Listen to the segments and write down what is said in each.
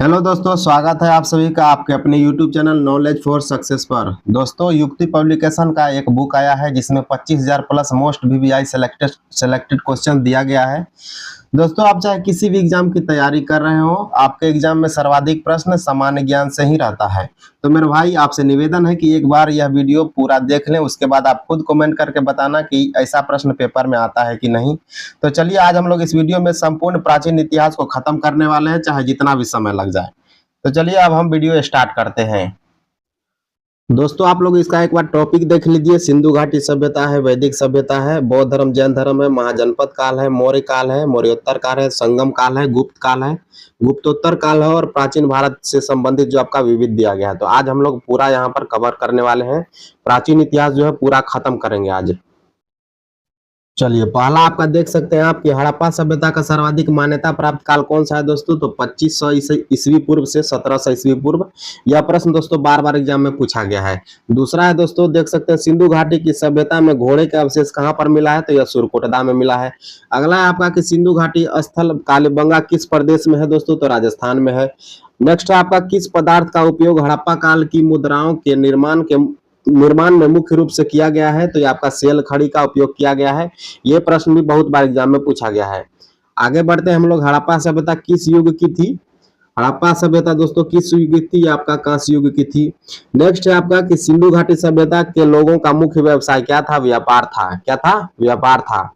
Hello दोस्तों, स्वागत है आप सभी का आपके अपने YouTube channel knowledge for success पर। दोस्तों, युक्ति पब्लिकेशन का एक बुक आया है जिसमें 25,000 plus most VVI selected question दिया गया है। दोस्तों, आप चाहे किसी भी एग्जाम की तैयारी कर रहे हो, आपके एग्जाम में सर्वाधिक प्रश्न सामान्य ज्ञान से ही रहता है। तो मेरे भाई, आपसे निवेदन है कि एक बार यह वीडियो पूरा देख लें, उसके बाद आप खुद कमेंट करके बताना कि ऐसा प्रश्न पेपर में आता है कि नहीं। तो चलिए, आज हम लोग इस वीडियो में संपूर्ण प्राचीन इतिहास को खत्म करने वाले हैं, चाहे जितना भी समय लग जाए। तो चलिए, अब हम वीडियो स्टार्ट करते हैं। दोस्तों, आप लोग इसका एक बार टॉपिक देख लीजिए। सिंधु घाटी सभ्यता है, वैदिक सभ्यता है, बौद्ध धर्म, जैन धर्म है, महाजनपद काल है, मौर्य काल है, मौर्योत्तर काल है, संगम काल है, गुप्त काल है, गुप्तोत्तर काल है और प्राचीन भारत से संबंधित जो आपका विविध दिया गया है। तो आज हम लोग पूरा यहाँ पर कवर करने वाले हैं। प्राचीन इतिहास जो है पूरा खत्म करेंगे आज। चलिए, पहला आपका देख सकते हैं आप कि हड़प्पा सभ्यता का सर्वाधिक मान्यता प्राप्त काल कौन सा है दोस्तों। तो 2500 ईस्वी पूर्व से 1700 ईस्वी पूर्व। यह प्रश्न दोस्तों बार बार एग्जाम में पूछा गया है। दूसरा है दोस्तों, देख सकते हैं सिंधु घाटी की सभ्यता में घोड़े के अवशेष कहाँ पर मिला है। तो यह सुरकोटदा में मिला है। अगला है आपका कि सिंधु घाटी स्थल कालीबंगा किस प्रदेश में है दोस्तों। तो राजस्थान में है। नेक्स्ट है आपका, किस पदार्थ का उपयोग हड़प्पा काल की मुद्राओं के निर्माण में मुख्य रूप से किया गया है। तो ये आपका सेल खड़ी का उपयोग किया गया है। ये प्रश्न भी बहुत बार एग्जाम में पूछा गया है। आगे बढ़ते हैं हम लोग। हड़प्पा सभ्यता किस युग की थी। हड़प्पा सभ्यता दोस्तों किस युग की थी। आपका कांस्य युग की थी। नेक्स्ट है आपका कि सिंधु घाटी सभ्यता के लोगों का मुख्य व्यवसाय क्या था। व्यापार था। क्या था? व्यापार था।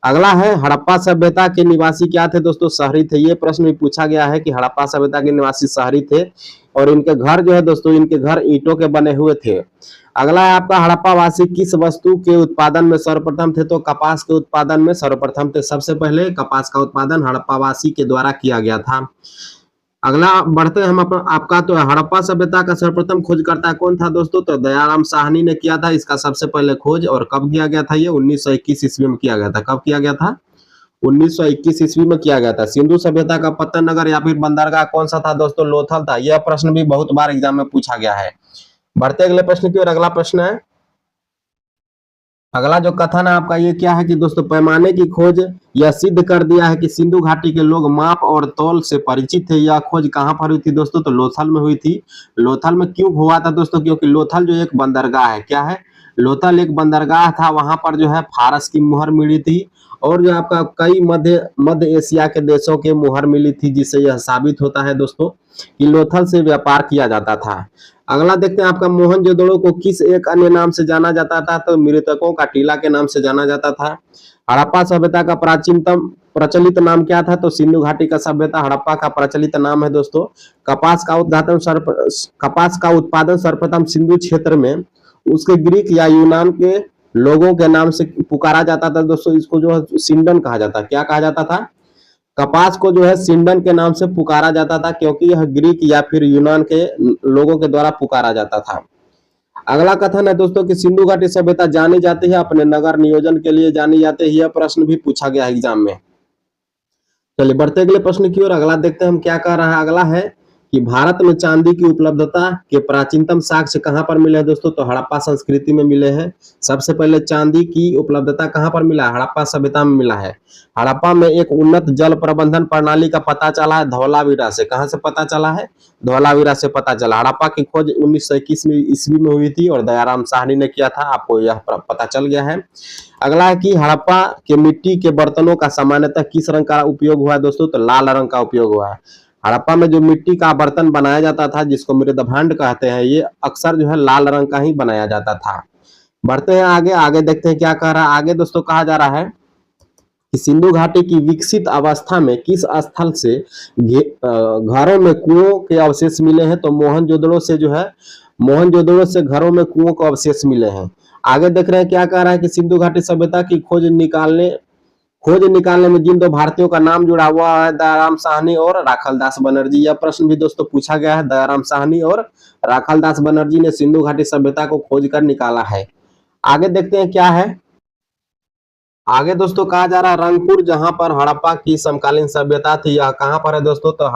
अगला है, हड़प्पा सभ्यता के निवासी क्या थे दोस्तों। शहरी थे। ये प्रश्न भी पूछा गया है कि हड़प्पा सभ्यता के निवासी शहरी थे और इनके घर जो है दोस्तों, इनके घर ईंटों के बने हुए थे। अगला है आपका, हड़प्पा वासी किस वस्तु के उत्पादन में सर्वप्रथम थे। तो कपास के उत्पादन में सर्वप्रथम थे। सबसे पहले कपास का उत्पादन हड़प्पा वासी के द्वारा किया गया था। अगला बढ़ते हैं हम आपका, तो हड़प्पा सभ्यता का सर्वप्रथम खोजकर्ता कौन था दोस्तों। तो दयाराम साहनी ने किया था इसका सबसे पहले खोज। और कब किया गया था? ये 1921 ईस्वी में किया गया था। कब किया गया था? 1921 ईस्वी में किया गया था। सिंधु सभ्यता का पतन नगर या फिर बंदरगाह कौन सा था दोस्तों। लोथल था। यह प्रश्न भी बहुत बार एग्जाम में पूछा गया है। बढ़ते अगले प्रश्न की ओर। अगला प्रश्न है, अगला जो कथन है आपका ये क्या है कि दोस्तों, पैमाने की खोज यह सिद्ध कर दिया है कि सिंधु घाटी के लोग माप और तौल से परिचित थे। यह खोज कहां पर हुई थी दोस्तों। तो लोथल में हुई थी। लोथल में क्यों हुआ था दोस्तों? क्योंकि लोथल जो एक बंदरगाह है। क्या है? लोथल एक बंदरगाह था। वहां पर जो है फारस की मुहर मिली थी और जो आपका कई मध्य एशिया के देशों के मुहर मिली थी, जिससे यह साबित होता है दोस्तों कि लोथल से व्यापार किया जाता था। अगला देखते हैं आपका, मोहनजोदड़ो को किस एक अन्य नाम से जाना जाता था। तो मृतकों का टीला के नाम से जाना जाता था। हड़प्पा सभ्यता का प्राचीनतम प्रचलित नाम क्या था। तो सिंधु घाटी का सभ्यता हड़प्पा का प्रचलित नाम है दोस्तों। कपास का उत्पादन सर्वप्रथम सिंधु क्षेत्र में उसके ग्रीक या यूनान के लोगों के नाम से पुकारा जाता था दोस्तों। इसको जो है सिंडन कहा जाता। क्या कहा जाता था? कपास को जो है सिंडन के नाम से पुकारा जाता था, क्योंकि यह ग्रीक या फिर यूनान के लोगों के द्वारा पुकारा जाता था। अगला कथन है दोस्तों कि सिंधु घाटी सभ्यता जानी जाती है अपने नगर नियोजन के लिए जानी जाती है। यह प्रश्न भी पूछा गया है एग्जाम में। चलिए, बढ़ते अगले प्रश्न की ओर। अगला देखते हैं हम क्या कह रहा है। अगला है कि भारत में चांदी की उपलब्धता के प्राचीनतम साक्ष्य कहां पर मिले हैं दोस्तों। तो हड़प्पा संस्कृति में मिले हैं। सबसे पहले चांदी की उपलब्धता कहां पर मिला है? हड़प्पा सभ्यता में मिला है। हड़प्पा में एक उन्नत जल प्रबंधन प्रणाली का पता चला है धौलावीरा से। कहां से पता चला है? धौलावीरा से पता चला। हड़प्पा की खोज 1921 ईस्वी में हुई थी और दयाराम साहनी ने किया था। आपको यह पता चल गया है। अगला है कि हड़प्पा के मिट्टी के बर्तनों का सामान्यतः किस रंग का उपयोग हुआ है दोस्तों। तो लाल रंग का उपयोग हुआ है। हड़प्पा में जो मिट्टी का बर्तन बनाया जाता था, जिसको मृदभांड कहते हैं, ये अक्सर जो है लाल रंग का ही बनाया जाता था। बढ़ते हैं आगे। आगे देखते हैं क्या कह रहा है। आगे दोस्तों कहा जा रहा है कि सिंधु घाटी की विकसित अवस्था में किस स्थल से घरों में कुओं के अवशेष मिले हैं। तो मोहनजोदड़ो से जो है, मोहनजोदड़ो से घरों में कुओं के अवशेष मिले हैं। आगे देख रहे हैं क्या कह रहा है कि सिंधु घाटी सभ्यता की खोज निकालने में जिन दो भारतीयों का नाम जुड़ा हुआ है, दयाराम साहनी और राखलदास बनर्जी। यह प्रश्न भी दोस्तों पूछा गया है। दयाराम साहनी और राखलदास बनर्जी ने सिंधु घाटी सभ्यता को खोज कर निकाला है। आगे देखते हैं क्या है। आगे दोस्तों कहा जा रहा है रंगपुर, जहां पर हड़प्पा की समकालीन सभ्यता थी, यह कहां पर है दोस्तों। तो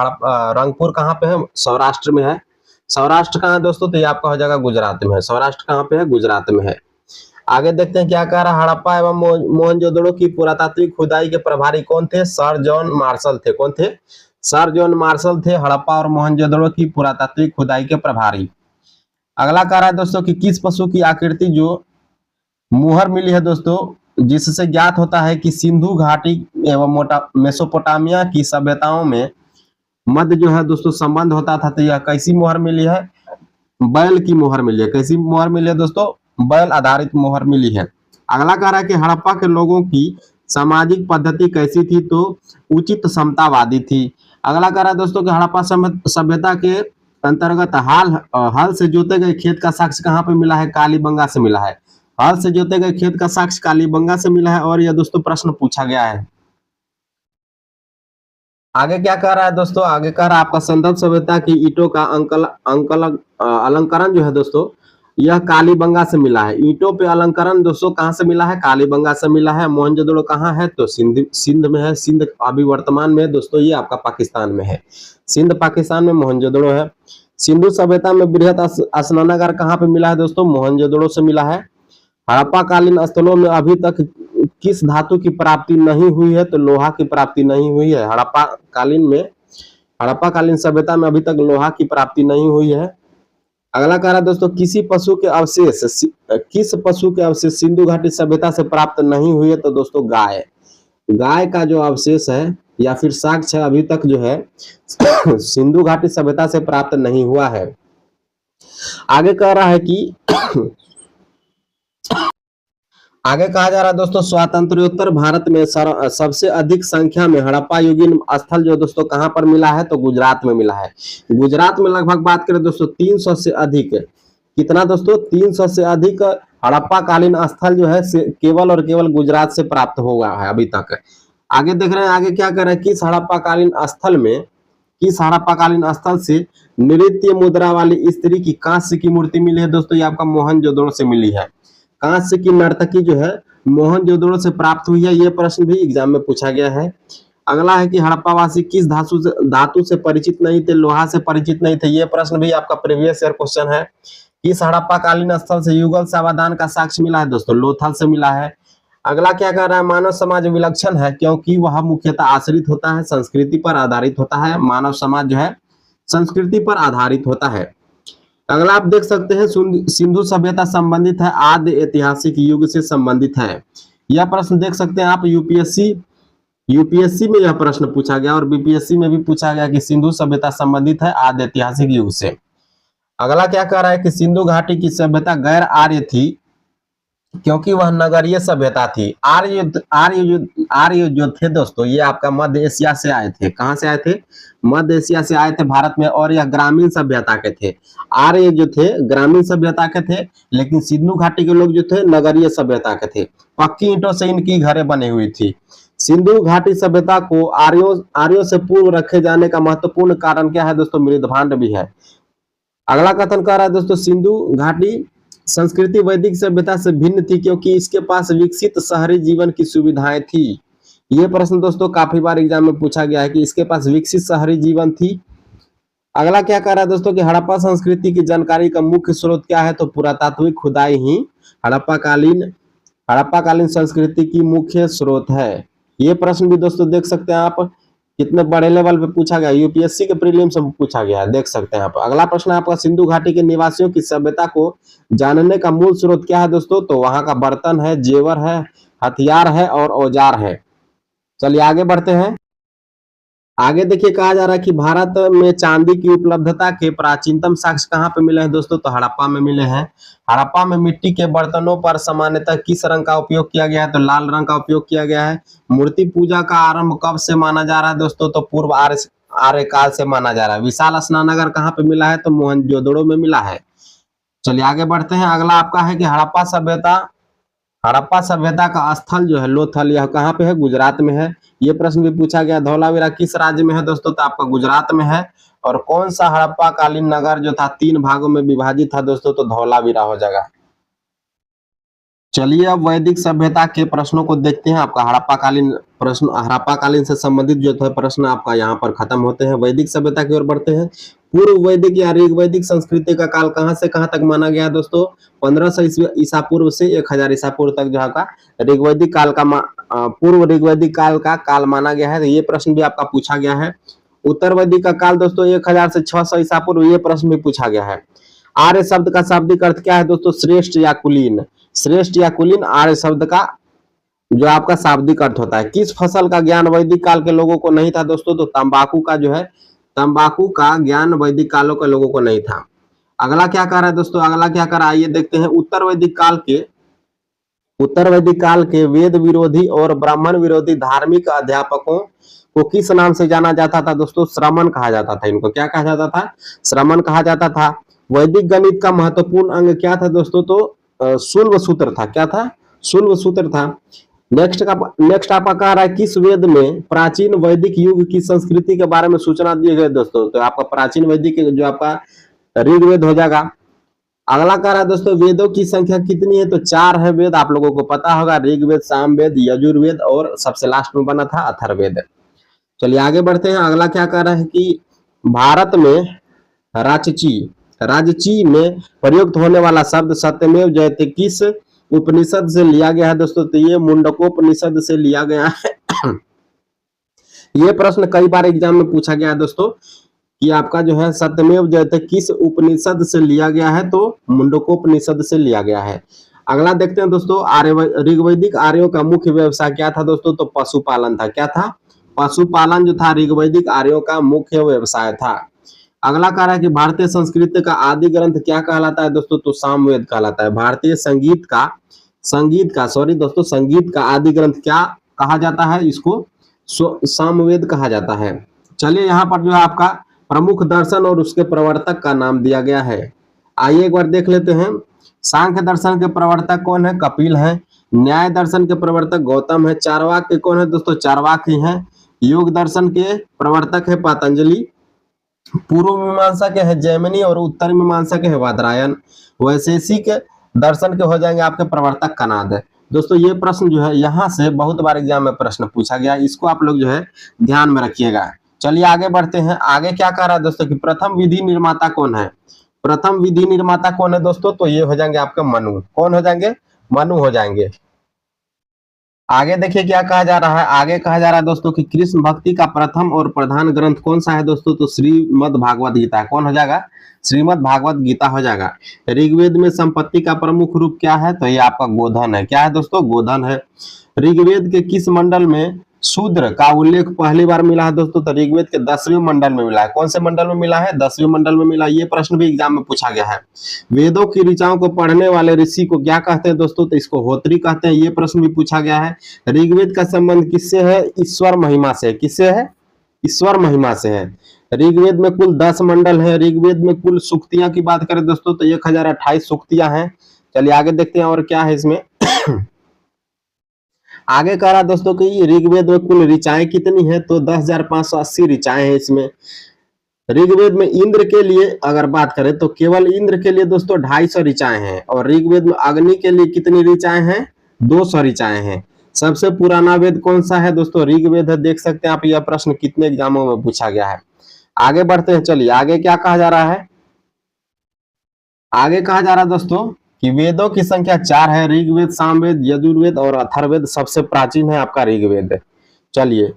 रंगपुर कहां पे है? सौराष्ट्र में है। सौराष्ट्र कहां है दोस्तों। तो ये आपका हो जाएगा गुजरात में है। सौराष्ट्र कहां पे है? गुजरात में है। आगे देखते हैं क्या कह रहा है। हड़प्पा एवं मोहनजोदड़ो की पुरातात्विक खुदाई के प्रभारी कौन थे? सर जॉन मार्शल थे। कौन थे? सर जॉन मार्शल थे हड़प्पा और मोहनजोदड़ो की पुरातात्विक खुदाई के प्रभारी। अगला कह रहा है दोस्तों कि किस पशु की आकृति जो मुहर मिली है दोस्तों, जिससे ज्ञात होता है कि सिंधु घाटी एवं मेसोपोटामिया की सभ्यताओं में मध्य जो है दोस्तों संबंध होता था। तो यह कैसी मुहर मिली है? बैल की मुहर मिली है। कैसी मुहर मिली है दोस्तों? बैल आधारित मुहर मिली है। अगला कह रहा है कि हड़प्पा के लोगों की सामाजिक पद्धति कैसी थी? तो उचित समतावादी थी। अगला कह रहा है दोस्तों कि हड़प्पा सभ्यता के अंतर्गत हल से जोते गए खेत का साक्ष्य कहाँ पे मिला है? कालीबंगा से मिला है। हल से जोते गए खेत का साक्ष्य कालीबंगा से मिला है और यह दोस्तों प्रश्न पूछा गया है। आगे क्या कह रहा है दोस्तों? आगे कह रहा है आपका संदर्भ सभ्यता की ईंटों का अलंकरण जो है दोस्तों, यह कालीबंगा से मिला है। ईंटों पे अलंकरण दोस्तों कहाँ से मिला है? कालीबंगा से मिला है। मोहनजोदड़ो कहाँ है? तो सिंध में है। सिंध अभी वर्तमान में दोस्तों ये आपका पाकिस्तान में है। सिंध पाकिस्तान में मोहनजोदड़ो है। सिंधु सभ्यता में बृहत स्नानागार कहाँ पे मिला है दोस्तों? मोहनजोदड़ो से मिला है। हड़प्पा कालीन स्थलों में अभी तक किस धातु की प्राप्ति नहीं हुई है? तो लोहा की प्राप्ति नहीं हुई है। हड़प्पा कालीन सभ्यता में अभी तक लोहा की प्राप्ति नहीं हुई है। अगला कह रहा है दोस्तों किस पशु के अवशेष सिंधु घाटी सभ्यता से प्राप्त नहीं हुई है? तो दोस्तों गाय का जो अवशेष है या फिर साक्ष्य अभी तक जो है सिंधु घाटी सभ्यता से प्राप्त नहीं हुआ है। आगे कह रहा है कि आगे कहा जा रहा है दोस्तों स्वातंत्र्योत्तर भारत में सबसे अधिक संख्या में हड़प्पा युगीन स्थल जो दोस्तों कहां पर मिला है? तो गुजरात में मिला है। गुजरात में लगभग बात करें दोस्तों 300 से अधिक, कितना दोस्तों? 300 से अधिक हड़प्पा कालीन स्थल जो है केवल और केवल गुजरात से प्राप्त हुआ है अभी तक। आगे देख रहे हैं, आगे क्या कर रहे हैं? किस हड़प्पा कालीन स्थल से नृत्य मुद्रा वाली स्त्री की कांस्य की मूर्ति मिली है दोस्तों? ये आपका मोहनजोदड़ो से मिली है। कांस्य की नर्तकी जो है मोहनजोदड़ो से प्राप्त हुई है। यह प्रश्न भी एग्जाम में पूछा गया है। अगला है कि हड़प्पावासी किस धातु से परिचित नहीं थे? लोहा से परिचित नहीं थे। यह प्रश्न भी आपका प्रीवियस ईयर क्वेश्चन है। किस हड़प्पा कालीन स्थल से युगल सावधान का साक्ष्य मिला है दोस्तों? लोथल से मिला है। अगला क्या कह रहा है? मानव समाज विलक्षण है क्योंकि वह मुख्यतः आश्रित होता है, संस्कृति पर आधारित होता है। मानव समाज जो है संस्कृति पर आधारित होता है। अगला आप देख सकते हैं सिंधु सभ्यता संबंधित है आद्य ऐतिहासिक युग से संबंधित है। यह प्रश्न देख सकते हैं आप यूपीएससी में यह प्रश्न पूछा गया और बीपीएससी में भी पूछा गया कि सिंधु सभ्यता संबंधित है आद्य ऐतिहासिक युग से। अगला क्या कह रहा है कि सिंधु घाटी की सभ्यता गैर आर्य थी क्योंकि वह नगरीय सभ्यता थी। आर्य जो थे दोस्तों ये आपका मध्य एशिया से आए थे। कहां से आए थे? मध्य एशिया से आए थे भारत में, और यह ग्रामीण सभ्यता के थे। आर्य जो थे ग्रामीण सभ्यता के थे, लेकिन सिंधु घाटी के लोग जो थे नगरीय सभ्यता के थे। पक्की ईंटों से इनकी घरें बनी हुई थी। सिंधु घाटी सभ्यता को आर्यों से पूर्व रखे जाने का महत्वपूर्ण कारण क्या है दोस्तों? मृदभांड भी है। अगला कथन कह रहा है दोस्तों सिंधु घाटी संस्कृति वैदिक सभ्यता से भिन्न थी क्योंकि इसके पास विकसित शहरी जीवन की सुविधाएं थी। यह प्रश्न दोस्तों काफी बार एग्जाम में पूछा गया है कि इसके पास विकसित शहरी जीवन थी। अगला क्या कह रहा है दोस्तों कि हड़प्पा संस्कृति की जानकारी का मुख्य स्रोत क्या है? तो पुरातात्विक खुदाई ही हड़प्पा कालीन संस्कृति की मुख्य स्रोत है। ये प्रश्न भी दोस्तों देख सकते हैं आप कितने बड़े लेवल पे पूछा गया, यूपीएससी के प्रीलिम्स में पूछा गया है, देख सकते हैं आप। अगला प्रश्न है आपका सिंधु घाटी के निवासियों की सभ्यता को जानने का मूल स्रोत क्या है दोस्तों? तो वहां का बर्तन है, जेवर है, हथियार है और औजार है। चलिए आगे बढ़ते हैं। आगे देखिए कहा जा रहा है कि भारत में चांदी की उपलब्धता के प्राचीनतम साक्ष्य कहाँ पे मिले हैं दोस्तों? तो हड़प्पा में मिले हैं। हड़प्पा में मिट्टी के बर्तनों पर सामान्यतः किस रंग का उपयोग किया गया है? तो लाल रंग का उपयोग किया गया है। मूर्ति पूजा का आरंभ कब से माना जा रहा है दोस्तों? तो पूर्व आर्य काल से माना जा रहा है। विशाल स्नानागार कहाँ पे मिला है? तो मोहनजोदड़ो में मिला है। चलिए आगे बढ़ते हैं। अगला आपका है कि हड़प्पा सभ्यता का स्थल जो है लोथल, यह कहाँ पे है? गुजरात में है। ये प्रश्न भी पूछा गया। धौलावीरा किस राज्य में है दोस्तों? तो आपका गुजरात में है। और कौन सा हड़प्पा कालीन नगर जो था 3 भागों में विभाजित था दोस्तों? तो धौलावीरा हो जाएगा। चलिए अब वैदिक सभ्यता के प्रश्नों को देखते हैं। आपका हड़प्पा कालीन से संबंधित जो थे प्रश्न आपका यहाँ पर खत्म होते हैं। वैदिक सभ्यता की ओर बढ़ते हैं। पूर्व वैदिक या ऋग्वैदिक संस्कृति का काल कहां से कहां तक माना गया दोस्तों? 1500 ईसा पूर्व से 1000 ईसा पूर्व तक जो है पूर्व ऋग्वैदिक काल का काल माना गया है। तो ये प्रश्न भी आपका पूछा गया है। उत्तर वैदिक का काल दोस्तों 1000 से 600 ईसा पूर्व, ये प्रश्न भी पूछा गया है। आर्य शब्द का शाब्दिक अर्थ क्या है दोस्तों? श्रेष्ठ या कुलीन। श्रेष्ठ या कुलीन आर्य शब्द का जो आपका शाब्दिक अर्थ होता है। किस फसल का ज्ञान वैदिक काल के लोगों को नहीं था दोस्तों? तो तंबाकू का जो है, तंबाकू का ज्ञान वैदिक कालों के लोगों को नहीं था। अगला क्या कह रहा है दोस्तों? अगला क्या कर रहा है आइए देखते हैं। उत्तर वैदिक काल के वेद विरोधी और ब्राह्मण विरोधी धार्मिक अध्यापकों को किस नाम से जाना जाता था दोस्तों? श्रमण कहा जाता था। इनको क्या कहा जाता था? श्रमण कहा जाता था। वैदिक गणित का महत्वपूर्ण अंग क्या था दोस्तों? तो शुल्ब सूत्र था। क्या था? शुल्ब सूत्र था। नेक्स्ट आपका कह रहा है किस वेद में प्राचीन वैदिक युग की संस्कृति के बारे में सूचना दिए गए दोस्तों? तो आपका प्राचीन वैदिक जो आपका ऋग्वेद हो जाएगा। अगला कह रहा है दोस्तों वेदों की संख्या कितनी है? तो 4 है वेद, आप लोगों को पता होगा, ऋग्वेद, सामवेद, यजुर्वेद और सबसे लास्ट में बना था अथर्ववेद। चलिए आगे बढ़ते हैं। अगला क्या कह रहा है कि भारत में राजची में प्रयुक्त होने वाला शब्द सत्यमेव जयते किस उपनिषद से लिया गया है दोस्तों? तो ये मुंडकोपनिषद से लिया गया है। ये प्रश्न कई बार एग्जाम में पूछा गया है दोस्तों कि आपका जो है सत्यमेव जयते किस उपनिषद से लिया गया है? तो मुंडकोपनिषद से लिया गया है। अगला देखते हैं दोस्तों, ऋग्वैदिक आर्यों का मुख्य व्यवसाय क्या था दोस्तों? तो पशुपालन था। क्या था? पशुपालन जो था ऋग्वैदिक आर्यों का मुख्य व्यवसाय था। अगला कह रहा है कि भारतीय संस्कृत का आदि ग्रंथ क्या कहलाता है दोस्तों? तो सामवेद कहलाता है। भारतीय संगीत का आदि ग्रंथ क्या कहा जाता है? इसको सामवेद कहा जाता है। चलिए यहाँ पर जो है आपका प्रमुख दर्शन और उसके प्रवर्तक का नाम दिया गया है। आइए एक बार देख लेते हैं। सांख्य दर्शन के प्रवर्तक कौन है? कपिल है। न्याय दर्शन के प्रवर्तक गौतम है। चार्वाक के कौन है दोस्तों? चार्वाक ही है। योग दर्शन के प्रवर्तक है पतंजलि। पूर्व मीमांसा के है जैमिनी और उत्तर मीमांसा के है वादरायन। वैशेषिक दर्शन के हो जाएंगे आपके प्रवर्तक कनाद है। दोस्तों ये प्रश्न जो है यहाँ से बहुत बार एग्जाम में प्रश्न पूछा गया, इसको आप लोग जो है ध्यान में रखिएगा। चलिए आगे बढ़ते हैं। आगे क्या कह रहा है दोस्तों कि प्रथम विधि निर्माता कौन है? प्रथम विधि निर्माता कौन है दोस्तों? तो ये हो जाएंगे आपके मनु। कौन हो जाएंगे? मनु हो जाएंगे। आगे देखिए क्या कहा जा रहा है। आगे कहा जा रहा है दोस्तों कि कृष्ण भक्ति का प्रथम और प्रधान ग्रंथ कौन सा है दोस्तों? तो श्रीमद् भागवत गीता। कौन हो जाएगा? श्रीमद् भागवत गीता हो जाएगा। ऋग्वेद में संपत्ति का प्रमुख रूप क्या है? तो ये आपका गोधन है। क्या है दोस्तों? गोधन है। ऋग्वेद के किस मंडल में शूद्र का उल्लेख पहली बार मिला है दोस्तों? तो ऋग्वेद के 10वें मंडल में मिला है। कौन से मंडल में मिला है? 10वें मंडल में मिला। ये प्रश्न भी एग्जाम में पूछा गया है। वेदों की ऋचाओं को पढ़ने वाले ऋषि को क्या कहते हैं दोस्तों? तो इसको होत्री कहते हैं। ये प्रश्न भी पूछा गया है। ऋग्वेद का संबंध किससे है? ईश्वर महिमा से। किससे है? ईश्वर महिमा से है। ऋग्वेद में कुल 10 मंडल है। ऋग्वेद में कुल सूक्तियां की बात करें दोस्तों तो 1028 सूक्तियां हैं। चलिए आगे देखते हैं और क्या है इसमें। आगे कह रहा दोस्तों कि ऋग्वेद में कुल ऋचाएं कितनी है? तो 10,580 ऋचाएं हैं इसमें। ऋग्वेद में इंद्र के लिए अगर बात करें तो केवल इंद्र के लिए दोस्तों 250 ऋचाएं हैं। और ऋग्वेद में अग्नि के लिए कितनी ऋचाएं हैं? 200 ऋचाएं हैं। सबसे पुराना वेद कौन सा है दोस्तों? ऋग्वेद है। देख सकते हैं आप यह प्रश्न कितने एग्जामों में पूछा गया है। आगे बढ़ते हैं। चलिए आगे क्या कहा जा रहा है। आगे कहा जा रहा है दोस्तों कि वेदों की संख्या 4 है। ऋग्वेद, सामवेद, यजुर्वेद और अथर्ववेद। सबसे प्राचीन है आपका ऋग्वेद। चलिए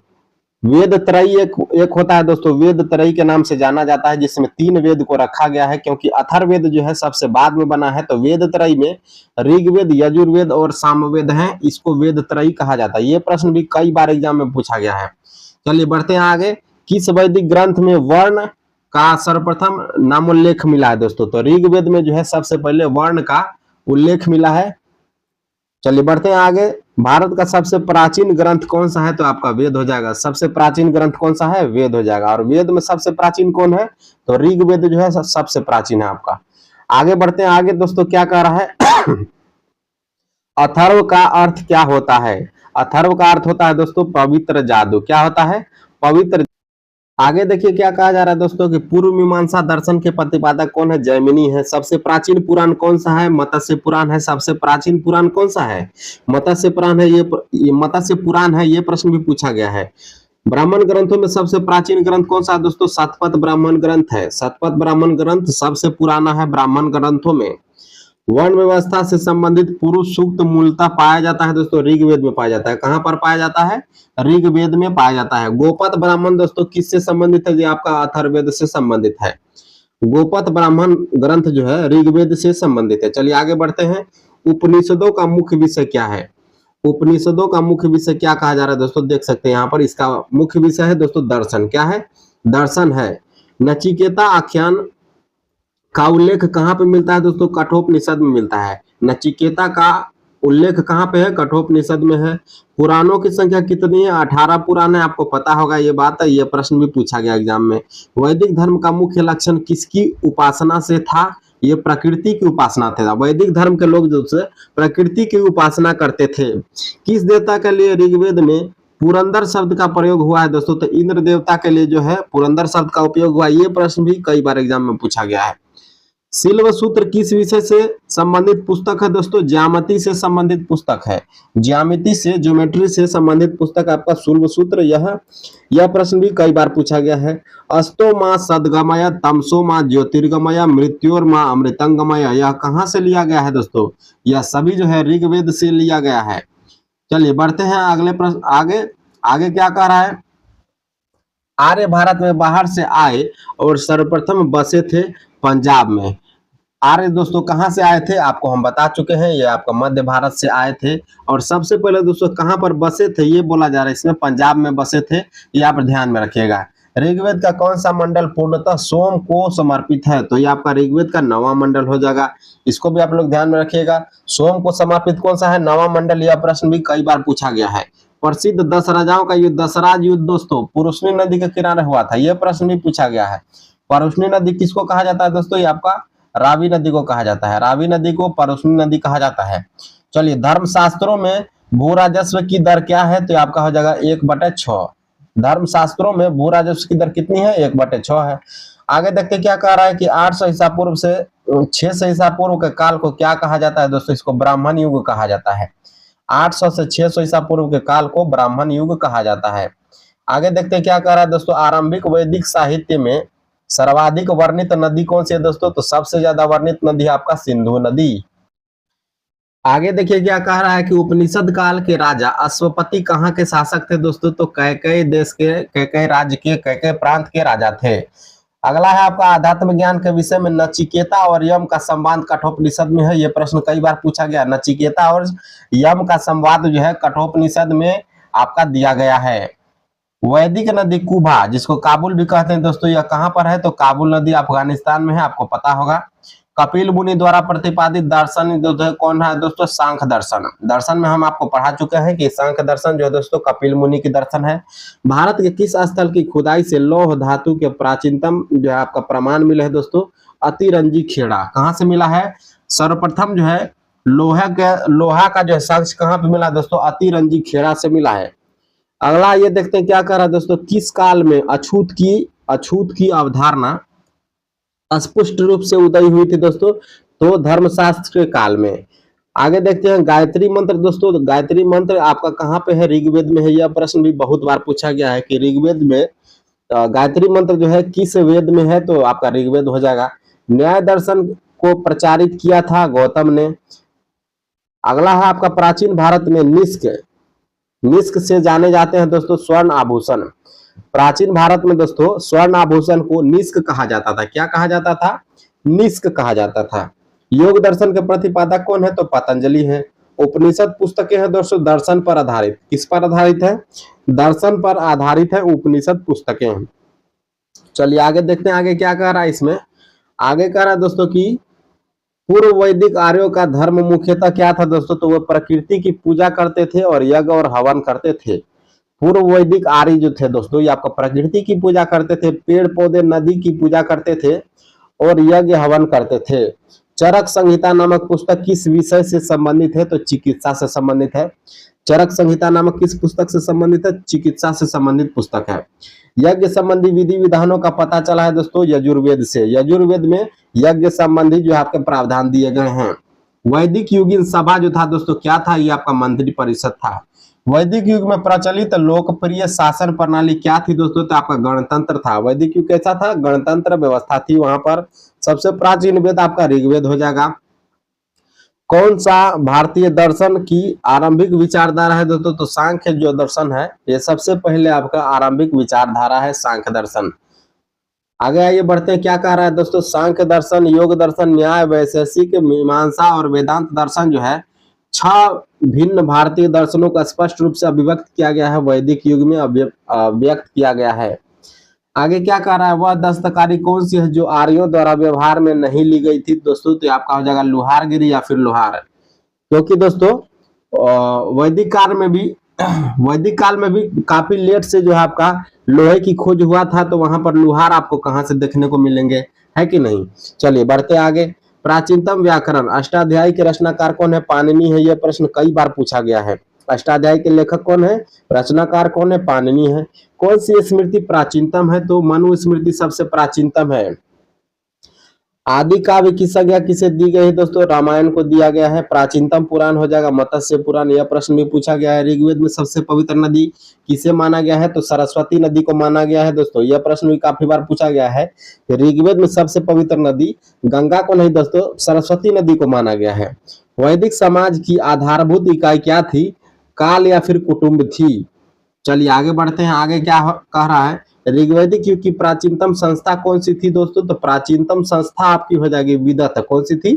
वेद त्रयी एक होता है दोस्तों। वेद त्रयी के नाम से जाना जाता है जिसमें 3 वेद को रखा गया है, क्योंकि अथर्ववेद जो है सबसे बाद में बना है। तो वेद त्रयी में ऋग्वेद, यजुर्वेद और सामवेद हैं। इसको वेद त्रयी कहा जाता है। ये प्रश्न भी कई बार एग्जाम में पूछा गया है। चलिए बढ़ते हैं आगे। किस वैदिक ग्रंथ में वर्ण का सर्वप्रथम नामोल्लेख मिला है दोस्तों? तो ऋग्वेद में जो है सबसे पहले वर्ण का उल्लेख मिला है। चलिए बढ़ते हैं आगे। भारत का सबसे प्राचीन ग्रंथ कौन सा है? तो आपका वेद हो जाएगा। सबसे प्राचीन ग्रंथ कौन सा है? वेद हो जाएगा। और वेद में सबसे प्राचीन कौन है? तो ऋग्वेद जो है सबसे प्राचीन है आपका। आगे बढ़ते हैं आगे दोस्तों। क्या कह रहा है। अथर्व का अर्थ क्या होता है? अथर्व का अर्थ होता है दोस्तों पवित्र जादू। क्या होता है? पवित्र। आगे देखिए क्या कहा जा रहा है दोस्तों कि पूर्व मीमांसा दर्शन के प्रतिपादक कौन है? जैमिनी है। सबसे प्राचीन पुराण कौन सा है? मत्स्य पुराण है। सबसे प्राचीन पुराण कौन सा है? मत्स्य पुराण है। ये मत्स्य पुराण है। ये प्रश्न भी पूछा गया है। ब्राह्मण ग्रंथों में सबसे प्राचीन ग्रंथ कौन सा है दोस्तों? शतपथ ब्राह्मण ग्रंथ है। शतपथ ब्राह्मण ग्रंथ सबसे पुराना है ब्राह्मण ग्रंथों में। वर्ण व्यवस्था से संबंधित पुरुष सूक्त मूलतः पाया जाता है दोस्तों ऋग्वेद में पाया जाता है। कहां पर पाया जाता है? ऋग्वेद में पाया जाता है। गोपद ब्राह्मण दोस्तों किससे संबंधित है? ये आपका अथर्ववेद से संबंधित है। गोपद ब्राह्मण ग्रंथ जो है ऋग्वेद से संबंधित है। चलिए आगे बढ़ते हैं। उपनिषदों का मुख्य विषय क्या है? उपनिषदों का मुख्य विषय क्या कहा जा रहा है दोस्तों? देख सकते हैं यहाँ पर इसका मुख्य विषय है दोस्तों दर्शन। क्या है? दर्शन है। नचिकेता आख्यान का उल्लेख कहाँ पे मिलता है दोस्तों? कठोपनिषद में मिलता है। नचिकेता का उल्लेख कहाँ पे है? कठोपनिषद में है। पुराणों की संख्या कितनी है? 18 पुराण है। आपको पता होगा ये बात है, ये प्रश्न भी पूछा गया एग्जाम में। वैदिक धर्म का मुख्य लक्षण किसकी उपासना से था? ये प्रकृति की उपासना था। वैदिक धर्म के लोग जो से प्रकृति की उपासना करते थे। किस देवता के लिए ऋग्वेद में पुरंदर शब्द का प्रयोग हुआ है दोस्तों? तो इंद्र देवता के लिए जो है पुरंदर शब्द का उपयोग हुआ। ये प्रश्न भी कई बार एग्जाम में पूछा गया है। शिल्व सूत्र किस विषय से संबंधित पुस्तक है दोस्तों? ज्यामिति से संबंधित पुस्तक है। ज्यामिति से, ज्योमेट्री से संबंधित पुस्तक आपका शिल्व सूत्र। यह प्रश्न भी कई बार पूछा गया है। अस्तो माँ सदगमय, तमसो माँ ज्योतिर्गमय, मृत्योर माँ अमृतंगमय, यह कहाँ से लिया गया है दोस्तों? यह सभी जो है ऋग्वेद से लिया गया है। चलिए बढ़ते हैं अगले प्रश्न। आगे क्या कह रहा है? आर्य भारत में बाहर से आए और सर्वप्रथम बसे थे पंजाब में। आर्य दोस्तों कहां से आए थे? आपको हम बता चुके हैं, ये आपका मध्य भारत से आए थे। और सबसे पहले दोस्तों कहां पर बसे थे ये बोला जा रहा है, इसमें पंजाब में बसे थे। ये आप ध्यान में रखिएगा। ऋग्वेद का कौन सा मंडल पूर्णतः सोम को समर्पित है? तो ये आपका ऋग्वेद का 9वां मंडल हो जाएगा। इसको भी आप लोग ध्यान में रखिएगा। सोम को समर्पित कौन सा है? 9वां मंडल। यह प्रश्न भी कई बार पूछा गया है। प्रसिद्ध 10 राजाओं का युद्ध, दसराज युद्ध दोस्तों पुरुषनी नदी के किनारे हुआ था। यह प्रश्न भी पूछा गया है। परुष्णी नदी किसको कहा जाता है दोस्तों? ये आपका रावी नदी को कहा जाता है। रावी नदी को परुष्णी नदी कहा जाता है। चलिए धर्मशास्त्रों में भू राजस्व की दर क्या है? तो आपका हो जाएगा 1/6। धर्मशास्त्रों में भू राजस्व की दर कितनी है? 1/6 है। आगे देखते क्या कह रहा है कि 800 ईसा पूर्व से 600 ईसा पूर्व के काल को क्या कहा जाता है दोस्तों? इसको ब्राह्मण युग कहा जाता है। 800 से 600 ईसा पूर्व के काल को ब्राह्मण युग कहा जाता है। आगे देखते क्या कह रहा है दोस्तों? आरंभिक वैदिक साहित्य में सर्वाधिक वर्णित नदी कौन सी है दोस्तों? तो सबसे ज्यादा वर्णित नदी है आपका सिंधु नदी। आगे देखिए क्या कह रहा है कि उपनिषद काल के राजा अश्वपति कहाँ के शासक थे दोस्तों? तो कैकेय देश के, कैकेय राज्य के, कैकेय प्रांत के राजा थे। अगला है आपका आध्यात्म ज्ञान के विषय में नचिकेता और यम का संवाद कठोपनिषद में है। यह प्रश्न कई बार पूछा गया। नचिकेता और यम का संवाद जो है कठोपनिषद में आपका दिया गया है। वैदिक नदी कुबा, जिसको काबुल भी कहते हैं दोस्तों, यह कहां पर है? तो काबुल नदी अफगानिस्तान में है। आपको पता होगा। कपिल मुनि द्वारा प्रतिपादित दर्शन कौन है दोस्तों? सांख्य दर्शन। दर्शन में हम आपको पढ़ा चुके हैं कि सांख्य दर्शन जो है दोस्तों कपिल मुनि की दर्शन है। भारत के किस स्थल की खुदाई से लौह धातु के प्राचीनतम जो है आपका प्रमाण मिले है दोस्तों? अतिरंजी खेड़ा। कहाँ से मिला है? सर्वप्रथम जो है लोहा का जो है साक्ष्य कहाँ पे मिला दोस्तों? अतिरंजी खेड़ा से मिला है। अगला ये देखते हैं क्या कर रहा है दोस्तों? किस काल में अछूत की अवधारणा स्पष्ट रूप से उदय हुई थी दोस्तों? तो धर्मशास्त्र के काल में। आगे देखते हैं गायत्री मंत्र दोस्तों। गायत्री मंत्र आपका कहाँ पे है? ऋग्वेद में है। यह प्रश्न भी बहुत बार पूछा गया है कि ऋग्वेद में गायत्री मंत्र जो है किस वेद में है? तो आपका ऋग्वेद हो जाएगा। न्याय दर्शन को प्रचारित किया था गौतम ने। अगला है आपका प्राचीन भारत में निष्क से जाने जाते हैं दोस्तों स्वर्ण आभूषण। प्राचीन भारत में दोस्तों स्वर्ण आभूषण को निष्क कहा जाता था। क्या कहा जाता था? निष्क कहा जाता था। योग दर्शन के प्रतिपादक कौन है? तो पतंजलि है। उपनिषद पुस्तकें हैं दोस्तों दर्शन पर आधारित। किस पर आधारित है? दर्शन पर आधारित है उपनिषद पुस्तकें। चलिए आगे देखते हैं आगे क्या कह रहा है इसमें। आगे कह रहा है दोस्तों की पूर्व वैदिक आर्यों का धर्म मुख्यतः क्या था दोस्तों? तो वह प्रकृति की पूजा करते थे और यज्ञ और हवन करते थे। पूर्व वैदिक आर्य जो थे दोस्तों ये आपका प्रकृति की पूजा करते थे, पेड़ पौधे नदी की पूजा करते थे और यज्ञ हवन करते थे। चरक संहिता नामक पुस्तक किस विषय से संबंधित है? तो चिकित्सा से संबंधित है। चरक संहिता नामक किस पुस्तक से संबंधित है? चिकित्सा से संबंधित पुस्तक है। यज्ञ संबंधी विधि विधानों का पता चला है दोस्तों यजुर्वेद से। यजुर्वेद में यज्ञ संबंधी जो आपके प्रावधान दिए गए हैं। वैदिक युगीन सभा जो था दोस्तों क्या था? ये आपका मंत्री परिषद था। वैदिक युग में प्रचलित लोकप्रिय शासन प्रणाली क्या थी दोस्तों? तो आपका गणतंत्र था। वैदिक युग कैसा था? गणतंत्र व्यवस्था थी। वहां पर सबसे प्राचीन वेद आपका ऋग्वेद हो जाएगा। कौन सा भारतीय दर्शन की आरंभिक विचारधारा है दोस्तों? तो सांख्य जो दर्शन है ये सबसे पहले आपका आरंभिक विचारधारा है, सांख्य दर्शन। आगे आइए बढ़ते हैं, क्या कह रहा है दोस्तों? सांख्य दर्शन, योग दर्शन, न्याय, वैशेषिक, मीमांसा और वेदांत दर्शन जो है 6 भिन्न भारतीय दर्शनों का स्पष्ट रूप से अभिव्यक्त किया गया है, वैदिक युग में व्यक्त किया गया है। आगे क्या कह रहा है? वह दस्तकारी कौन सी है जो आर्यों द्वारा व्यवहार में नहीं ली गई थी दोस्तों? तो आपका हो जाएगा लोहारगिरी या फिर लोहार। क्योंकि दोस्तों वैदिक काल में भी वैदिक काल में भी काफी लेट से जो है आपका लोहे की खोज हुआ था, तो वहां पर लोहार आपको कहां से देखने को मिलेंगे, है कि नहीं। चलिए बढ़ते आगे। प्राचीनतम व्याकरण, अष्टाध्यायी के रचनाकार कौन है? पाणिनि है। यह प्रश्न कई बार पूछा गया है। अष्टाध्यायी के लेखक कौन है? रचनाकार कौन है? पाणिनि है। कौन सी स्मृति प्राचीनतम है? तो मनु स्मृति सबसे प्राचीनतम है। आदि काव्य की संज्ञा किसे दी गई है दोस्तों? रामायण को दिया गया है। प्राचीनतम पुराण हो जाएगा मत्स्य पुराण। यह प्रश्न भी पूछा गया है। ऋग्वेद में सबसे पवित्र नदी किसे माना गया है? तो सरस्वती नदी को माना गया है दोस्तों। यह प्रश्न भी काफी बार पूछा गया है। ऋग्वेद में सबसे पवित्र नदी गंगा को नहीं दोस्तों, सरस्वती नदी को माना गया है। वैदिक समाज की आधारभूत इकाई क्या थी? काल या फिर कुटुंब थी। चलिए आगे बढ़ते हैं। आगे क्या कह रहा है? ऋग्वैदिक युग की प्राचीनतम संस्था कौन सी थी दोस्तों? तो प्राचीनतम संस्था आपकी हो जाएगी विदत। कौन सी थी?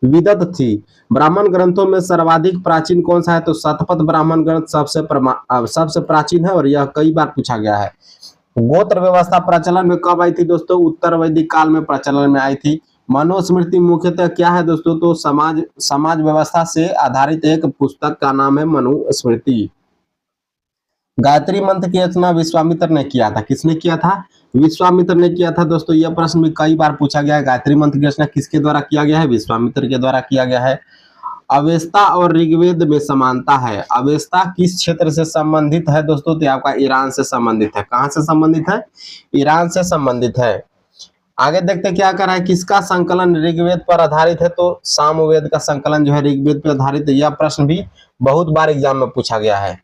विदत थी। ब्राह्मण ग्रंथों में सर्वाधिक प्राचीन कौन सा है? तो शतपथ ब्राह्मण ग्रंथ सबसे प्राचीन है और यह कई बार पूछा गया है। गोत्र व्यवस्था प्रचलन में कब आई थी दोस्तों? उत्तर वैदिक काल में प्रचलन में आई थी। मनुस्मृति मुख्यतः क्या है दोस्तों? तो समाज व्यवस्था से आधारित एक पुस्तक का नाम है मनुस्मृति। गायत्री मंत्र की रचना विश्वामित्र ने किया था। किसने किया था? विश्वामित्र ने किया था दोस्तों। यह प्रश्न भी कई बार पूछा गया है। गायत्री मंत्र की रचना किसके द्वारा किया गया है? विश्वामित्र के द्वारा किया गया है। अवेस्ता और ऋग्वेद में समानता है। अवेस्ता किस क्षेत्र से संबंधित है दोस्तों? तो आपका ईरान से संबंधित है। कहां से संबंधित है? ईरान से संबंधित है। आगे देखते हैं क्या कर रहा है। किसका संकलन ऋग्वेद पर आधारित है? तो सामवेद का संकलन जो है ऋग्वेद पर आधारित है। यह प्रश्न भी बहुत बार एग्जाम में पूछा गया है।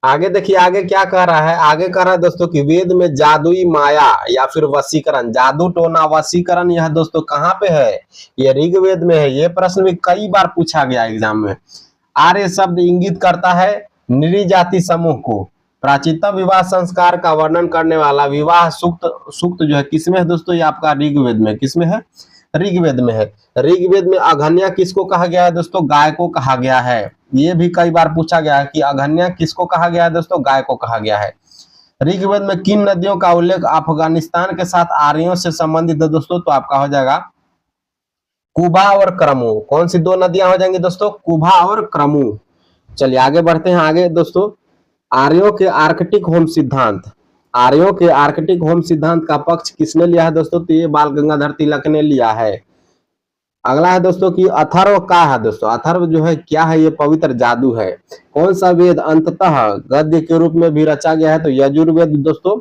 आगे देखिए, आगे क्या कह रहा है? आगे कह रहा है दोस्तों कि वेद में जादुई माया या फिर वशीकरण, जादू टोना वशीकरण, यह दोस्तों कहां पे है? ये ऋग्वेद में है। यह प्रश्न भी कई बार पूछा गया एग्जाम में। आर्य शब्द इंगित करता है नृजाति समूह को। प्राचीनतम विवाह संस्कार का वर्णन करने वाला विवाह सूक्त जो है किसमें है दोस्तों? ये आपका ऋग्वेद में। किसमें है? ऋग्वेद में है। ऋग्वेद में अघन्या किसको कहा गया है दोस्तों? गाय को कहा गया है। ये भी कई बार पूछा गया है कि अघन्या किसको कहा गया है दोस्तों? गाय को कहा गया है। ऋग्वेद में किन नदियों का उल्लेख अफगानिस्तान के साथ आर्यों से संबंधित है दोस्तों? तो आपका हो जाएगा कुबा और क्रमु। कौन सी 2 नदियां हो जाएंगी दोस्तों? कुबा और क्रमु। चलिए आगे बढ़ते हैं। आगे दोस्तों, आर्यों के आर्कटिक होम सिद्धांत, आर्यों के आर्कटिक होम सिद्धांत का पक्ष किसने लिया है दोस्तों? तो ये बाल गंगाधर तिलक ने लिया है। अगला है दोस्तों कि अथर्व क्या है दोस्तों? अथर्व जो है क्या है? ये पवित्र जादू है। कौन सा वेद अंततः गद्य के रूप में भी रचा गया है? तो यजुर्वेद दोस्तों।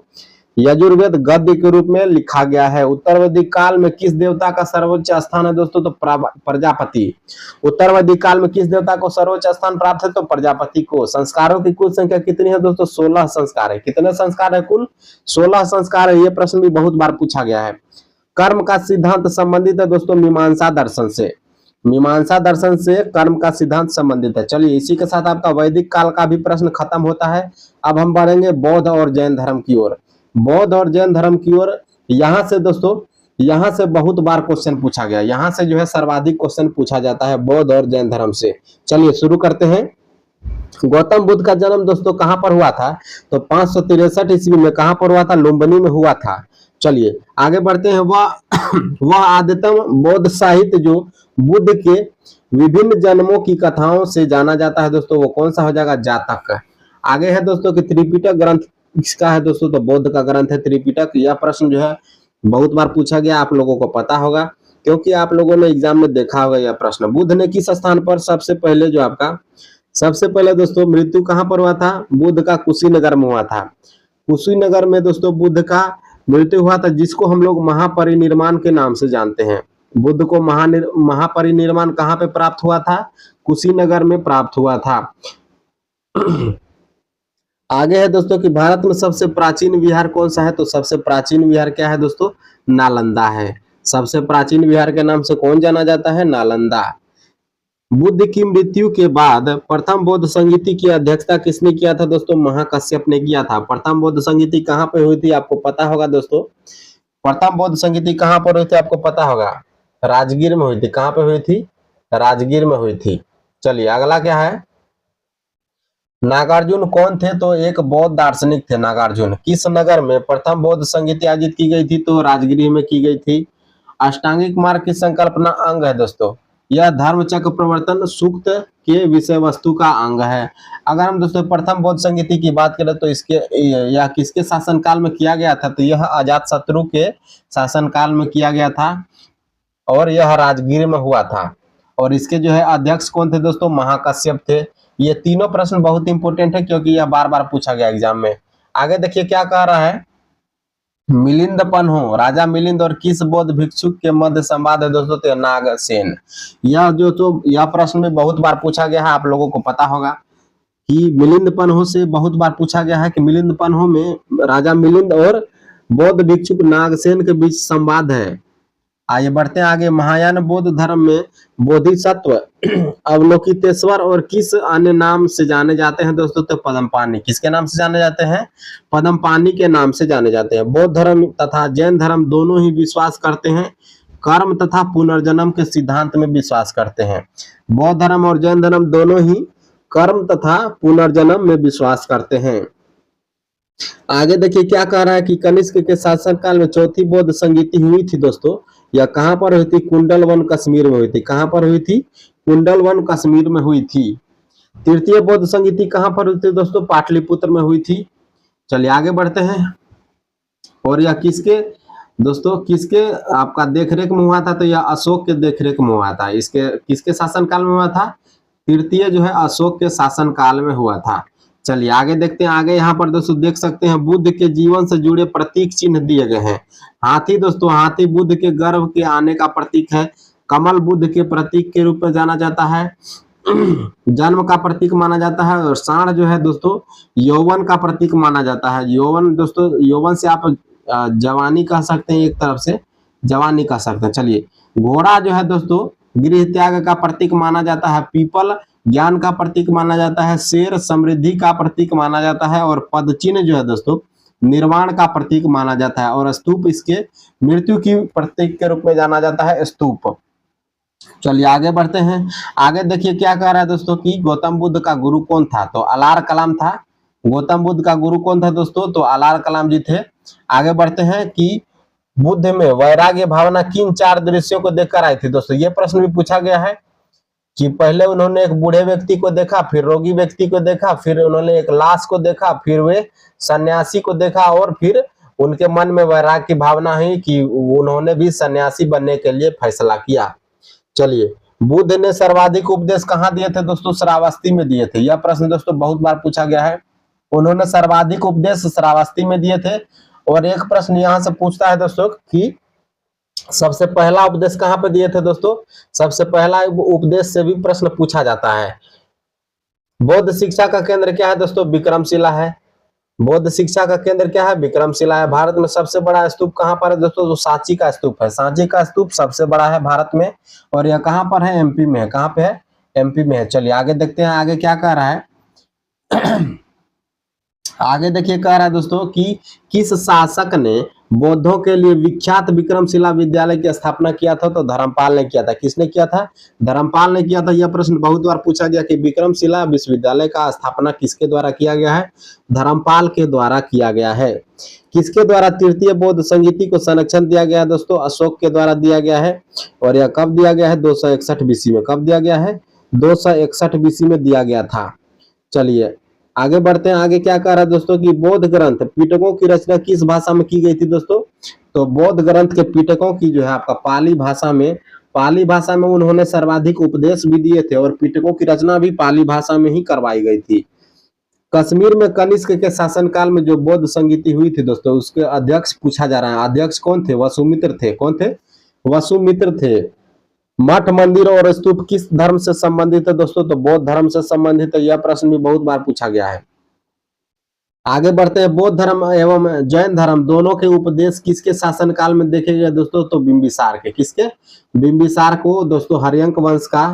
यजुर्वेद गद्य के रूप में लिखा गया है। उत्तर वैदिक काल में किस देवता का सर्वोच्च स्थान है दोस्तों? तो प्रजापति। उत्तर वैदिक काल में किस देवता को सर्वोच्च स्थान प्राप्त है? तो प्रजापति को। संस्कारों की कुल संख्या कितनी है दोस्तों? 16 संस्कार है। कितने संस्कार है? कुल 16 संस्कार है। ये प्रश्न भी बहुत बार पूछा गया है। कर्म का सिद्धांत संबंधित है दोस्तों मीमांसा दर्शन से। मीमांसा दर्शन से कर्म का सिद्धांत संबंधित है। चलिए इसी के साथ आपका वैदिक काल का भी प्रश्न खत्म होता है। अब हम बढ़ेंगे बौद्ध और जैन धर्म की ओर। बौद्ध और जैन धर्म की ओर यहाँ से दोस्तों, यहाँ से बहुत बार क्वेश्चन पूछा गया। यहाँ से जो है सर्वाधिक क्वेश्चन पूछा जाता है बौद्ध और जैन धर्म से। चलिए शुरू करते हैं। गौतम बुद्ध का जन्म दोस्तों कहां पर हुआ था? तो 563 ईस्वी में। कहां पर हुआ था? लुम्बिनी में हुआ था। चलिए आगे बढ़ते हैं। वह आद्यतम बौद्ध साहित्य जो बुद्ध के विभिन्न जन्मों की कथाओं से जाना जाता है दोस्तों, वो कौन सा हो जाएगा? जातक। आगे है दोस्तों कि त्रिपिटक ग्रंथ किसका है दोस्तों? तो बौद्ध का ग्रंथ है त्रिपिटक। यह प्रश्न जो है बहुत बार पूछा गया, आप लोगों को पता होगा क्योंकि आप लोगों ने एग्जाम में देखा होगा यह प्रश्न। बुद्ध ने किस स्थान पर सबसे पहले दोस्तों मृत्यु कहां पर हुआ था? बुद्ध का कुशीनगर में हुआ था। कुशीनगर में दोस्तों बुद्ध का मृत्यु हुआ था, जिसको हम लोग महापरिनिर्वाण के नाम से जानते हैं। बुद्ध को महापरिनिर्वाण कहां पे प्राप्त हुआ था? कुशीनगर में प्राप्त हुआ था। आगे है दोस्तों कि भारत में सबसे प्राचीन विहार कौन सा है? तो सबसे प्राचीन विहार क्या है दोस्तों? नालंदा है। सबसे प्राचीन विहार के नाम से कौन जाना जाता है? नालंदा। बुद्ध की मृत्यु के बाद प्रथम बौद्ध संगीति की अध्यक्षता किसने किया था दोस्तों? महाकश्यप ने किया था। प्रथम बौद्ध संगीति कहाँ पे हुई थी आपको पता होगा दोस्तों? प्रथम बौद्ध संगीति कहाँ पर हुई थी आपको पता होगा? राजगीर में हुई थी। कहाँ पे हुई थी? राजगीर में हुई थी। चलिए अगला क्या है? नागार्जुन कौन थे? तो एक बौद्ध दार्शनिक थे नागार्जुन। किस नगर में प्रथम बौद्ध संगीति आयोजित की गई थी? तो राजगीर में की गई थी। अष्टांगिक मार्ग की संकल्पना अंग है दोस्तों। यह धर्म चक्र प्रवर्तन सूक्त के विषय वस्तु का अंग है। अगर हम दोस्तों प्रथम बौद्ध संगीति की बात करें तो इसके यह किसके शासनकाल में किया गया था? तो यह अजातशत्रु के शासनकाल में किया गया था और यह राजगीर में हुआ था। और इसके जो है अध्यक्ष कौन थे दोस्तों? महाकश्यप थे। ये तीनों प्रश्न बहुत इंपॉर्टेंट है क्योंकि यह बार बार पूछा गया एग्जाम में। आगे देखिए क्या कह रहा है। मिलिंदपन हो, राजा मिलिंद और किस बौद्ध भिक्षुक के मध्य संवाद है दोस्तों? तो नागसेन। यह प्रश्न में बहुत बार पूछा गया है, आप लोगों को पता होगा कि मिलिंदपन हो से बहुत बार पूछा गया है कि मिलिंदपन हो में राजा मिलिंद और बौद्ध भिक्षुक नागसेन के बीच संवाद है। आइए बढ़ते हैं आगे। महायान बौद्ध धर्म में बोधिसत्व अवलोकितेश्वर और किस अन्य नाम से जाने जाते हैं दोस्तों? तो पद्मपाणि। किसके नाम से जाने जाते हैं? पद्मपाणि के नाम से जाने जाते हैं। बौद्ध धर्म तथा जैन धर्म दोनों ही विश्वास करते हैं कर्म तथा पुनर्जन्म के सिद्धांत में विश्वास करते हैं। बौद्ध धर्म और जैन धर्म दोनों ही कर्म तथा पुनर्जन्म में विश्वास करते हैं। आगे देखिए क्या कह रहा है कि कनिष्क के शासनकाल में चौथी बौद्ध संगीति हुई थी दोस्तों। यह कहां पर हुई थी? कुंडलवन कश्मीर में हुई थी। कहां पर हुई थी? कुंडलवन कश्मीर में हुई थी। तृतीय बौद्ध संगीति कहां पर हुई थी दोस्तों? पाटलिपुत्र में हुई थी। चलिए आगे बढ़ते हैं। और यह किसके दोस्तों किसके आपका देखरेख में हुआ था? तो यह अशोक के देखरेख में हुआ था। इसके किसके शासनकाल में हुआ था? तृतीय जो है अशोक के शासनकाल में हुआ था। चलिए आगे देखते हैं। आगे यहाँ पर दोस्तों देख सकते हैं बुद्ध के जीवन से जुड़े प्रतीक चिन्ह दिए गए हैं। हाथी दोस्तों, हाथी बुद्ध के गर्भ के आने का प्रतीक है। कमल बुद्ध के प्रतीक के रूप में जाना जाता है, जन्म का प्रतीक माना जाता है। और सांड जो है दोस्तों यौवन का प्रतीक माना जाता है। यौवन दोस्तों, यौवन से आप जवानी कह सकते हैं, एक तरफ से जवानी कह सकते हैं। चलिए घोड़ा जो है दोस्तों गृह त्याग का प्रतीक माना जाता है। पीपल ज्ञान का प्रतीक माना जाता है। शेर समृद्धि का प्रतीक माना जाता है। और पदचिन्ह जो है दोस्तों निर्वाण का प्रतीक माना जाता है। और स्तूप इसके मृत्यु की प्रतीक के रूप में जाना जाता है, स्तूप। चलिए आगे बढ़ते हैं। आगे देखिए क्या कह रहा है दोस्तों कि गौतम बुद्ध का गुरु कौन था? तो अलार कलाम था। गौतम बुद्ध का गुरु कौन था दोस्तों? तो अलार कलाम जी थे। आगे बढ़ते हैं कि बुद्ध में वैराग्य भावना किन 4 दृश्यों को देखकर आई थी दोस्तों? ये प्रश्न भी पूछा गया है कि पहले उन्होंने एक बूढ़े व्यक्ति को देखा, फिर रोगी व्यक्ति को देखा, फिर उन्होंने एक लाश को देखा, फिर वे सन्यासी को देखा और फिर उनके मन में वैराग्य की भावना हुई कि उन्होंने भी सन्यासी बनने के लिए फैसला किया। चलिए बुद्ध ने सर्वाधिक उपदेश कहाँ दिए थे दोस्तों? श्रावस्ती में दिए थे। यह प्रश्न दोस्तों बहुत बार पूछा गया है। उन्होंने सर्वाधिक उपदेश श्रावस्ती में दिए थे। और एक प्रश्न यहाँ से पूछता है दोस्तों कि सबसे पहला उपदेश कहाँ पे दिए थे दोस्तों? सबसे पहला उपदेश से भी प्रश्न पूछा जाता है। बौद्ध शिक्षा का केंद्र क्या है दोस्तों? विक्रमशिला है। बौद्ध शिक्षा का केंद्र क्या है? विक्रमशिला है। भारत में सबसे बड़ा स्तूप कहाँ पर है दोस्तों? तो सांची का स्तूप है। सांची का स्तूप सबसे बड़ा है भारत में। और यह कहाँ पर है? एमपी में है। कहाँ पे है? एमपी में है। चलिए आगे देखते हैं आगे क्या कह रहा है। आगे देखिए कह रहा है दोस्तों कि किस शासक ने बौद्धों के लिए विख्यात विक्रमशिला विद्यालय की स्थापना किया था? तो धर्मपाल ने किया था। किसने किया था? धर्मपाल ने किया था। यह प्रश्न बहुत बार पूछा गया कि विक्रमशिला विश्वविद्यालय का स्थापना किसके द्वारा किया गया है? धर्मपाल के द्वारा किया गया है। किसके द्वारा तृतीय बौद्ध संगीति को संरक्षण दिया गया है दोस्तों? अशोक के द्वारा दिया गया है। और यह कब दिया गया है? 261 बीसी में। कब दिया गया है? 261 बीसी में दिया गया था। चलिए आगे बढ़ते हैं। आगे क्या कह रहा है दोस्तों कि बौद्ध ग्रंथ पिटकों की रचना किस भाषा में की गई थी दोस्तों? तो बौद्ध ग्रंथ के पिटकों की जो है आपका पाली भाषा में उन्होंने सर्वाधिक उपदेश भी दिए थे और पिटकों की रचना भी पाली भाषा में ही करवाई गई थी। कश्मीर में कनिष्क के शासनकाल में जो बौद्ध संगीति हुई थी दोस्तों उसके अध्यक्ष पूछा जा रहा है। अध्यक्ष कौन थे? वसुमित्र थे। कौन थे? वसुमित्र थे। मठ मंदिर और स्तूप किस धर्म से संबंधित है दोस्तों? तो बौद्ध धर्म से संबंधित है। यह प्रश्न भी बहुत बार पूछा गया है। आगे बढ़ते हैं। बौद्ध धर्म एवं जैन धर्म दोनों के उपदेश किसके शासनकाल में देखे गए दोस्तों? तो बिंबिसार के। किसके? बिंबिसार को दोस्तों हर्यंक वंश का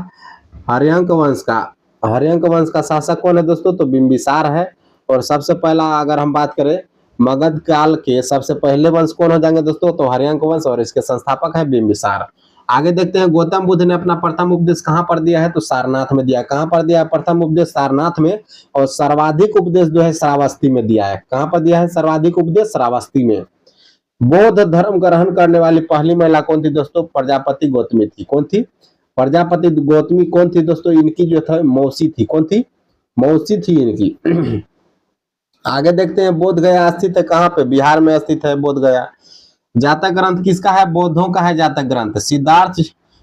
हर्यंक वंश का शासक कौन है दोस्तों? तो बिंबिसार है। और सबसे पहला अगर हम बात करें मगध काल के सबसे पहले वंश कौन हो जाएंगे दोस्तों? तो हर्यंक वंश, और इसके संस्थापक है बिंबिसार। आगे देखते हैं गौतम बुद्ध ने अपना प्रथम उपदेश कहां पर दिया है? तो सारनाथ में दिया। कहां पर दिया है प्रथम उपदेश? सारनाथ में। और सर्वाधिक उपदेश जो है श्रावस्ती में दिया है। कहां पर दिया है सर्वाधिक उपदेश? श्रावस्ती में। बौद्ध धर्म ग्रहण करने वाली पहली महिला कौन थी दोस्तों? प्रजापति गौतमी थी। कौन थी? प्रजापति गौतमी कौन थी दोस्तों? इनकी जो था मौसी थी। कौन थी? मौसी थी इनकी। आगे देखते हैं बोध गया स्थित है कहां पे? बिहार में स्थित है बोध गया। जातक ग्रंथ किसका है? बौद्धों का है जातक ग्रंथ।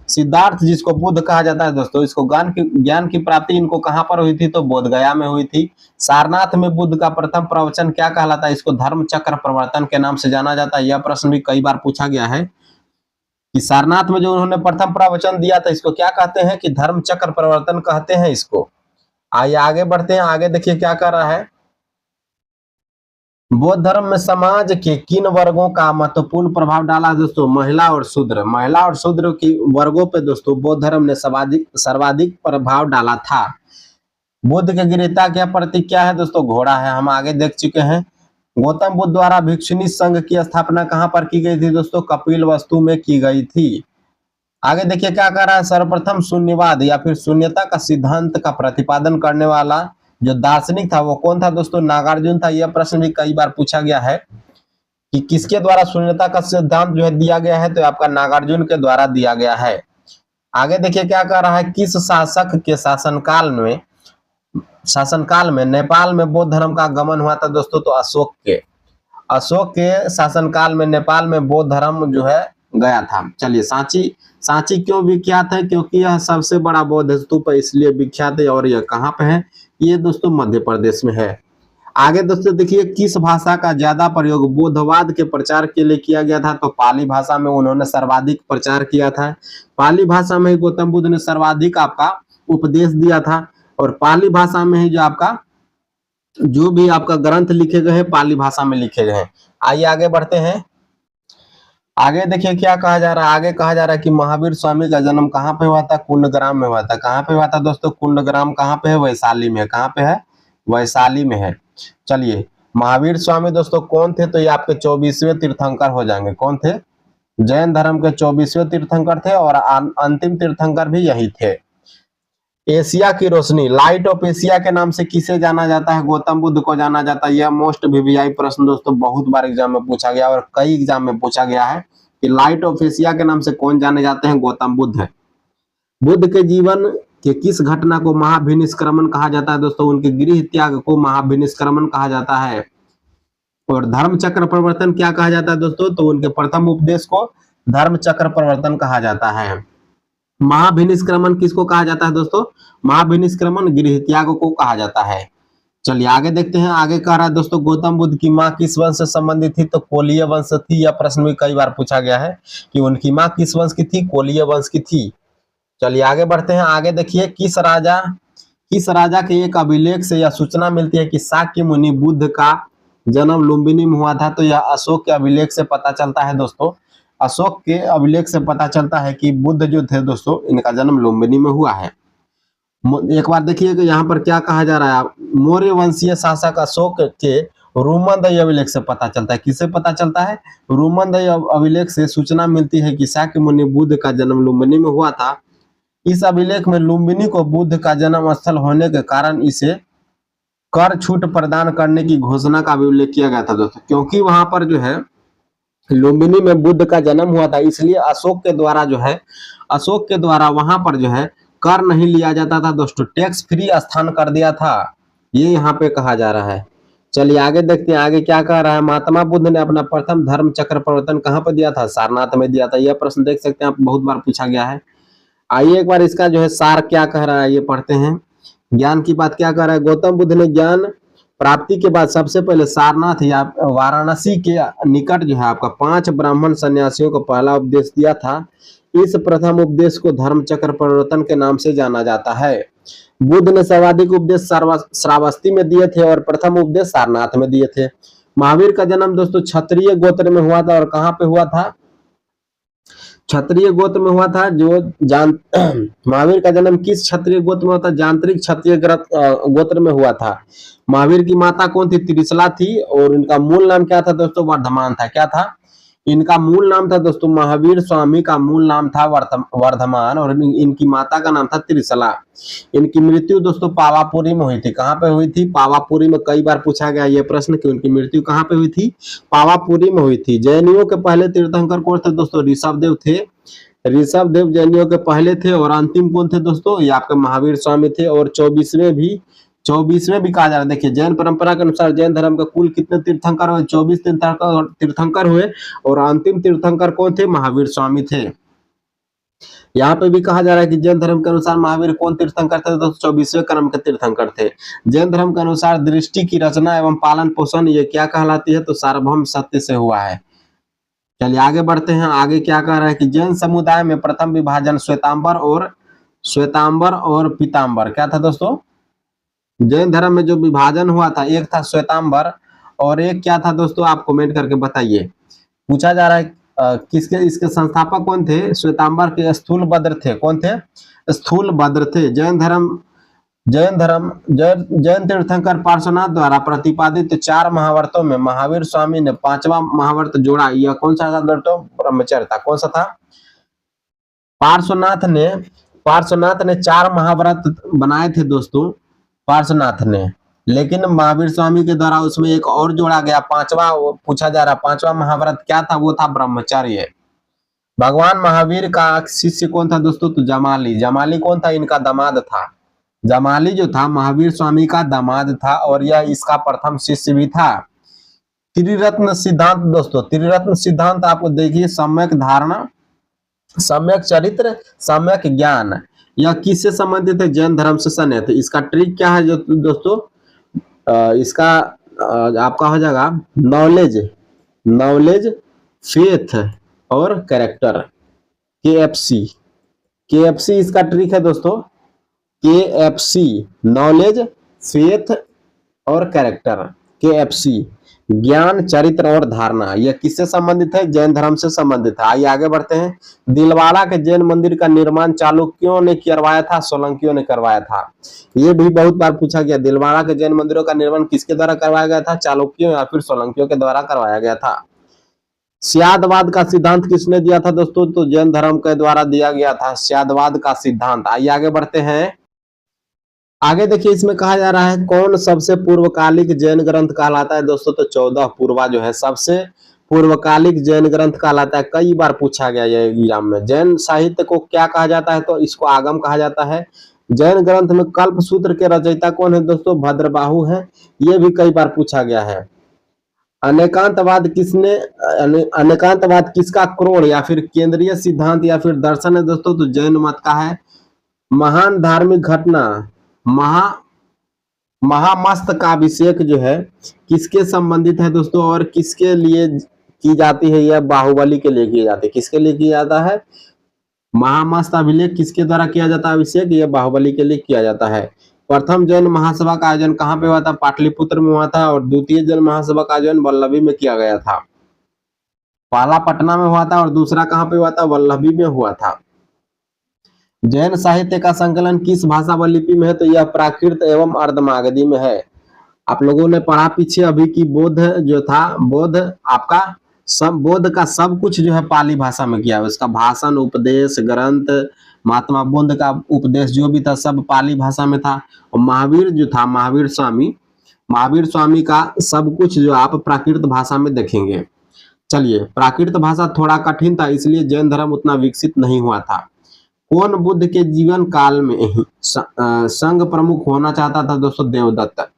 सिद्धार्थ जिसको बुद्ध कहा जाता है दोस्तों, इसको ज्ञान की प्राप्ति इनको कहां पर हुई थी? तो बोध गया में हुई थी। सारनाथ में बुद्ध का प्रथम प्रवचन क्या कहलाता है? इसको धर्म चक्र प्रवर्तन के नाम से जाना जाता है। यह प्रश्न भी कई बार पूछा गया है कि सारनाथ में जो उन्होंने प्रथम प्रवचन दिया था इसको क्या कहते हैं? कि धर्म चक्र प्रवर्तन कहते हैं इसको। आइए आगे बढ़ते हैं। आगे देखिए क्या कर रहा है। बौद्ध धर्म में समाज के किन वर्गों का महत्वपूर्ण प्रभाव डाला दोस्तों? महिला और शूद्र की वर्गों पे दोस्तों बौद्ध धर्म ने सर्वाधिक प्रभाव डाला था। बुद्ध के गिरता क्या प्रतीक क्या है दोस्तों? घोड़ा है। हम आगे देख चुके हैं। गौतम बुद्ध द्वारा भिक्षुणी संघ की स्थापना कहां पर की गई थी दोस्तों? कपिलवस्तु में की गई थी। आगे देखिए क्या कर रहा है। सर्वप्रथम शून्यवाद या फिर शून्यता का सिद्धांत का प्रतिपादन करने वाला जो दार्शनिक था वो कौन था दोस्तों? नागार्जुन था। यह प्रश्न भी कई बार पूछा गया है कि किसके द्वारा शून्यता का सिद्धांत जो है दिया गया है? तो आपका नागार्जुन के द्वारा दिया गया है। आगे देखिए क्या कर रहा है। किस शासक के शासनकाल में नेपाल में बौद्ध धर्म का आगमन हुआ था दोस्तों? तो अशोक के शासनकाल में नेपाल में बौद्ध धर्म जो है गया था। चलिए सांची क्यों विख्यात है? क्योंकि यह सबसे बड़ा बौद्ध स्तूप है इसलिए विख्यात है। और यह कहां पे है? ये दोस्तों मध्य प्रदेश में है। आगे दोस्तों देखिए किस भाषा का ज्यादा प्रयोग बौद्धवाद के प्रचार के लिए किया गया था? तो पाली भाषा में उन्होंने सर्वाधिक प्रचार किया था। पाली भाषा में ही गौतम बुद्ध ने सर्वाधिक आपका उपदेश दिया था। और पाली भाषा में ही जो भी आपका ग्रंथ लिखे गए हैं पाली भाषा में लिखे गए हैं। आइए आगे बढ़ते हैं। आगे देखिए क्या कहा जा रहा है। आगे कहा जा रहा है कि महावीर स्वामी का जन्म कहां पे हुआ था? कुंडग्राम में हुआ था। कहां पे हुआ था दोस्तों? कुंडग्राम कहां पे है? वैशाली में। कहां पे है? वैशाली में है। चलिए महावीर स्वामी दोस्तों कौन थे? तो ये आपके 24वें तीर्थंकर हो जाएंगे। कौन थे? जैन धर्म के 24वें तीर्थंकर थे और अंतिम तीर्थंकर भी यही थे। एशिया की रोशनी, लाइट ऑफ एशिया के नाम से किसे जाना जाता है? गौतम बुद्ध को जाना जाता है। यह मोस्ट वीवीआई प्रश्न दोस्तों बहुत बार एग्जाम में पूछा गया और कई एग्जाम में पूछा गया है कि लाइट ऑफ एशिया के नाम से कौन जाने जाते हैं? गौतम बुद्ध है। बुद्ध के जीवन के किस घटना को महाभिनिष्क्रमण कहा जाता है दोस्तों? उनके गृह त्याग को महाभिनिष्क्रमण कहा जाता है। और धर्म चक्र प्रवर्तन क्या कहा जाता है दोस्तों? तो उनके प्रथम उपदेश को धर्म चक्र प्रवर्तन कहा जाता है। महाभिनिष्क्रमण किसको कहा जाता है दोस्तों? महाभिनिष्क्रमण गृह त्याग को कहा जाता है। चलिए आगे देखते हैं। आगे कह रहा है दोस्तों गौतम बुद्ध की मां किस वंश से संबंधित थी? तो कोलीय वंश थी। यह प्रश्न भी कई बार पूछा गया है कि उनकी मां किस वंश की थी? कोलीय वंश की थी। चलिए आगे बढ़ते हैं। आगे देखिए किस राजा के एक अभिलेख से यह सूचना मिलती है कि शाक्य मुनि बुद्ध का जन्म लुम्बिनी में हुआ था? तो यह अशोक के अभिलेख से पता चलता है दोस्तों। अशोक के अभिलेख से पता चलता है कि बुद्ध जो थे दोस्तों इनका जन्म लुम्बिनी में हुआ है। एक बार देखिए कि यहाँ पर क्या कहा जा रहा है। मौर्य वंशीय शासक अशोक के रोमनदय अभिलेख से पता चलता है। किससे पता चलता है? रोमनदय अभिलेख से सूचना मिलती है कि शाक्य मुनि बुद्ध का जन्म लुम्बिनी में हुआ था। इस अभिलेख में लुम्बिनी को बुद्ध का जन्म स्थल होने के कारण इसे कर छूट प्रदान करने की घोषणा का भी उल्लेख किया गया था दोस्तों। क्योंकि वहां पर जो है लुम्बिनी में बुद्ध का जन्म हुआ था इसलिए अशोक के द्वारा वहां पर जो है कर नहीं लिया जाता था दोस्तों। टैक्स फ्री स्थान कर दिया था। ये यहाँ पे कहा जा रहा है। चलिए आगे देखते हैं। आगे क्या कह रहा है। महात्मा बुद्ध ने अपना प्रथम धर्म चक्र प्रवर्तन कहाँ पर दिया था? सारनाथ में दिया था। यह प्रश्न देख सकते हैं आप, बहुत बार पूछा गया है। आइए एक बार इसका जो है सार क्या कह रहा है ये पढ़ते हैं। ज्ञान की बात क्या कर रहा है। गौतम बुद्ध ने ज्ञान प्राप्ति के बाद सबसे पहले सारनाथ या वाराणसी के निकट जो है आपका 5 ब्राह्मण सन्यासियों को पहला उपदेश दिया था। इस प्रथम उपदेश को धर्म चक्र प्रवर्तन के नाम से जाना जाता है। बुद्ध ने सर्वाधिक उपदेश श्रावस्ती में दिए थे और प्रथम उपदेश सारनाथ में दिए थे। महावीर का जन्म दोस्तों क्षत्रिय गोत्र में हुआ था और कहां पे हुआ था? क्षत्रिय गोत्र में हुआ था जो जान महावीर का जन्म किस क्षत्रिय गोत्र में हुआ था? जानत्रिक क्षत्रिय गोत्र में हुआ था। महावीर की माता कौन थी? त्रिशला थी। और इनका मूल नाम क्या था दोस्तों? वर्धमान था। क्या था? इनका मूल नाम था दोस्तों, महावीर स्वामी का मूल नाम था वर्धमान, और इनकी माता का नाम था त्रिशला। इनकी मृत्यु दोस्तों पावापुरी में हुई थी। कहाँ पे हुई थी? पावापुरी में। कई बार पूछा गया ये प्रश्न कि उनकी मृत्यु कहाँ पे हुई थी? पावापुरी में हुई थी। जैनियों के पहले तीर्थंकर कौन थे दोस्तों? ऋषभदेव थे। ऋषभदेव जैनियों के पहले थे। और अंतिम कौन थे दोस्तों? ये आपके महावीर स्वामी थे। और 24वें भी कहा जा रहा है। देखिए, जैन परंपरा के अनुसार जैन धर्म का कुल कितने तीर्थंकर हुए? 24 तीर्थंकर हुए। और अंतिम तीर्थंकर कौन थे? महावीर स्वामी थे। यहाँ पे भी कहा जा रहा है कि जैन धर्म के अनुसार महावीर कौन तीर्थंकर थे? दोस्तों 24वें क्रम के तीर्थंकर थे। जैन धर्म के अनुसार दृष्टि की रचना एवं पालन पोषण ये क्या कहलाती है? तो सार्वभौम सत्य से हुआ है। चलिए आगे बढ़ते हैं। आगे क्या कह रहा है कि जैन समुदाय में प्रथम विभाजन श्वेतांबर और पीतांबर। क्या था दोस्तों? जैन धर्म में जो विभाजन हुआ था, एक था श्वेतांबर और एक क्या था दोस्तों? आप कमेंट करके बताइए। पूछा जा रहा है किसके इसके संस्थापक कौन थे? श्वेतांबर के स्थूलभद्र थे। कौन थे? स्थूलभद्र थे। जैन तीर्थंकर पार्श्वनाथ द्वारा प्रतिपादित 4 महावर्तों में महावीर स्वामी ने 5वां महावर्त जोड़ा। यह कौन सा था दोस्तों? ब्रह्मचर्य था। कौन सा था? पार्श्वनाथ ने 4 महाव्रत बनाए थे दोस्तों, पार्श्वनाथ ने। लेकिन महावीर स्वामी के द्वारा उसमें एक और जोड़ा गया, 5वां। पूछा जा रहा 5वां महाव्रत क्या था? वो था ब्रह्मचर्य। भगवान महावीर का शिष्य कौन था दोस्तों? तो जमाली। जमाली कौन था? इनका दामाद था। जमाली जो था महावीर स्वामी का दामाद था और यह इसका प्रथम शिष्य भी था। त्रिरत्न सिद्धांत दोस्तों, त्रिरत्न सिद्धांत आपको देखिए, सम्यक धारणा, सम्यक चरित्र, सम्यक ज्ञान, यह किससे संबंधित है? जैन धर्म से संबंधित है। इसका ट्रिक क्या है जो दोस्तों? इसका आपका हो जाएगा नॉलेज, फेथ और कैरेक्टर। KFC इसका ट्रिक है दोस्तों। KFC, नॉलेज, फेथ और कैरेक्टर। KFC, ज्ञान, चरित्र और धारणा, यह किससे संबंधित है? जैन धर्म से संबंधित है। आइए आगे बढ़ते हैं। दिलवाड़ा के जैन मंदिर का निर्माण चालुक्यों ने करवाया था, सोलंकियों ने करवाया था? यह भी बहुत बार पूछा गया। दिलवाड़ा के जैन मंदिरों का निर्माण किसके द्वारा करवाया गया था? चालुक्यों या फिर सोलंकियों के द्वारा करवाया गया था। स्यादवाद का सिद्धांत किसने दिया था दोस्तों? तो जैन धर्म के द्वारा दिया गया था स्यादवाद का सिद्धांत। आइए आगे बढ़ते हैं। आगे देखिए, इसमें कहा जा रहा है कौन सबसे पूर्वकालिक जैन ग्रंथ कहलाता है दोस्तों? तो 14 पूर्वा जो है सबसे पूर्वकालिक जैन ग्रंथ कहलाता है। कई बार पूछा गया ये एग्जाम में। जैन साहित्य को क्या कहा जाता है? तो इसको आगम कहा जाता है। जैन ग्रंथ में कल्प सूत्र के रचयिता कौन है दोस्तों? भद्रबाहु है। ये भी कई बार पूछा गया है। अनेकांतवाद किसका क्रोड़ या फिर केंद्रीय सिद्धांत या फिर दर्शन है दोस्तों? तो जैन मत का है। महान धार्मिक घटना महामस्तकाभिषेक जो है किसके संबंधित है दोस्तों और किसके लिए की जाती है? यह बाहुबली के लिए की जाती है। किसके लिए किया जाता है? महामस्त अभिलेख किसके द्वारा किया जाता है अभिषेक? यह बाहुबली के लिए किया जाता है। प्रथम जैन महासभा का आयोजन कहाँ पे हुआ था? पाटलिपुत्र में हुआ था। और द्वितीय जैन महासभा का आयोजन वल्लभी में किया गया था। पहला पटना में हुआ था और दूसरा कहाँ पे हुआ था? वल्लभी में हुआ था। जैन साहित्य का संकलन किस भाषा व लिपि में है? तो यह प्राकृत एवं अर्धमागधी में है। आप लोगों ने पढ़ा पीछे अभी की बोध जो था, बोध का सब कुछ जो है पाली भाषा में किया है। उसका भाषण, उपदेश, ग्रंथ, महात्मा बुद्ध का उपदेश जो भी था सब पाली भाषा में था। और महावीर जो था, महावीर स्वामी का सब कुछ जो आप प्राकृत भाषा में देखेंगे। चलिए, प्राकृत भाषा थोड़ा कठिन था, इसलिए जैन धर्म उतना विकसित नहीं हुआ था। कौन बुद्ध के जीवन काल में ही संघ प्रमुख होना चाहता था दोस्तों? देवदत्त।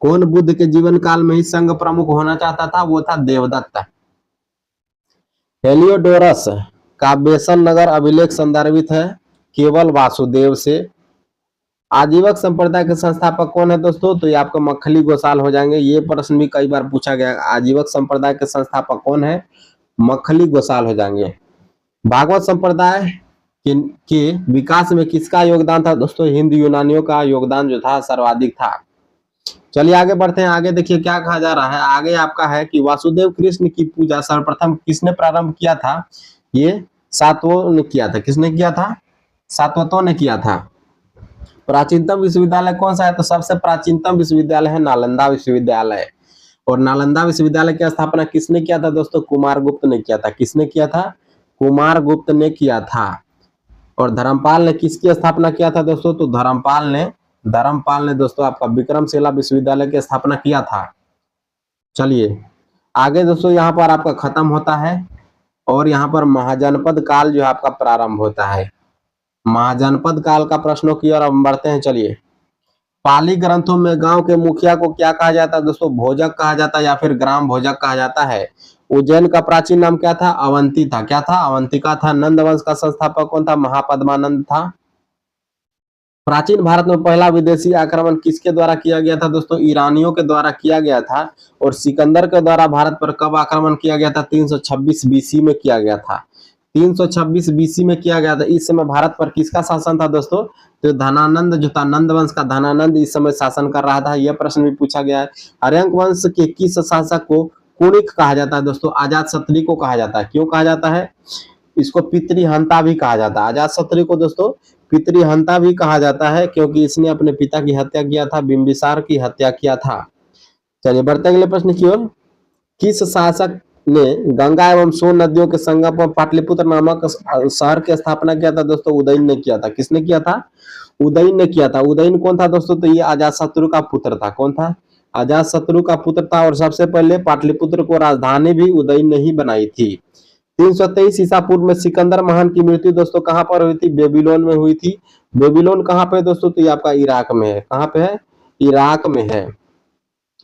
कौन बुद्ध के जीवन काल में ही संघ प्रमुख होना चाहता था? वो था देवदत्त। हेलियोडोरस का बेसन नगर अभिलेख संदर्भित है केवल वासुदेव से। आजीवक संप्रदाय के संस्थापक कौन है दोस्तों? तो ये आपको मखली गोसाल हो जाएंगे। ये प्रश्न भी कई बार पूछा गया। आजीवक संप्रदाय के संस्थापक कौन है? मखली गोसाल हो जाएंगे। भागवत संप्रदाय के विकास में किसका योगदान था दोस्तों? हिंदू यूनानियों का योगदान जो था सर्वाधिक था। चलिए आगे बढ़ते हैं। आगे देखिए क्या कहा जा रहा है। आगे आपका है कि वासुदेव कृष्ण की पूजा सर्वप्रथम किसने प्रारंभ किया था? ये सातवों ने किया था। किसने किया था? सातवतों ने किया था। प्राचीनतम विश्वविद्यालय कौन सा है? तो सबसे प्राचीनतम विश्वविद्यालय है नालंदा विश्वविद्यालय। और नालंदा विश्वविद्यालय की स्थापना किसने किया था दोस्तों? कुमारगुप्त ने किया था। किसने किया था? कुमारगुप्त ने किया था। और धर्मपाल ने किसकी स्थापना किया था दोस्तों? तो धर्मपाल ने दोस्तों आपका विक्रमशिला विश्वविद्यालय की स्थापना किया था। चलिए आगे दोस्तों, यहाँ पर आपका खत्म होता है और यहाँ पर महाजनपद काल जो है आपका प्रारंभ होता है। महाजनपद काल का प्रश्नों की ओर हम बढ़ते हैं। चलिए, पाली ग्रंथों में गांव के मुखिया को क्या कहा जाता है दोस्तों? भोजक कहा जाता है या फिर ग्राम भोजक कहा जाता है। उज्जैन का प्राचीन नाम क्या था? अवंती था। क्या था? अवंतिका था। नंद वंश का संस्थापक कौन था? महापद्मानंद था। प्राचीन भारत में पहला विदेशी आक्रमण किसके द्वारा किया गया था दोस्तों? ईरानियों के द्वारा किया गया था। और सिकंदर के द्वारा भारत पर कब आक्रमण किया गया था? 326 बीसी में किया गया था। 326 बीसी में किया गया था। इस समय भारत पर किसका शासन था दोस्तों? तो धनानंद जो था, नंद वंश का धनानंद इस समय शासन कर रहा था। यह प्रश्न भी पूछा गया है। हर्यंक वंश के किस शासक को कुणिक कहा जाता है दोस्तों? अजातशत्रु को कहा जाता है। क्यों कहा जाता है? इसको पितृहंता भी कहा जाता है। अजातशत्रु को दोस्तों पितृहंता भी कहा जाता है क्योंकि इसने अपने पिता की हत्या किया था, बिंबिसार की हत्या किया था। चलिए बढ़ते अगले प्रश्न की ओर। किस शासक ने गंगा एवं सोन नदियों के संगम पर पाटलिपुत्र नामक शहर की स्थापना किया था दोस्तों? उदयन ने किया था। किसने किया था? उदयन ने किया था। उदयन कौन था दोस्तों? तो ये अजातशत्रु का पुत्र था। कौन था? अजातशत्रु का पुत्र था। और सबसे पहले पाटलिपुत्र को राजधानी भी उदयन ने ही बनाई थी। 323 ईसा पूर्व में सिकंदर महान की मृत्यु दोस्तों कहां पर हुई थी? बेबीलोन में हुई थी। बेबीलोन कहां पे दोस्तों? तो ये आपका इराक में है। कहां पे है? इराक में है।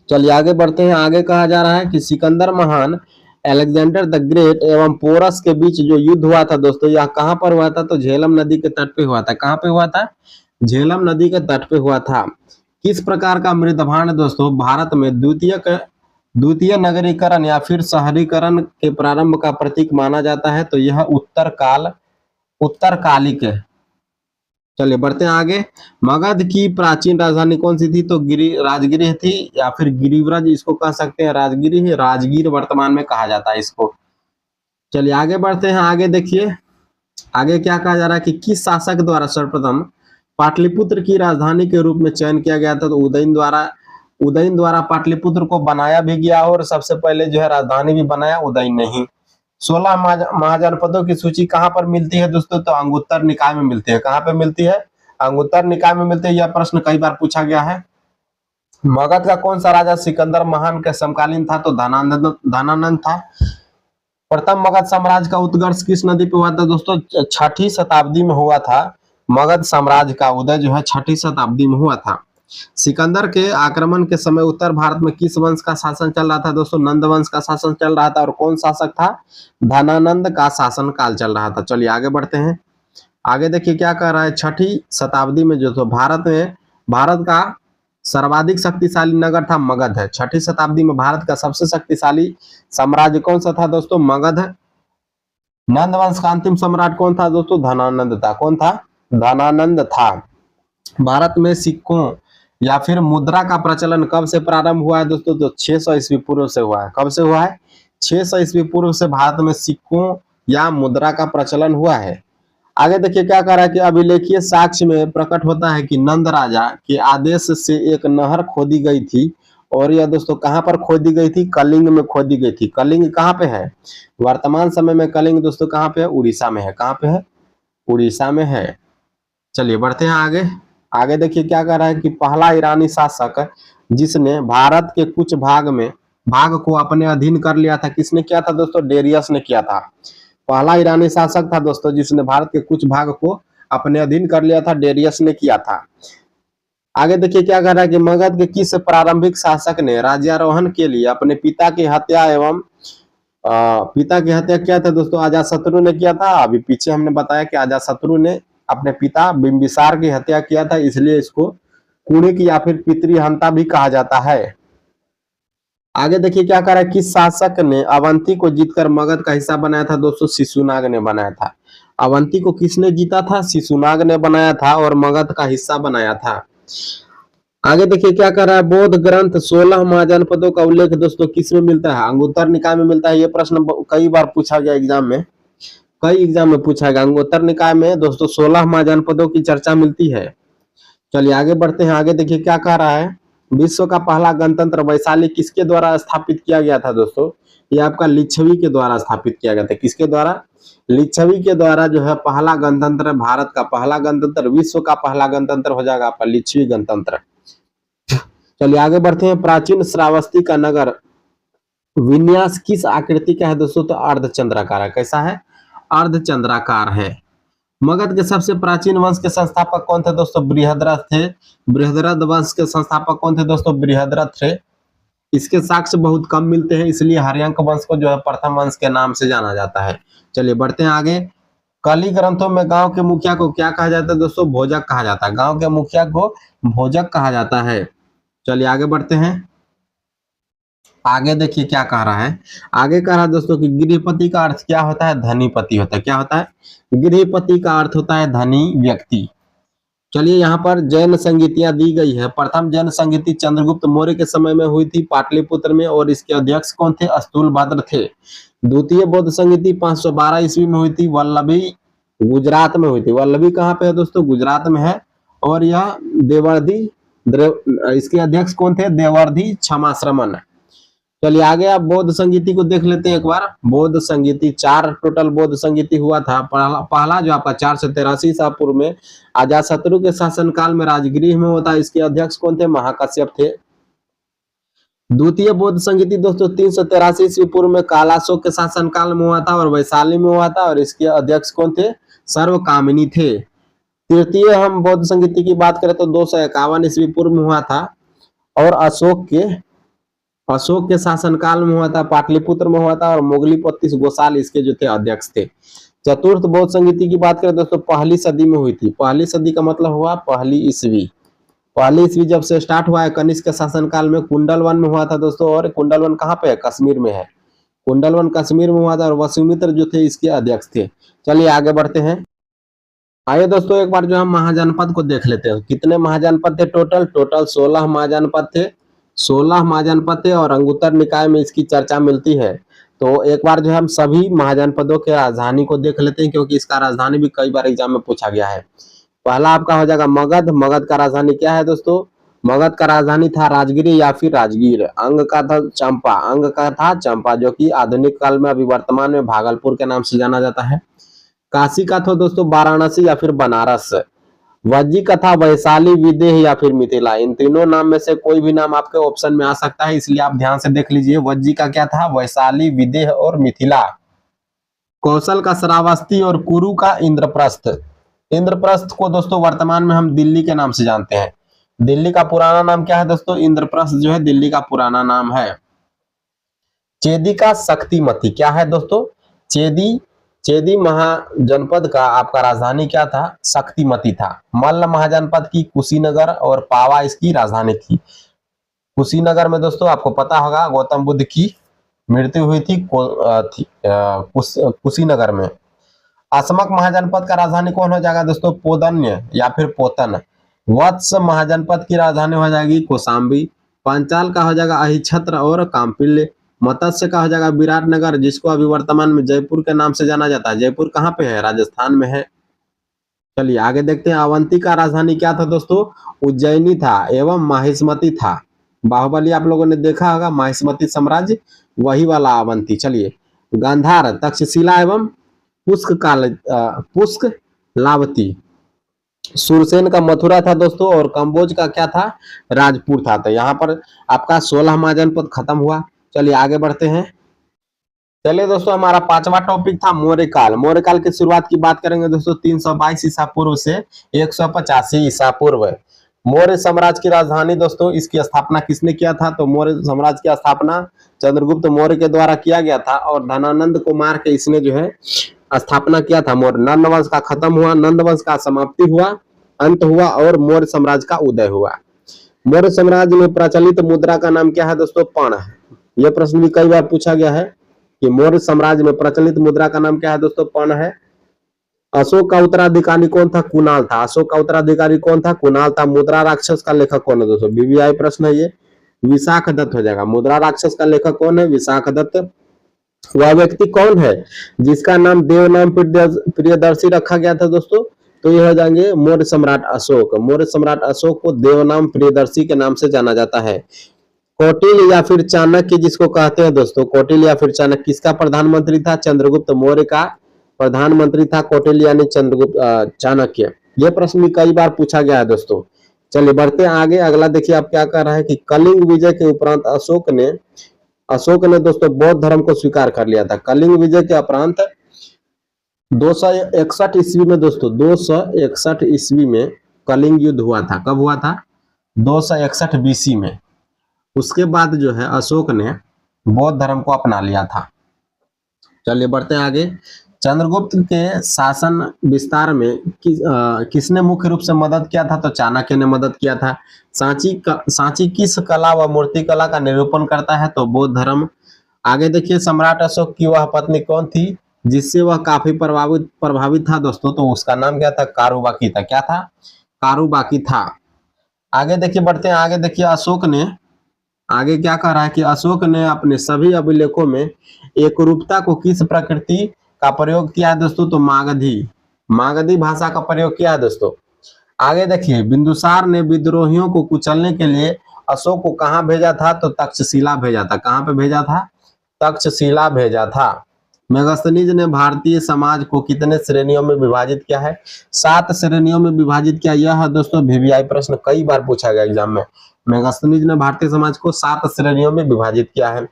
चलिए आगे बढ़ते हैं। आगे कहा जा रहा है कि सिकंदर महान, अलेक्जेंडर द ग्रेट एवं पोरस के बीच जो युद्ध हुआ था दोस्तों, यह कहां पर हुआ था? तो झेलम नदी के तट पे हुआ था। कहां पे हुआ था? झेलम नदी के तट पे हुआ था। किस प्रकार का मृदभांड दोस्तों भारत में द्वितीय नगरीकरण या फिर शहरीकरण के प्रारंभ का प्रतीक माना जाता है? तो यह उत्तरकालिक है। चलिए बढ़ते हैं आगे। मगध की प्राचीन राजधानी कौन सी थी? तो राजगिरी थी या फिर गिरिव्रज इसको कह सकते हैं। राजगिरी है, राजगीर वर्तमान में कहा जाता है इसको। चलिए आगे बढ़ते हैं। आगे देखिए, आगे क्या कहा जा रहा है कि किस शासक द्वारा सर्वप्रथम पाटलिपुत्र की राजधानी के रूप में चयन किया गया था? तो उदयन द्वारा पाटलिपुत्र को बनाया भी गया और सबसे पहले जो है राजधानी भी बनाया उदयन ने ही। 16 महाजनपदों की सूची कहां पर मिलती है दोस्तों? तो अंगुत्तर निकाय में मिलती है। कहां पे मिलती है? अंगुत्तर निकाय में मिलती है। यह प्रश्न कई बार पूछा गया है। मगध का कौन सा राजा सिकंदर महान के समकालीन था? तो धनानंद था। प्रथम मगध साम्राज्य का उत्कर्ष किस नदी पे हुआ था दोस्तों? 6ठी शताब्दी में हुआ था। मगध साम्राज्य का उदय जो है 6ठी शताब्दी में हुआ था। सिकंदर के आक्रमण के समय उत्तर भारत में किस वंश का शासन चल रहा था दोस्तों? नंद वंश का शासन चल रहा था। और कौन शासक था? धनानंद का शासन काल चल रहा था। चलिए आगे बढ़ते हैं। आगे देखिए क्या कह रहा है। 6ठी शताब्दी में जो तो भारत का सर्वाधिक शक्तिशाली नगर था मगध है। 6ठी शताब्दी में भारत का सबसे शक्तिशाली साम्राज्य कौन सा था दोस्तों? मगध। नंद वंश का अंतिम सम्राट कौन था दोस्तों? धनानंद था। कौन था? धनानंद था। भारत में सिक्कों या फिर मुद्रा का प्रचलन कब से प्रारंभ हुआ है दोस्तों? तो 600 ईस्वी पूर्व से हुआ है। कब से हुआ है? 600 ईस्वी पूर्व से भारत में सिक्कों या मुद्रा का प्रचलन हुआ है। आगे देखिए क्या कह रहा है कि अभिलेखीय साक्ष्य में प्रकट होता है कि नंद राजा के आदेश से एक नहर खोदी गई थी। और यह दोस्तों कहां पर खोदी गई थी? कलिंग में खोदी गई थी। कलिंग कहां पे है? वर्तमान समय में कलिंग दोस्तों कहां पे है? उड़ीसा में है। कहां पे है? उड़ीसा में है। चलिए बढ़ते हैं आगे। आगे देखिए क्या कह रहा है कि पहला ईरानी शासक जिसने भारत के कुछ भाग को अपने अधीन कर लिया था, किसने किया था दोस्तों? डेरियस ने किया था। पहला ईरानी शासक था दोस्तों जिसने भारत के कुछ भाग को अपने अधीन कर लिया था, डेरियस ने किया था। आगे देखिए क्या कह रहा है कि मगध के किस प्रारंभिक शासक ने राज्यारोहण के लिए अपने पिता की हत्या किया था दोस्तों? अजातशत्रु ने किया था। अभी पीछे हमने बताया कि अजातशत्रु ने अपने पिता बिंबिसार की हत्या किया था, इसलिए इसको कुणिक या फिर पितृहंता भी कहा जाता है। आगे देखिए क्या कह रहा है, किस शासक ने अवंती को जीतकर मगध का हिस्सा बनाया था दोस्तों? शिशुनाग ने बनाया था। अवंती को किसने जीता था? शिशुनाग ने बनाया था और मगध का हिस्सा बनाया था। आगे देखिए क्या कह रहा है, बौद्ध ग्रंथ 16 महाजनपदों का उल्लेख दोस्तों किस में मिलता है? अंगुत्तर निकाय में मिलता है। ये प्रश्न कई बार पूछा गया एग्जाम में। कई एग्जाम में पूछा गया। अंगोत्तर निकाय में दोस्तों 16 महाजनपदों की चर्चा मिलती है। चलिए आगे बढ़ते हैं। आगे देखिए क्या कह रहा है। विश्व का पहला गणतंत्र वैशाली किसके द्वारा स्थापित किया गया था दोस्तों? ये आपका लिच्छवी के द्वारा स्थापित किया गया था। किसके द्वारा? लिच्छवी के द्वारा जो है पहला गणतंत्र, भारत का पहला गणतंत्र, विश्व का पहला गणतंत्र हो जाएगा आपका लिच्छवी गणतंत्र। चलिए आगे बढ़ते हैं। प्राचीन श्रावस्ती का नगर विन्यास किस आकृति का है दोस्तों? तो अर्धचंद्राकार है। कैसा है? अर्धचंद्राकार है। मगध के सबसे प्राचीन वंश के संस्थापक कौन थे दोस्तों? बृहद्रथ थे। बृहद्रथ वंश के संस्थापक कौन थे दोस्तों? बृहद्रथ थे। इसके साक्ष्य बहुत कम मिलते हैं, इसलिए हर्यंक वंश को जो है प्रथम वंश के नाम से जाना जाता है। चलिए बढ़ते हैं आगे। कली ग्रंथों में गांव के मुखिया को क्या कहा जाता है दोस्तों? भोजक कहा जाता है। गांव के मुखिया को भोजक कहा जाता है। चलिए आगे बढ़ते हैं। आगे देखिए क्या कह रहा है। आगे कह रहा है दोस्तों कि गृहपति का अर्थ क्या होता है? धनीपति होता है। क्या होता है? गृहपति का अर्थ होता है धनी व्यक्ति। चलिए यहाँ पर जैन संगीतियां दी गई है। प्रथम जैन संगीति चंद्रगुप्त मौर्य के समय में हुई थी पाटलिपुत्र में, और इसके अध्यक्ष कौन थे? स्थूलभद्र थे। द्वितीय बौद्ध संगीति 512 ईस्वी में हुई थी, वल्लभी गुजरात में हुई थी। वल्लभी कहाँ पे है दोस्तों? गुजरात में है। और यह देवर्धि, इसके अध्यक्ष कौन थे? देवर्धि क्षमाश्रमण। चलिए आगे आप बौद्ध संगीति को देख लेते हैं एक बार। बौद्ध संगीति 4 टोटल बौद्ध संगीति हुआ था। पहला जो आपका 483 ईसा पूर्व में अजातशत्रु के शासनकाल में राजगृह में होता है। इसके अध्यक्ष कौन थे? महाकश्यप थे। द्वितीय बौद्ध संगीति दोस्तों 383 ईस्वी पूर्व में कालाशोक के शासनकाल में हुआ था और वैशाली में हुआ था, और इसके अध्यक्ष कौन थे? सर्वकामिनी थे। तृतीय हम बौद्ध संगीति की बात करें तो 251 ईस्वी पूर्व में हुआ था, और अशोक के शासनकाल में हुआ था, पाटलिपुत्र में हुआ था, और मोगलीपति गोसाल इसके जो थे अध्यक्ष थे। चतुर्थ बौद्ध संगीति की बात करें दोस्तों पहली सदी में हुई थी। पहली सदी का मतलब हुआ पहली ईस्वी। पहली ईस्वी जब से स्टार्ट हुआ है कनिष्क के शासनकाल में कुंडलवन में हुआ था दोस्तों। और कुंडलवन कहाँ पे है? कश्मीर में है। कुंडलवन कश्मीर में हुआ था, और वसुमित्र जो थे इसके अध्यक्ष थे। चलिए आगे बढ़ते हैं। आइए दोस्तों एक बार जो हम महाजनपद को देख लेते हैं। कितने महाजनपद थे टोटल? टोटल 16 महाजनपद थे। 16 महाजनपद थे, और अंगुत्तर निकाय में इसकी चर्चा मिलती है। तो एक बार जो हम सभी महाजनपदों के राजधानी को देख लेते हैं, क्योंकि इसका राजधानी भी कई बार एग्जाम में पूछा गया है। पहला आपका हो जाएगा मगध। मगध का राजधानी क्या है दोस्तों? मगध का राजधानी था राजगिर या फिर राजगीर। अंग का था चंपा। अंग का था चंपा, जो कि आधुनिक काल में अभी वर्तमान में भागलपुर के नाम से जाना जाता है। काशी का था दोस्तों वाराणसी या फिर बनारस। वज्जी का था वैशाली, विदेह या फिर मिथिला। इन तीनों नाम में से कोई भी नाम आपके ऑप्शन में आ सकता है, इसलिए आप ध्यान से देख लीजिए। वज्जी का क्या था? वैशाली, विदेह और मिथिला। कौशल का श्रावस्ती, और कुरु का इंद्रप्रस्थ। इंद्रप्रस्थ को दोस्तों वर्तमान में हम दिल्ली के नाम से जानते हैं। दिल्ली का पुराना नाम क्या है दोस्तों? इंद्रप्रस्थ जो है दिल्ली का पुराना नाम है। चेदी का शक्तिमती क्या है दोस्तों? चेदी महाजनपद का आपका राजधानी क्या था? शक्तिमती था। मल्ल महाजनपद की कुशीनगर और पावा इसकी राजधानी थी। कुशीनगर में दोस्तों आपको पता होगा गौतम बुद्ध की मृत्यु हुई थी कुशीनगर में। असमक महाजनपद का राजधानी कौन हो जाएगा दोस्तों? पोदन्य या फिर पोतन। वत्स महाजनपद की राजधानी हो जाएगी कौशाम्बी। पांचाल का हो जाएगा अहिछत्र और काम्पिल्य। मत्स्य का हो जाएगा विराटनगर, जिसको अभी वर्तमान में जयपुर के नाम से जाना जाता है। जयपुर कहाँ पे है? राजस्थान में है। चलिए आगे देखते हैं। अवंती का राजधानी क्या था दोस्तों? उज्जैनी था एवं माहिष्मती था। बाहुबली आप लोगों ने देखा होगा, माहिष्मती साम्राज्य, वही वाला अवंती। चलिए गांधार, तक्षशिला एवं पुष्कलावती। सुरसेन का मथुरा था दोस्तों, और कंबोज का क्या था? राजपुर था। तो यहाँ पर आपका 16 महाजनपद खत्म हुआ। चलिए आगे बढ़ते हैं। चलिए दोस्तों हमारा 5वां टॉपिक था मौर्यकाल। मौर्यकाल की शुरुआत की बात करेंगे दोस्तों 322 ईसा पूर्व से 185 ईसा पूर्व। मौर्य साम्राज्य की राजधानी दोस्तों इसकी स्थापना किसने किया था? तो मौर्य साम्राज्य की स्थापना चंद्रगुप्त मौर्य के द्वारा किया गया था, और धनानंद को मार के इसने जो है स्थापना किया था। मौर्य नंद वंश का खत्म हुआ, नंद वंश का समाप्ति हुआ, अंत हुआ, और मौर्य साम्राज्य का उदय हुआ। मौर्य साम्राज्य में प्रचलित मुद्रा का नाम क्या है दोस्तों? पण। यह प्रश्न भी कई बार पूछा गया है कि मौर्य साम्राज्य में प्रचलित मुद्रा का नाम क्या है दोस्तों? पण है। अशोक का उत्तराधिकारी कौन था? कुणाल था। अशोक का उत्तराधिकारी कौन था? कुणाल था। मुद्रा राक्षस का लेखक कौन है दोस्तों? बीबीआई प्रश्न है ये। विशाख दत्त हो जाएगा। मुद्रा राक्षस का लेखक कौन है? विशाख दत्त। वह व्यक्ति कौन है जिसका नाम देवनाम प्रियदर्शी रखा गया था दोस्तों? तो यह हो जाएंगे मौर्य सम्राट अशोक। मौर्य सम्राट अशोक को देवनाम प्रियदर्शी के नाम से जाना जाता है। कौटिल्य या फिर चाणक्य जिसको कहते हैं दोस्तों, कौटिल्य या फिर चाणक्य किसका प्रधानमंत्री था? चंद्रगुप्त मौर्य का प्रधानमंत्री था कौटिल्य यानी चंद्रगुप्त चाणक्य। यह प्रश्न भी कई बार पूछा गया है दोस्तों। चलिए बढ़ते हैं आगे। अगला देखिए आप क्या कर रहा है कि कलिंग विजय के उपरांत अशोक ने दोस्तों बौद्ध धर्म को स्वीकार कर लिया था। कलिंग विजय के उपरांत 261 ईस्वी में दोस्तों, 261 ईस्वी में कलिंग युद्ध हुआ था। कब हुआ था? 261 बीसी में। उसके बाद जो है अशोक ने बौद्ध धर्म को अपना लिया था। चलिए बढ़ते हैं आगे। चंद्रगुप्त के शासन विस्तार में किसने मुख्य रूप से मदद किया था? तो चाणक्य ने मदद किया था। सांची किस कला व मूर्ति कला का निरूपण करता है? तो बौद्ध धर्म। आगे देखिए, सम्राट अशोक की वह पत्नी कौन थी जिससे वह काफी प्रभावित था दोस्तों? तो उसका नाम क्या था? कारुबाकी था। क्या था? कारुबाकी था। आगे देखिए, बढ़ते हैं आगे। देखिए अशोक ने आगे क्या कह रहा है कि अशोक ने अपने सभी अभिलेखों में एकरूपता को किस प्रकृति का प्रयोग किया है दोस्तों? तो मागधी भाषा का प्रयोग किया है दोस्तों। आगे देखिए, बिंदुसार ने विद्रोहियों को कुचलने के लिए अशोक को कहां भेजा था? तो तक्षशिला भेजा था। कहां पे भेजा था? तक्षशिला भेजा था। मेगस्थनीज ने भारतीय समाज को कितने श्रेणियों में विभाजित किया है? 7 श्रेणियों में विभाजित किया। यह दोस्तों वीवीआई प्रश्न कई बार पूछा गया एग्जाम में। मेगस्थनीज ने भारतीय समाज को 7 श्रेणियों में विभाजित किया है।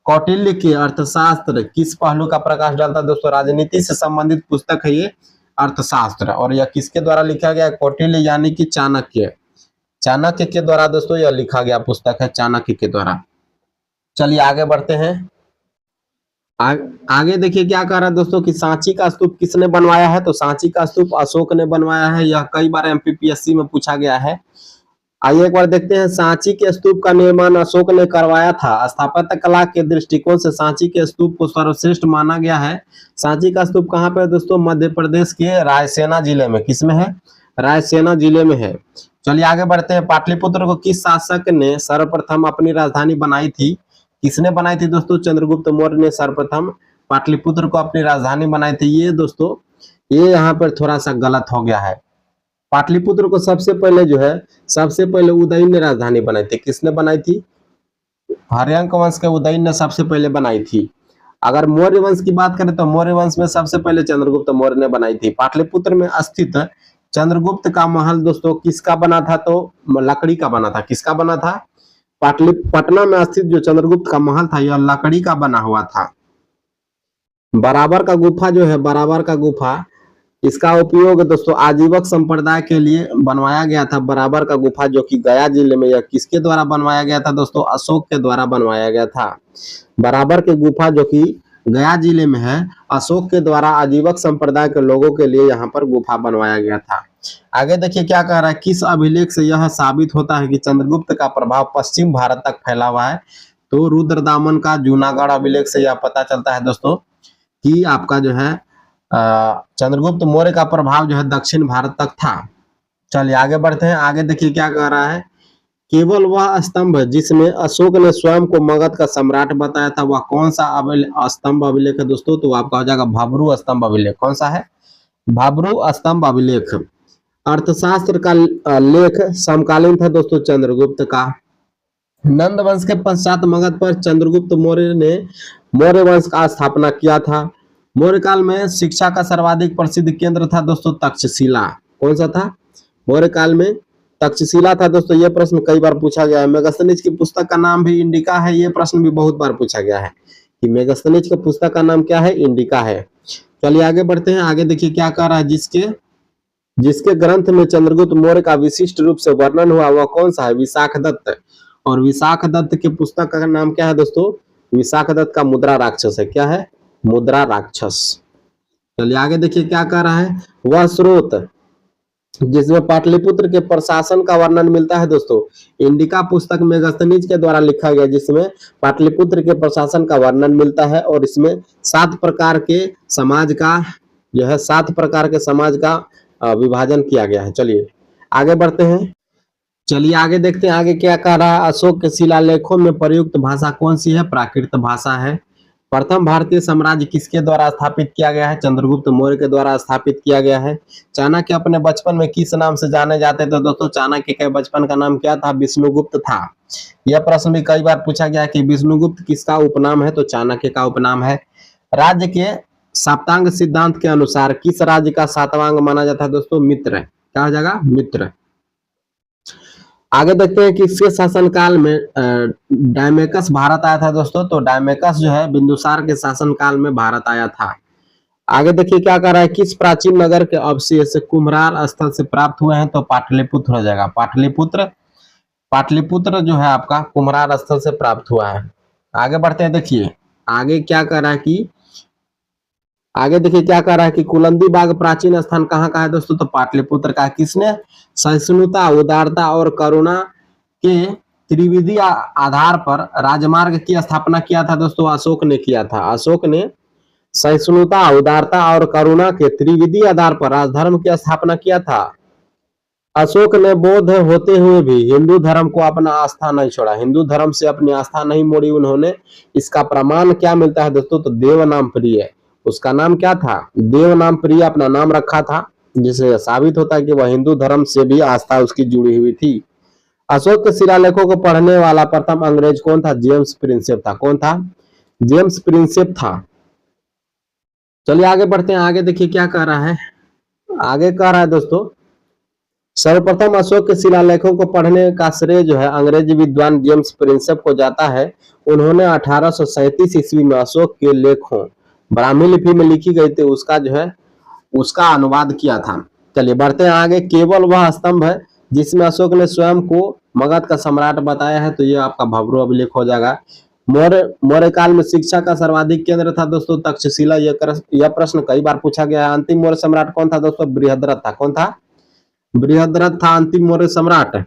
कौटिल्य के अर्थशास्त्र किस पहलू का प्रकाश डालता है दोस्तों? राजनीति से संबंधित पुस्तक है ये अर्थशास्त्र। और यह किसके द्वारा लिखा गया? कौटिल्य यानी कि चाणक्य के द्वारा दोस्तों यह लिखा गया पुस्तक है, चाणक्य के द्वारा। चलिए आगे बढ़ते हैं। आगे देखिए क्या कह रहा है दोस्तों कि सांची का स्तूप किसने बनवाया है? तो सांची का स्तूप अशोक ने बनवाया है। यह कई बार एमपीपीएससी में पूछा गया है। आइए एक बार देखते हैं। सांची के स्तूप का निर्माण अशोक ने करवाया था। स्थापत्य कला के दृष्टिकोण से सांची के स्तूप को सर्वश्रेष्ठ माना गया है। सांची का स्तूप कहाँ पे है दोस्तों? मध्य प्रदेश के रायसेना जिले में। किसमें है? रायसेना जिले में है। चलिए आगे बढ़ते हैं। पाटलिपुत्र को किस शासक ने सर्वप्रथम अपनी राजधानी बनाई थी? किसने बनाई थी दोस्तों? चंद्रगुप्त मौर्य ने सर्वप्रथम पाटलिपुत्र को अपनी राजधानी बनाई थी। ये दोस्तों ये यहाँ पर थोड़ा सा गलत हो गया है। पाटलिपुत्र को सबसे पहले उदयन ने राजधानी बनाई थी। किसने बनाई थी? हर्यंक वंश के उदयन ने सबसे पहले बनाई थी। अगर मौर्य वंश की बात करें तो मौर्य वंश में सबसे पहले चंद्रगुप्त मौर्य ने बनाई थी। पाटलिपुत्र में स्थित चंद्रगुप्त का महल दोस्तों किसका बना था? तो लकड़ी का बना था। किसका बना था? पटना में स्थित जो चंद्रगुप्त का महल था यह लकड़ी का बना हुआ था। बराबर का गुफा जो है, बराबर का गुफा, इसका उपयोग दोस्तों आजीवक संप्रदाय के लिए बनवाया गया था। बराबर का गुफा जो कि गया जिले में, यह किसके द्वारा बनवाया गया था दोस्तों? अशोक के द्वारा बनवाया गया था। बराबर के गुफा जो कि गया जिले में है, अशोक के द्वारा आजीवक संप्रदाय के लोगों के लिए यहाँ पर गुफा बनवाया गया था। आगे देखिए क्या कह रहा है। किस अभिलेख से यह साबित होता है कि चंद्रगुप्त का प्रभाव पश्चिम भारत तक फैला हुआ है? तो रुद्रदामन का जूनागढ़ अभिलेख से यह पता चलता है दोस्तों कि आपका जो है चंद्रगुप्त मौर्य का प्रभाव जो है दक्षिण भारत तक था। चलिए आगे बढ़ते हैं। आगे देखिए क्या कह रहा है। केवल वह स्तंभ जिसमें अशोक ने स्वयं को मगध का सम्राट बताया था वह कौन सा स्तंभ अभिलेख है दोस्तों? तो आपका हो जाएगा भाब्रू स्तंभ अभिलेख। कौन सा है? भाब्रू स्तंभ अभिलेख। अर्थशास्त्र का लेख समकालीन था दोस्तों चंद्रगुप्त का। नंद वंश के पश्चात मगध पर चंद्रगुप्त मौर्य ने मौर्य वंश का स्थापना किया था। मौर्य काल में शिक्षा का सर्वाधिक प्रसिद्ध केंद्र था दोस्तों तक्षशिला। कौन सा था? मौर्य काल में तक्षशिला था दोस्तों। यह प्रश्न कई बार पूछा गया है। मेगस्थनीज की पुस्तक का नाम भी इंडिका है। यह प्रश्न भी बहुत बार पूछा गया है कि मेगस्थनीज की पुस्तक का नाम क्या है? इंडिका है। चलिए आगे बढ़ते हैं। आगे देखिए क्या कह रहा है। जिसके ग्रंथ में चंद्रगुप्त मौर्य का विशिष्ट रूप से वर्णन हुआ वह कौन सा है? विशाखदत्त। और विशाखदत्त की पुस्तक का नाम क्या है दोस्तों? विशाखदत्त का मुद्रा राक्षस है। क्या है? मुद्रा राक्षस। चलिए आगे देखिए क्या कह रहा है। वह स्रोत जिसमें पाटलिपुत्र के प्रशासन का वर्णन मिलता है दोस्तों, इंडिका पुस्तक मेगस्थनीज के द्वारा लिखा गया जिसमें पाटलिपुत्र के प्रशासन का वर्णन मिलता है। और इसमें 7 प्रकार के समाज का जो है 7 प्रकार के समाज का विभाजन किया गया है। चलिए आगे बढ़ते हैं। चलिए आगे देखते हैं आगे क्या कह रहा है। अशोक के शिलालेखों में प्रयुक्त भाषा कौन सी है? प्राकृत भाषा है। प्रथम भारतीय साम्राज्य किसके द्वारा स्थापित किया गया है? चंद्रगुप्त मौर्य के द्वारा स्थापित किया गया है। चाणक्य अपने बचपन में किस नाम से जाने जाते थे? दोस्तों चाणक्य के बचपन का नाम क्या था? विष्णुगुप्त था। यह प्रश्न भी कई बार पूछा गया कि विष्णुगुप्त किसका उपनाम है? तो चाणक्य का उपनाम है। राज्य के सप्तांग सिद्धांत के अनुसार किस राज्य का सातवां अंग माना जाता है? दोस्तों मित्र। क्या हो जाएगा? मित्र। आगे देखते हैं कि इसके शासनकाल में डायमेकस भारत आया था दोस्तों। तो डायमेकस जो है बिंदुसार के शासनकाल में भारत आया था। आगे देखिए क्या कर रहा है, किस प्राचीन नगर के अवशेष कुम्हरार स्थल से प्राप्त हुए हैं? तो पाटलिपुत्र हो जाएगा। पाटलिपुत्र, पाटलिपुत्र जो है आपका कुम्हरार स्थल से प्राप्त हुआ है। आगे बढ़ते हैं, देखिए आगे क्या कर रहा है कि आगे देखिए क्या कर रहा है कि कुलंदी बाग प्राचीन स्थान कहाँ का है? दोस्तों तो पाटलिपुत्र का। किसने? सहिष्णुता, उदारता और करुणा के त्रिविधि आधार पर राजमार्ग की स्थापना किया था दोस्तों। अशोक ने किया था। अशोक ने सहिष्णुता, उदारता और करुणा के त्रिविधि आधार पर राजधर्म की स्थापना किया था। अशोक ने बौद्ध होते हुए भी हिंदू धर्म को अपना आस्था नहीं छोड़ा। हिंदू धर्म से अपनी आस्था नहीं मोड़ी उन्होंने। इसका प्रमाण क्या मिलता है दोस्तों? तो देव नाम प्रिय। उसका नाम क्या था? देव नाम प्रिय अपना नाम रखा था, जिससे साबित होता है कि वह हिंदू धर्म से भी आस्था उसकी जुड़ी हुई थी। अशोक के शिलालेखों को पढ़ने वाला प्रथम अंग्रेज कौन था? जेम्स प्रिंसेप था। कौन था? जेम्स प्रिंसेप था। चलिए आगे बढ़ते हैं। आगे देखिए क्या कह रहा है, आगे कह रहा है दोस्तों, सर्वप्रथम अशोक के शिलालेखों को पढ़ने का श्रेय जो है अंग्रेजी विद्वान जेम्स प्रिंसेप को जाता है। उन्होंने 1837 ईस्वी में अशोक के लेखों ब्राह्मी लिपि में लिखी गई थी उसका जो है उसका अनुवाद किया था। चलिए बढ़ते हैं आगे। केवल वह स्तंभ है जिसमें अशोक ने स्वयं को मगध का सम्राट बताया है, तो ये आपका भब्रू अभिलेख हो जाएगा। मौर्य काल में शिक्षा का सर्वाधिक केंद्र था दोस्तों तक्षशिला। यह प्रश्न कई बार पूछा गया है। अंतिम मौर्य सम्राट कौन था दोस्तों? बृहद्रथ था। कौन था? बृहद्रथ था अंतिम मौर्य सम्राट।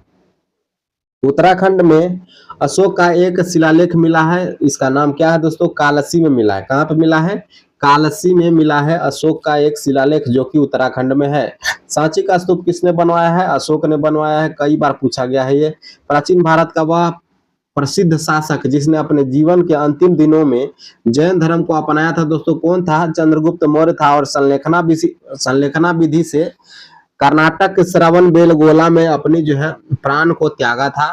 उत्तराखंड में अशोक का एक शिलालेख मिला है। इसका नाम क्या है दोस्तों? कालसी में मिला है। कहाँ पे मिला है? कालसी में मिला है अशोक का एक शिलालेख, जो कि उत्तराखंड में है। सांची का स्तूप किसने बनवाया है? अशोक ने बनवाया है। कई बार पूछा गया है ये। प्राचीन भारत का वह प्रसिद्ध शासक जिसने अपने जीवन के अंतिम दिनों में जैन धर्म को अपनाया था दोस्तों, कौन था? चंद्रगुप्त मौर्य था। और संलेखना विधि से कर्नाटक के श्रवण बेलगोला में अपनी जो है प्राण को त्यागा था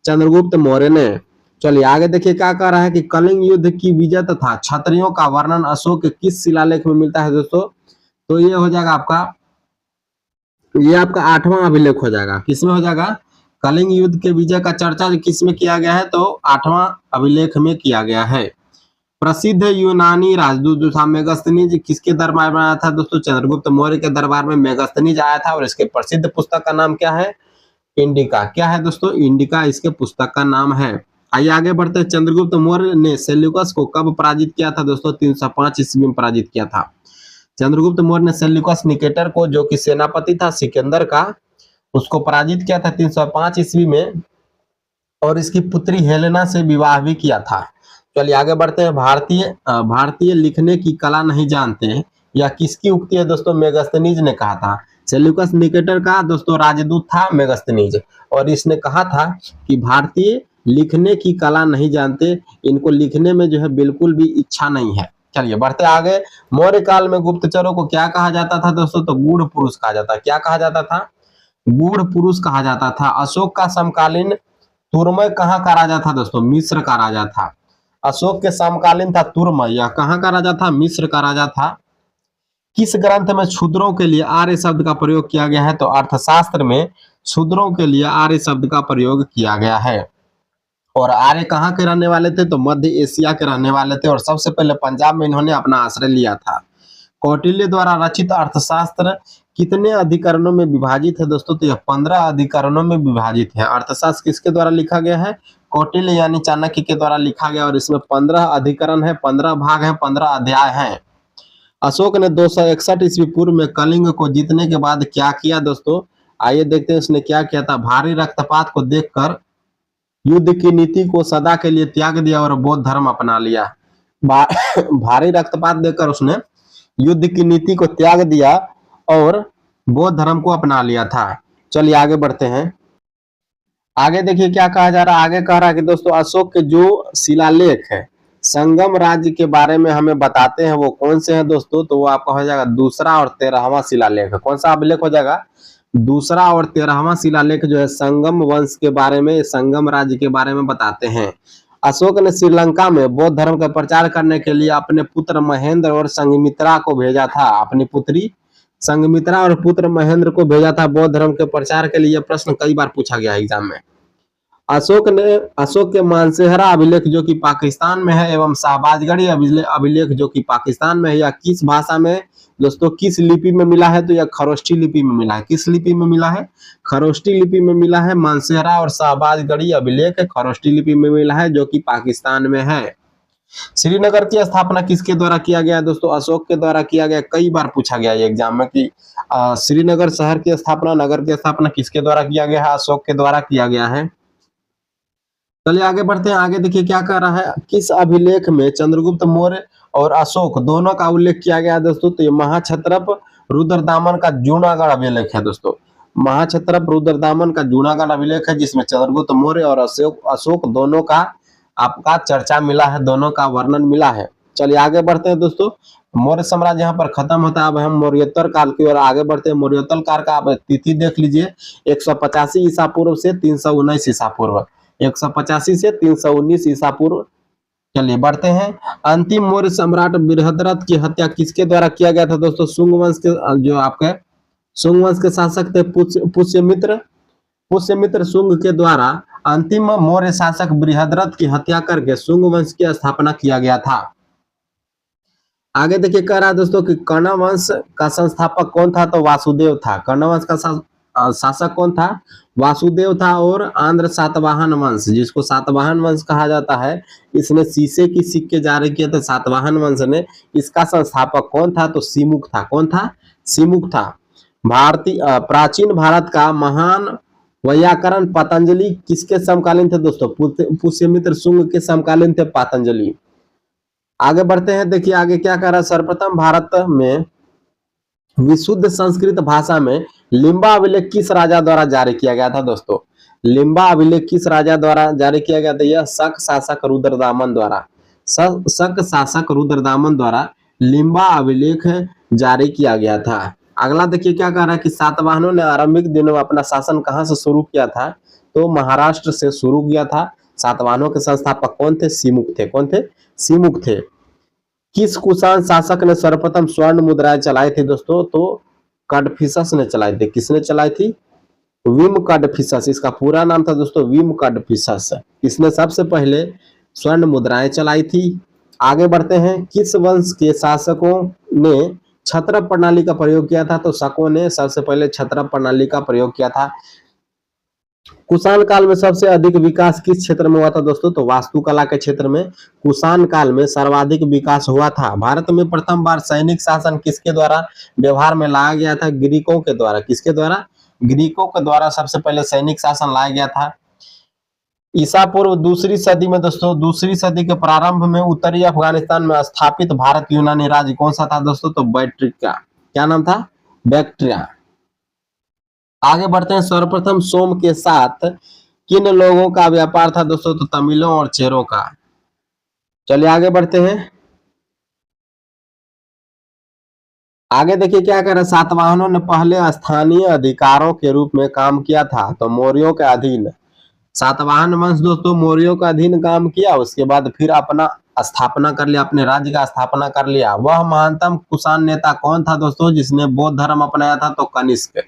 चंद्रगुप्त मौर्य ने। चलिए आगे देखिए क्या कह रहा है कि कलिंग युद्ध की विजय तथा क्षत्रियों का वर्णन अशोक के किस शिलालेख में मिलता है दोस्तों? तो ये हो जाएगा आपका, ये आपका 8वां अभिलेख हो जाएगा। किसमें हो जाएगा? कलिंग युद्ध के विजय का चर्चा किसमें किया गया है? तो 8वां अभिलेख में किया गया है। प्रसिद्ध यूनानी राजदूत जो था मेगस्थनीज किसके दरबार में आया था दोस्तों? चंद्रगुप्त मौर्य के दरबार में मेगस्थनीज आया था। और इसके प्रसिद्ध पुस्तक का नाम क्या है? इंडिका। क्या है दोस्तों? इंडिका इसके पुस्तक का नाम है। आइए आगे बढ़ते हैं। चंद्रगुप्त मौर्य ने सेल्यूकस को कब पराजित किया था दोस्तों? 305 ईस्वी में पराजित किया था। चंद्रगुप्त मौर्य ने सेल्यूकस निकेटर को, जो कि सेनापति था सिकंदर का, उसको पराजित किया था 305 ईस्वी में। और इसकी पुत्री हेलेना से विवाह भी किया था। चलिए आगे बढ़ते हैं। भारतीय लिखने की कला नहीं जानते, यह किसकी उक्ति है दोस्तों? मेगस्थनीज ने कहा था। सेल्यूकस निकेटर का दोस्तों राजदूत था मेगस्थनीज, और इसने कहा था कि भारतीय लिखने की कला नहीं जानते, इनको लिखने में जो है बिल्कुल भी इच्छा नहीं है। चलिए बढ़ते आगे। मौर्य काल में गुप्तचरों को क्या कहा जाता था दोस्तों? तो गूढ़ पुरुष कहा जाता। क्या कहा जाता था? गूढ़ पुरुष कहा जाता था। अशोक का समकालीन तुर्मय कहाँ का राजा था दोस्तों? मिस्र का राजा था। अशोक के समकालीन था तुर्मय। यह कहाँ का राजा था? मिस्र का राजा था। किस ग्रंथ में शूद्रों के लिए आर्य शब्द का प्रयोग किया गया है? तो अर्थशास्त्र में शूद्रों के लिए आर्य शब्द का प्रयोग किया गया है। और आर्य कहाँ के रहने वाले थे? तो मध्य एशिया के रहने वाले थे। और सबसे पहले पंजाब में इन्होंने अपना आश्रय लिया था। कौटिल्य द्वारा रचित अर्थशास्त्र कितने अधिकरणों में विभाजित है दोस्तों? तो यह 15 अधिकरणों में विभाजित है। अर्थशास्त्र किसके द्वारा लिखा गया है? कौटिल्य यानी चाणक्य के द्वारा लिखा गया। और इसमें 15 अधिकरण है, 15 भाग है, 15 अध्याय हैं। अशोक ने 261 ईस्वी पूर्व में कलिंग को जीतने के बाद क्या किया दोस्तों? आइए देखते हैं उसने क्या किया था। भारी रक्तपात को देखकर युद्ध की नीति को सदा के लिए त्याग दिया और बौद्ध धर्म अपना लिया। भारी रक्तपात देखकर उसने युद्ध की नीति को त्याग दिया और बौद्ध धर्म को अपना लिया था। चलिए आगे बढ़ते हैं। आगे देखिए क्या कहा जा रहा है। आगे कह रहा है कि दोस्तों अशोक के जो शिलालेख है संगम राज्य के बारे में हमें बताते हैं वो कौन से हैं दोस्तों, तो वो आपका हो जाएगा दूसरा और 13वां शिलालेख। कौन सा अभिलेख हो जाएगा? दूसरा और 13वां शिलालेख जो है संगम वंश के बारे में, संगम राज्य के बारे में बताते हैं। अशोक ने श्रीलंका में बौद्ध धर्म का प्रचार करने के लिए अपने पुत्र महेंद्र और संघमित्रा को भेजा था। अपनी पुत्री संघमित्रा और पुत्र महेंद्र को भेजा था बौद्ध धर्म के प्रचार के लिए। प्रश्न कई बार पूछा गया एग्जाम में। अशोक के मानसेहरा अभिलेख जो कि पाकिस्तान में है एवं शाहबाजगढ़ी अभिलेख जो कि पाकिस्तान में है, या किस भाषा में दोस्तों, किस लिपि में मिला है? तो यह खरोष्टी लिपि में मिला है। किस लिपि में मिला है? खरोष्टी लिपि में मिला है। मानसेहरा और शाहबाजगढ़ी अभिलेख खरोष्टी लिपि में मिला है जो कि पाकिस्तान में है। श्रीनगर की स्थापना किसके द्वारा किया गया है दोस्तों? अशोक के द्वारा किया गया। कई बार पूछा गया है एग्जाम में कि श्रीनगर शहर की स्थापना, नगर की स्थापना किसके द्वारा किया गया है? अशोक के द्वारा किया गया है। चलिए आगे बढ़ते हैं। आगे देखिए क्या कह रहा है, किस अभिलेख में चंद्रगुप्त मौर्य और अशोक दोनों का उल्लेख किया गया है दोस्तों? तो ये महाक्षत्रप रुद्रदामन का जूनागढ़ अभिलेख है दोस्तों। महाक्षत्रप रुद्रदामन का जूनागढ़ अभिलेख है जिसमें चंद्रगुप्त मौर्य और अशोक दोनों का आपका चर्चा मिला है, दोनों का वर्णन मिला है। चलिए आगे बढ़ते हैं दोस्तों। मौर्य साम्राज्य यहाँ पर खत्म होता है। अब हम मौर्योत्तर काल की ओर आगे बढ़ते हैं। मौर्योत्तर काल का आप तिथि देख लीजिए, 185 ईसा पूर्व से 319 ईसा पूर्व। 185 से 319 ईसा पूर्व। चलिए बढ़ते हैं। अंतिम मौर्य सम्राट बृहद्रथ की हत्या किसके द्वारा किया गया था दोस्तों? शुंग वंश के जो आपके शुंग वंश के शासक थे पुष्यमित्र शुंग के द्वारा अंतिम मौर्य शासक बृहद्रथ की हत्या करके शुंग वंश की स्थापना किया गया था। आगे देखिए कह रहा है दोस्तों कि कर्ण वंश का संस्थापक कौन था? तो वासुदेव था। कर्ण वंश का शासक कौन था? वासुदेव था। और आंध्र सातवाहन वंश, जिसको सातवाहन वंश कहा जाता है, इसने शीशे की सिक्के जारी किए थे सातवाहन वंश ने। इसका संस्थापक कौन था? तो सिमुक था। कौन था? सिमुक था। प्राचीन भारत का महान वैयाकरण पतंजलि किसके समकालीन थे दोस्तों? पुष्यमित्र शुंग के समकालीन थे पतंजलि। आगे बढ़ते हैं। देखिए आगे क्या कह रहा है, सर्वप्रथम भारत में विशुद्ध संस्कृत भाषा में लिम्बा अभिलेख किस राजा द्वारा जारी किया गया था दोस्तों? लिम्बा अभिलेख किस राजा द्वारा जारी किया गया था? यह शक शासक रुद्रदामन द्वारा। शक शासक रुद्रदामन द्वारा लिम्बा अभिलेख जारी किया गया था। अगला देखिए क्या कह रहा है कि सातवाहनों ने आरंभिक दिनों में अपना शासन कहां से शुरू किया था? तो महाराष्ट्र से शुरू किया था। सातवाहनों के संस्थापक कौन थे? सिमुक थे। कौन थे? सिमुक थे। किस कुषाण शासक ने सर्वप्रथम स्वर्ण मुद्राएं चलाई थी दोस्तों? तो कडफिसस ने चलाई थी। किसने चलाई थी? विम कडफिसस। इसका पूरा नाम था दोस्तों विम कडफिसस। इसने सबसे पहले स्वर्ण मुद्राएं चलाई थी। आगे बढ़ते हैं। किस वंश के शासकों ने छत्रप प्रणाली का प्रयोग किया था? तो शकों ने सबसे पहले छत्रप प्रणाली का प्रयोग किया था। कुषाण काल में सबसे अधिक विकास किस क्षेत्र में हुआ था दोस्तों? तो वास्तुकला के क्षेत्र में कुषाण काल में सर्वाधिक विकास हुआ था। भारत में प्रथम बार सैनिक शासन किसके द्वारा व्यवहार में लाया गया था? ग्रीकों के द्वारा। किसके द्वारा? ग्रीकों के द्वारा सबसे पहले सैनिक शासन लाया गया था। ईसा पूर्व दूसरी सदी में दोस्तों, दूसरी सदी के प्रारंभ में उत्तरी अफगानिस्तान में स्थापित भारत यूनानी राज्य कौन सा था दोस्तों? तो बैक्ट्रिया। क्या नाम था? बैक्ट्रिया। आगे बढ़ते हैं। सर्वप्रथम सोम के साथ किन लोगों का व्यापार था दोस्तों? तो तमिलों और चेरों का। चलिए आगे बढ़ते हैं। आगे देखिए क्या कर रहे हैं, सातवाहनों ने पहले स्थानीय अधिकारों के रूप में काम किया था तो मौर्यों के अधीन। सातवाहन वंश दोस्तों मौर्यों के अधीन काम किया, उसके बाद फिर अपना स्थापना कर लिया, अपने राज्य का स्थापना कर लिया। वह महानतम कुषाण नेता कौन था दोस्तों जिसने बौद्ध धर्म अपनाया था? तो कनिष्क।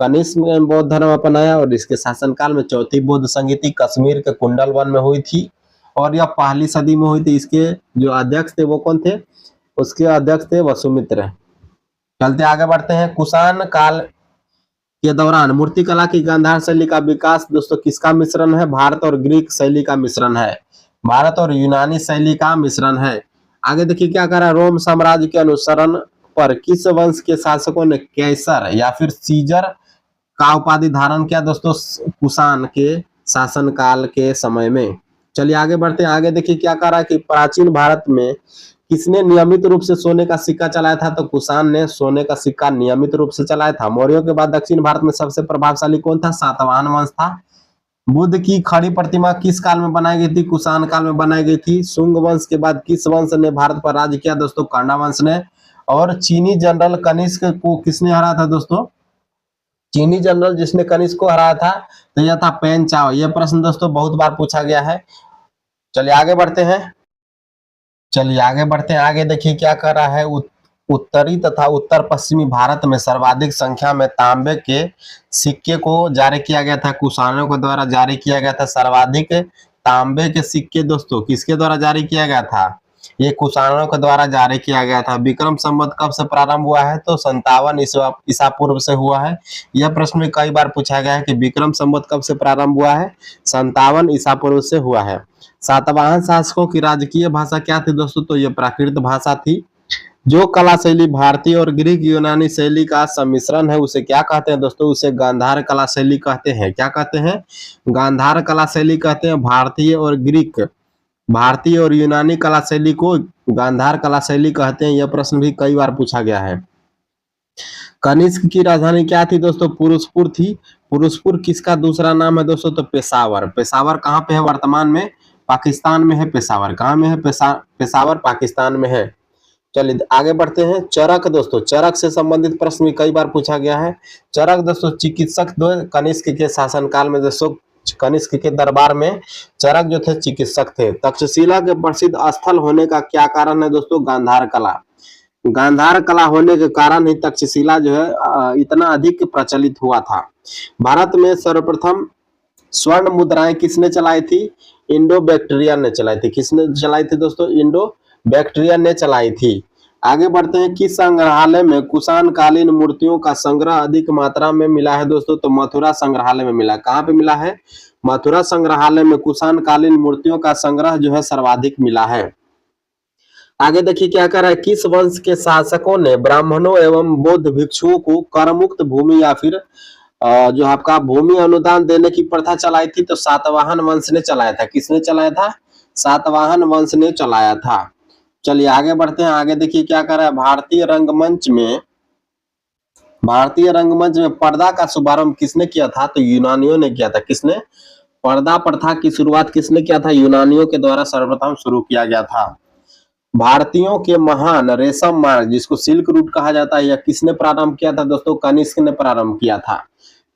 कनिष्क ने बौद्ध धर्म अपनाया और इसके शासनकाल में चौथी बौद्ध संगीति कश्मीर के कुंडल वन में हुई थी और यह पहली सदी में हुई थी। इसके जो अध्यक्ष थे वो कौन थे? उसके अध्यक्ष थे वसुमित्र। चलते आगे बढ़ते हैं। कुषाण काल के दौरान मूर्तिकला की गांधार शैली का विकास दोस्तों किसका मिश्रण है? भारत और ग्रीक शैली का मिश्रण है। भारत और यूनानी शैली का मिश्रण है। आगे देखिए क्या कर रहा है, रोम साम्राज्य के अनुसरण पर किस वंश के शासकों ने कैसर या फिर सीजर का उपाधि धारण किया दोस्तों कुषाण के शासनकाल के समय में? चलिए आगे बढ़ते हैं। आगे देखिए क्या कर रहा है कि प्राचीन भारत में किसने नियमित रूप से सोने का सिक्का चलाया था? तो कुषाण ने सोने का सिक्का नियमित रूप से चलाया था। मौर्यों के बाद दक्षिण भारत में सबसे प्रभावशाली कौन था? सातवाहन वंश था। बुद्ध की खड़ी प्रतिमा किस काल में बनाई गई थी? कुषाण काल में बनाई गई थी। शुंग वंश के बाद किस वंश ने भारत पर राज्य किया? दोस्तों कण्व वंश ने। और चीनी जनरल कनिष्क को किसने हराया था? दोस्तों चीनी जनरल जिसने कनिष्क को हराया था तो यह था पेन चाओ। यह प्रश्न दोस्तों बहुत बार पूछा गया है। चलिए आगे बढ़ते हैं। आगे देखिए क्या कर रहा है। उत्तरी तथा उत्तर पश्चिमी भारत में सर्वाधिक संख्या में तांबे के सिक्के को जारी किया गया था। कुषाणों के द्वारा जारी किया गया था सर्वाधिक तांबे के सिक्के। दोस्तों किसके द्वारा जारी किया गया था? ये कुषाणों के द्वारा जारी किया गया था। विक्रम संवत कब से प्रारंभ हुआ है? तो 57 ईसा पूर्व से हुआ है। यह प्रश्न में कई बार पूछा गया है कि विक्रम संवत कब से प्रारंभ हुआ है? 57 ईसा पूर्व से हुआ है। सातवाहन शासकों की राजकीय भाषा क्या थी? दोस्तों तो ये प्राकृत भाषा थी। जो कला शैली भारतीय और ग्रीक यूनानी शैली का सम्मिश्रण है उसे क्या कहते हैं? दोस्तों उसे गांधार कला शैली कहते हैं। क्या कहते हैं? गांधार कला शैली कहते हैं। भारतीय और यूनानी कला शैली को गांधार कला शैली कहते हैं। यह प्रश्न भी कई बार पूछा गया है। कनिष्क की राजधानी क्या थी? दोस्तों पुरुषपुर थी। पुरुषपुर किसका दूसरा नाम है? दोस्तों तो पेशावर। पेशावर कहाँ पे है? वर्तमान में पाकिस्तान में है। पेशावर कहाँ में है? पेशावर पाकिस्तान में है। चलिए आगे बढ़ते हैं। चरक दोस्तों, चरक से संबंधित प्रश्न भी कई बार पूछा गया है। चरक दोस्तों चिकित्सक दो कनिष्क के शासनकाल में दोस्तों कनिष्क के दरबार में चरक जो थे चिकित्सक थे। तक्षशिला के प्रसिद्ध स्थल होने का क्या कारण है? दोस्तों गांधार कला। गांधार कला होने के कारण ही तक्षशिला जो है इतना अधिक प्रचलित हुआ था। भारत में सर्वप्रथम स्वर्ण मुद्राएं किसने चलाई थी? इंडो बैक्टीरियन ने चलाई थी। किसने चलाई थी? दोस्तों इंडो बैक्टीरियन ने चलाई थी। आगे बढ़ते हैं। किस संग्रहालय में कुषाण कालीन मूर्तियों का संग्रह अधिक मात्रा में मिला है? दोस्तों तो मथुरा संग्रहालय में मिला। कहाँ पे मिला है? मथुरा संग्रहालय में कुषाण कालीन मूर्तियों का संग्रह जो है सर्वाधिक मिला है। आगे देखिए क्या कर रहा है। किस वंश के शासकों ने ब्राह्मणों एवं बौद्ध भिक्षुओं को कर मुक्त भूमि या फिर जो आपका भूमि अनुदान देने की प्रथा चलाई थी? तो सातवाहन वंश ने चलाया था। किसने चलाया था? सातवाहन वंश ने चलाया था। चलिए आगे बढ़ते हैं। आगे देखिए क्या कर रहा है। भारतीय रंगमंच में पर्दा का शुभारंभ किसने किया था? तो यूनानियों ने किया था। किसने? पर्दा प्रथा की शुरुआत किसने किया था? यूनानियों के द्वारा सर्वप्रथम शुरू किया गया था। भारतीयों के महान रेशम मार्ग जिसको सिल्क रूट कहा जाता है, यह किसने प्रारंभ किया था? दोस्तों कनिष्क ने प्रारंभ किया था।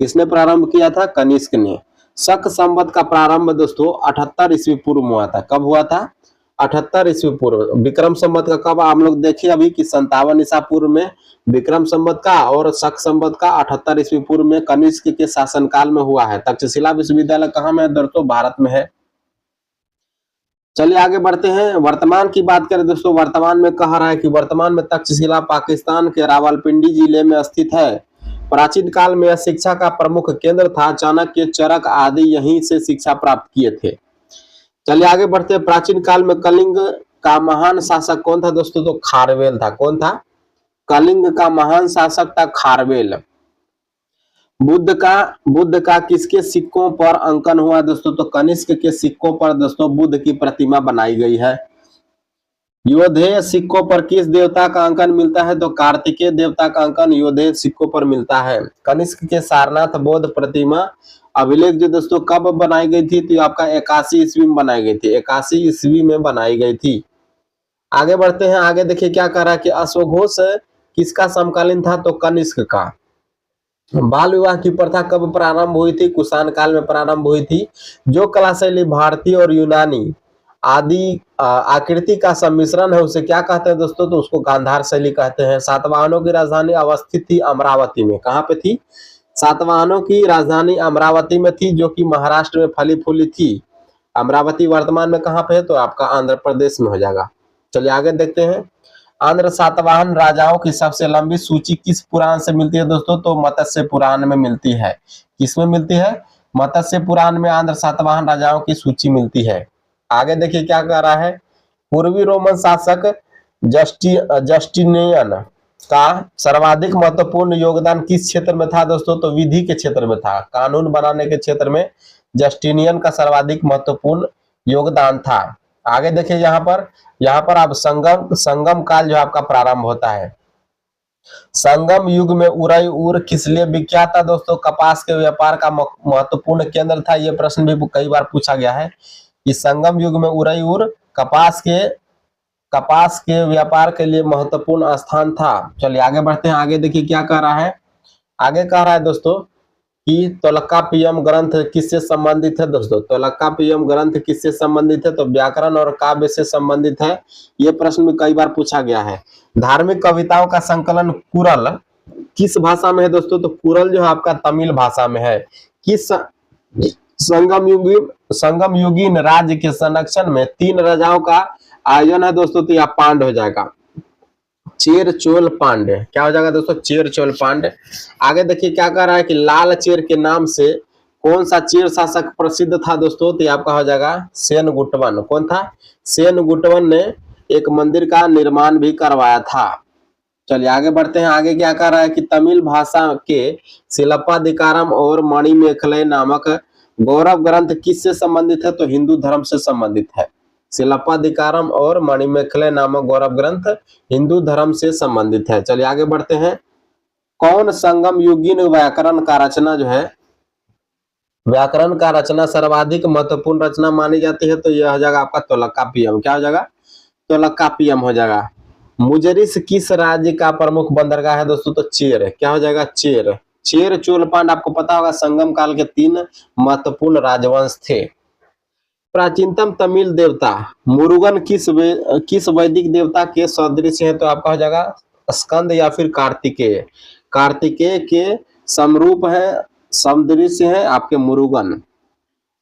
किसने प्रारंभ किया था? कनिष्क ने। शक संवत का प्रारंभ दोस्तों 78 ईस्वी पूर्व में हुआ था। कब हुआ था? 78 ईस्वी पूर्व। विक्रम संवत का कब? हम लोग देखिए अभी कि 57 ईसा पूर्व में विक्रम संवत का और शक संवत का 78 ईस्वी पूर्व में कनिष्क के शासनकाल में हुआ है। तक्षशिला विश्वविद्यालय कहाँ में है? दोस्तों भारत में है। चलिए आगे बढ़ते हैं। वर्तमान की बात करें दोस्तों, वर्तमान में कह रहा है कि वर्तमान में तक्षशिला पाकिस्तान के रावलपिंडी जिले में स्थित है। प्राचीन काल में यह शिक्षा का प्रमुख केंद्र था। चाणक्य, चरक आदि यहीं से शिक्षा प्राप्त किए थे। चलिए आगे बढ़ते हैं। प्राचीन काल में कलिंग का महान शासक कौन था? दोस्तों तो खारवेल था। कौन था? कलिंग का महान शासक था खारवेल। बुद्ध का किसके सिक्कों पर अंकन हुआ? दोस्तों तो कनिष्क के सिक्कों पर दोस्तों बुद्ध की प्रतिमा बनाई गई है। योधेय सिक्कों पर किस देवता का अंकन मिलता है? तो कार्तिकेय देवता का अंकन योधेय सिक्कों पर मिलता है। कनिष्क के सारनाथ बौद्ध प्रतिमा अभिलेख जो दोस्तों कब बनाई गई थी? तो आपका 81 ईस्वी में बनाई गई थी। 81 ईस्वी में बनाई गई थी। आगे बढ़ते हैं। आगे देखिए क्या कर रहा है कि अश्वघोष किसका समकालीन था? तो कनिष्क का। बाल विवाह की प्रथा कब प्रारंभ हुई थी? कुषाण काल में प्रारंभ हुई थी। जो कला शैली भारतीय और यूनानी आदि आकृति का सम्मिश्रण है उसे क्या कहते हैं? दोस्तों तो उसको गांधार शैली कहते हैं। सातवाहनों की राजधानी अवस्थित थी अमरावती में। कहाँ पे थी? सातवाहनों की राजधानी अमरावती में थी, जो कि महाराष्ट्र में फली फूली थी। अमरावती वर्तमान में कहाँ पे है? तो आपका आंध्र प्रदेश में हो जाएगा। चलिए आगे देखते हैं। आंध्र सातवाहन राजाओं की सबसे लंबी सूची किस पुराण से मिलती है? दोस्तों तो मत्स्य पुराण में मिलती है। किसमें मिलती है? मत्स्य पुराण में आंध्र सातवाहन राजाओं की सूची मिलती है। आगे देखिए क्या कह रहा है। पूर्वी रोमन शासक जस्टिनियन का सर्वाधिक महत्वपूर्ण योगदान किस क्षेत्र में था? दोस्तों तो विधि के क्षेत्र में था। कानून बनाने के क्षेत्र में जस्टिनियन का सर्वाधिक महत्वपूर्ण योगदान था। आगे देखिए यहाँ पर आप संगम काल जो आपका प्रारंभ होता है। संगम युग में उरई किस लिए विख्यात था दोस्तों? कपास के व्यापार का महत्वपूर्ण केंद्र था। ये प्रश्न भी कई बार पूछा गया है कि संगम युग में उरई कपास के व्यापार के लिए महत्वपूर्ण स्थान था। चलिए आगे बढ़ते हैं। आगे देखिए क्या कह रहा है। आगे कह रहा है दोस्तों कि तोलकाप्पियम ग्रंथ किससे संबंधित है? दोस्तों तोलकाप्पियम ग्रंथ किससे संबंधित है? तो व्याकरण और काव्य से संबंधित है। ये प्रश्न भी कई बार पूछा गया है। धार्मिक कविताओं का संकलन कुरल किस भाषा में है दोस्तों? तो कुरल जो है आपका तमिल भाषा में है। किस संगम युगीन राज्य के संरक्षण में 3 राजाओं का आयोजन है दोस्तों? तो यह पांड हो जाएगा, चेर चोल पांड्य। क्या हो जाएगा दोस्तों? चेर चोल पांड्य। आगे देखिए क्या कह रहा है कि लाल चेर के नाम से कौन सा चेर शासक प्रसिद्ध था दोस्तों? तो आपका हो जाएगा सेन गुटवन। कौन था? सेन गुटवन ने एक मंदिर का निर्माण भी करवाया था। चलिए आगे बढ़ते हैं। आगे क्या कह रहा है कि तमिल भाषा के शिलप्पाधिकारम और मणिमेखलई नामक गौरव ग्रंथ किससे संबंधित है? तो हिंदू धर्म से संबंधित है। शिलप्पाधिकारम और मणिमेखलई नामक गौरव ग्रंथ हिंदू धर्म से संबंधित है। चलिए आगे बढ़ते हैं। कौन संगम युगीन व्याकरण का रचना जो है, व्याकरण का रचना सर्वाधिक महत्वपूर्ण रचना मानी जाती है? तो यह हो जाएगा आपका तोलकाप्पियम। क्या हो जाएगा? तोलकाप्पियम हो जाएगा। मुजरिस किस राज्य का प्रमुख बंदरगाह है दोस्तों? तो चेर। क्या हो जाएगा? चेर। चेर चोल पांड आपको पता होगा संगम काल के 3 महत्वपूर्ण राजवंश थे। प्राचीनतम तमिल देवता मुरुगन किस वैदिक देवता के सदृश है? तो आपका हो जाएगा स्कंद या फिर कार्तिकेय। कार्तिकेय के समरूप है, सदृश है आपके मुरुगन।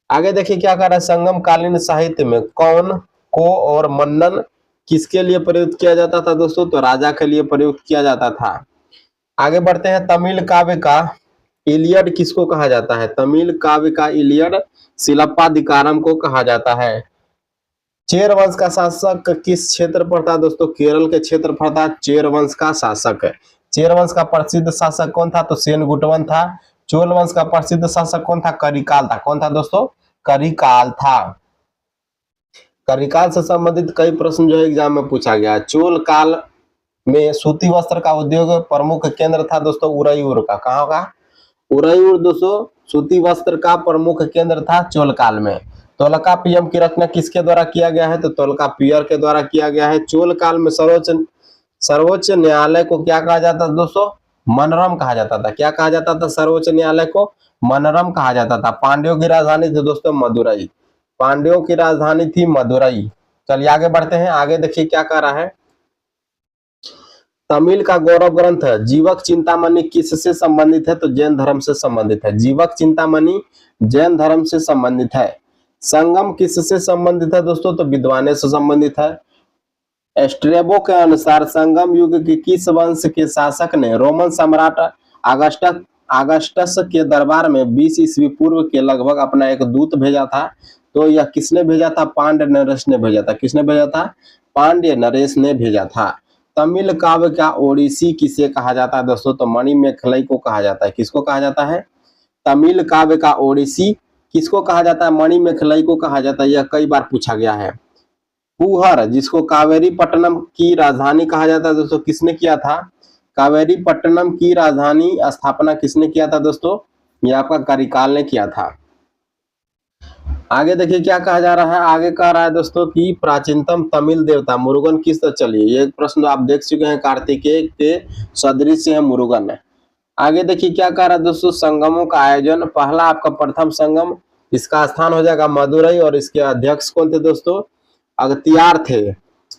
आगे देखिए क्या कर रहा है। संगम कालीन साहित्य में कौन को और मन्नन किसके लिए प्रयुक्त किया जाता था दोस्तों? तो राजा के लिए प्रयुक्त किया जाता था। आगे बढ़ते हैं। तमिल काव्य का इलियड किसको कहा जाता है? तमिल काव्य का इलियड शिलप्पाधिकारम को कहा जाता है। चेर वंश का शासक किस क्षेत्र पर था दोस्तों? केरल के क्षेत्र पर था चेर वंश का शासक। चेर वंश का प्रसिद्ध शासक कौन था? तो सेन गुटवन था। चोल वंश का प्रसिद्ध शासक कौन था? करिकाल था। कौन था दोस्तों? करिकाल था। करिकाल से संबंधित कई प्रश्न जो है एग्जाम में पूछा गया है। चोल काल में सूती वस्त्र का उद्योग प्रमुख केंद्र था दोस्तों उरईर का। कहाँ होगा? उरईर दोस्तों सूती वस्त्र का प्रमुख केंद्र था चोल काल में। तोलकाप्पियम की रचना किसके द्वारा किया गया है? तो तोलकाप्पियर के द्वारा किया गया है। चोल काल में सर्वोच्च न्यायालय को क्या कहा जाता था दोस्तों? मनरम कहा जाता था। क्या कहा जाता था? सर्वोच्च न्यायालय को मनरम कहा जाता था। पांड्यों की राजधानी थी दोस्तों मदुरई। पांड्यों की राजधानी थी मदुरई। चलिए आगे बढ़ते हैं। आगे देखिए क्या कह रहा है। तमिल का गौरव ग्रंथ जीवक चिंतामणि किससे संबंधित है? तो जैन धर्म से संबंधित है। जीवक चिंतामणि जैन धर्म से संबंधित है। संगम किससे संबंधित है दोस्तों? तो विद्वानों से संबंधित है। एस्ट्रेबो के अनुसार संगम युग के किस वंश के शासक ने रोमन सम्राट आगस्टस के दरबार में 20 ईस्वी पूर्व के लगभग अपना एक दूत भेजा था? तो यह किसने भेजा था? पांड्य नरेश ने भेजा था। किसने भेजा था? पांड्य नरेश ने भेजा था। तमिल काव्य का ओडिसी किसे कहा जाता है दोस्तों? तो मणिमेखलई को कहा जाता है। किसको कहा जाता है? तमिल काव्य का ओडिसी किसको कहा जाता है? मणिमेखलई को कहा जाता है। यह कई बार पूछा गया है। पुहर जिसको कावेरी पट्टनम की राजधानी कहा जाता है दोस्तों, किसने किया था? कावेरी पट्टनम की राजधानी स्थापना किसने किया था दोस्तों? यह आपका करिकाल ने किया था। आगे देखिए क्या कहा जा रहा है। आगे कह रहा है दोस्तों कि प्राचीनतम तमिल देवता मुरुगन किस? चलिए ये प्रश्न आप देख चुके हैं। कार्तिकेय के सदृश है मुरुगन। आगे देखिए क्या कह रहा है दोस्तों। संगमों का आयोजन पहला आपका प्रथम संगम इसका स्थान हो जाएगा मदुरई और इसके अध्यक्ष कौन थे दोस्तों? अगतियार थे,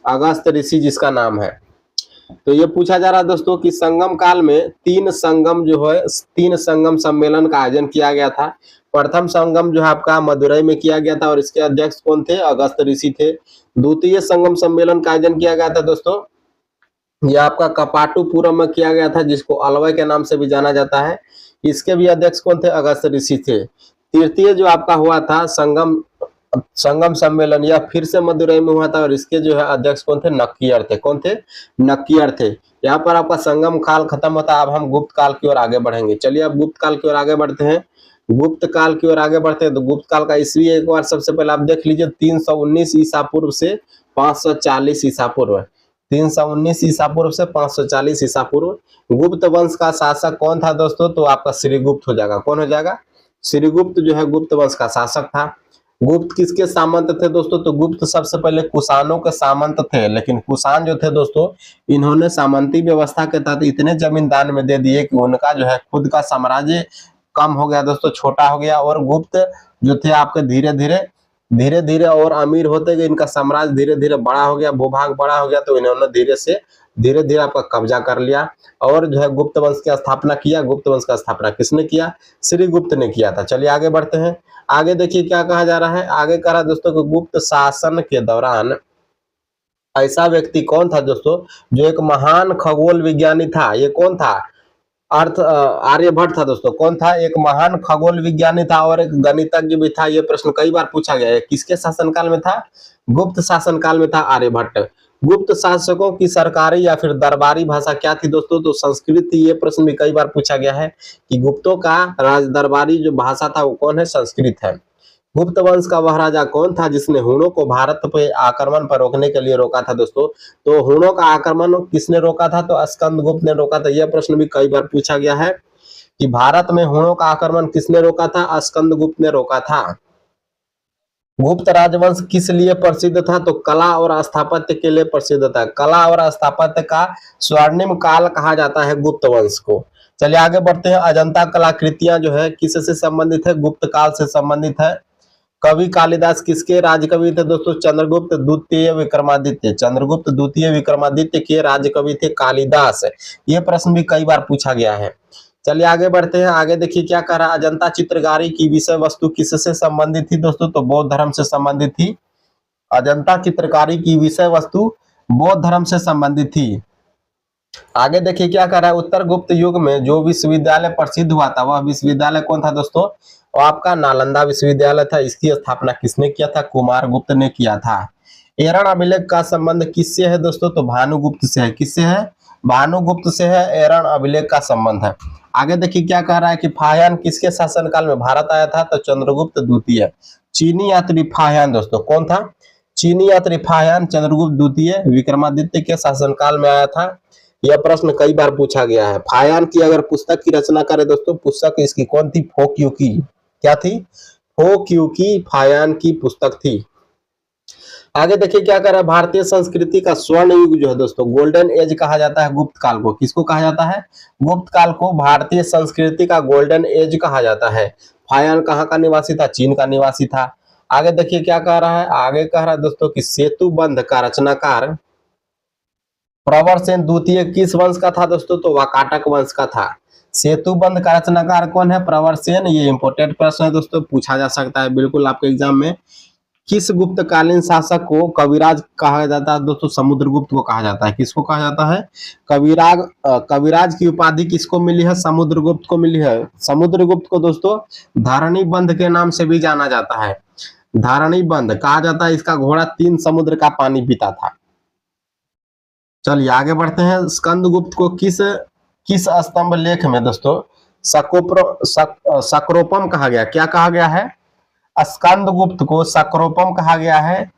अगस्त ऋषि जिसका नाम है। तो ये पूछा जा रहा है दोस्तों कि संगम काल में 3 संगम सम्मेलन का आयोजन किया गया था। प्रथम संगम जो है आपका मदुरई में किया गया था और इसके अध्यक्ष कौन थे? अगस्त ऋषि थे। द्वितीय संगम सम्मेलन का आयोजन किया गया था दोस्तों, यह आपका कपाटुपुरम में किया गया था जिसको अलवय के नाम से भी जाना जाता है। इसके भी अध्यक्ष कौन थे? अगस्त ऋषि थे। तृतीय जो आपका हुआ था संगम सम्मेलन यह फिर से मदुरई में हुआ था और इसके जो है अध्यक्ष कौन थे? नक्कियर थे। कौन थे? नक्कियर थे। यहाँ पर आपका संगम काल खत्म होता है। अब हम गुप्त काल की ओर आगे बढ़ेंगे। चलिए अब गुप्त काल की ओर आगे बढ़ते हैं। गुप्त काल की ओर आगे बढ़ते हैं तो गुप्त काल का ईस्वी एक बार सबसे पहले आप देख लीजिए 319 ईसा पूर्व से 540 ईसा पूर्व। 319 ईसा पूर्व से 540 ईसा पूर्व। गुप्त वंश का शासक कौन था दोस्तों? तो आपका श्रीगुप्त हो जाएगा। कौन हो जाएगा? श्रीगुप्त जो है गुप्त वंश का शासक था। गुप्त किसके सामंत थे दोस्तों? तो गुप्त सबसे पहले कुषाणों के सामंत थे, लेकिन कुषाण जो थे दोस्तों, इन्होंने सामंती व्यवस्था के तहत इतने जमीन दान में दे दिए कि उनका जो है खुद का साम्राज्य कम हो गया दोस्तों, छोटा हो गया। और गुप्त जो थे आपके धीरे धीरे और अमीर होते गए, इनका साम्राज्य धीरे धीरे बड़ा हो गया, भूभाग बड़ा हो गया, तो इन्होंने धीरे धीरे आपका कब्जा कर लिया और जो है गुप्त वंश की स्थापना किया। गुप्त वंश का स्थापना किसने किया? श्रीगुप्त ने किया था। चलिए आगे बढ़ते हैं। आगे देखिए क्या कहा जा रहा है। आगे कह रहा है दोस्तों कि गुप्त शासन के दौरान ऐसा व्यक्ति कौन था दोस्तों जो एक महान खगोल विज्ञानी था? ये कौन था? आर्यभट्ट था दोस्तों। कौन था? एक महान खगोल विज्ञानी था और एक गणितज्ञ भी था। ये प्रश्न कई बार पूछा गया है। किसके शासनकाल में था? गुप्त शासनकाल में था आर्यभट्ट। गुप्त शासकों की सरकारी या फिर दरबारी भाषा क्या थी दोस्तों? तो संस्कृत थी। ये प्रश्न भी कई बार पूछा गया है कि गुप्तों का राज दरबारी जो भाषा था वो कौन है? संस्कृत है। गुप्त वंश का वह राजा कौन था जिसने हुणों को भारत पे आक्रमण पर रोकने के लिए रोका था दोस्तों? तो हुणों का आक्रमण किसने रोका था? तो स्कंदगुप्त ने रोका था। यह प्रश्न भी कई बार पूछा गया है कि भारत में हुणों का आक्रमण किसने रोका था? स्कंदगुप्त ने रोका था। गुप्त राजवंश किस लिए प्रसिद्ध था? तो कला और स्थापत्य के लिए प्रसिद्ध था। कला और स्थापत्य का स्वर्णिम काल कहा जाता है गुप्त वंश को। चलिए आगे बढ़ते हैं। अजंता कलाकृतियां जो है किससे संबंधित है? गुप्त काल से संबंधित है। कवि कालिदास किसके राजकवि थे दोस्तों? चंद्रगुप्त द्वितीय विक्रमादित्य। चंद्रगुप्त द्वितीय विक्रमादित्य के राजकवि थे कालिदास। ये प्रश्न भी कई बार पूछा गया है। चलिए आगे बढ़ते हैं। आगे देखिए क्या कह रहा है। अजंता चित्रकारी की विषय वस्तु किससे संबंधित थी दोस्तों? तो बौद्ध धर्म से संबंधित थी। अजंता चित्रकारी की विषय वस्तु बौद्ध धर्म से संबंधित थी। आगे देखिए क्या कह रहा है। उत्तर गुप्त युग में जो विश्वविद्यालय प्रसिद्ध हुआ था वह विश्वविद्यालय कौन था दोस्तों? और आपका नालंदा विश्वविद्यालय था। इसकी स्थापना किसने किया था? कुमारगुप्त ने किया था। एरण अभिलेख का संबंध किससे है दोस्तों? तो भानुगुप्त से है। किससे है? भानुगुप्त से है एरण अभिलेख का संबंध है। आगे देखिए क्या कह रहा है कि फाह्यान किसके शासनकाल में भारत आया था? तो चंद्रगुप्त द्वितीय। चीनी यात्री फाह्यान दोस्तों कौन था? चीनी यात्री फाह्यान चंद्रगुप्त द्वितीय विक्रमादित्य के शासनकाल में आया था। यह प्रश्न कई बार पूछा गया है। फाह्यान की अगर पुस्तक की रचना करें दोस्तों, पुस्तक इसकी कौन थी? फोक्यूकी। क्या थी? फोक्यूकी फाह्यान की पुस्तक थी। आगे देखिए क्या कर रहा है। भारतीय संस्कृति का स्वर्ण युग जो है दोस्तों, गोल्डन एज कहा जाता है गुप्त काल को। किसको कहा जाता है? गुप्त काल को भारतीय संस्कृति का गोल्डन एज कहा जाता है। फाह्यान कहाँ का निवासी था? चीन का निवासी था। आगे देखिए क्या कह रहा है। आगे कह रहा है दोस्तों कि सेतु बंध का रचनाकार प्रवरसेन द्वितीय किस वंश का था दोस्तों? तो वाकाटक वंश का था। सेतु बंध का रचनाकार कौन है? प्रवरसेन। ये इंपोर्टेंट प्रश्न है दोस्तों, पूछा जा सकता है बिल्कुल आपके एग्जाम में। किस गुप्तकालीन शासक को कविराज कहा जाता है दोस्तों? समुद्रगुप्त को कहा जाता है। किसको कहा जाता है? कविराज की उपाधि किसको मिली है? समुद्रगुप्त को मिली है। समुद्रगुप्त को दोस्तों धारणी बंध के नाम से भी जाना जाता है। धारणी बंध कहा जाता है। इसका घोड़ा 3 समुद्र का पानी पीता था। चलिए आगे बढ़ते हैं। स्कंदगुप्त को किस स्तंभ लेख में दोस्तों सक्रोपम कहा गया? क्या कहा गया है? स्कंदगुप्त को सक्रोपम कहा गया है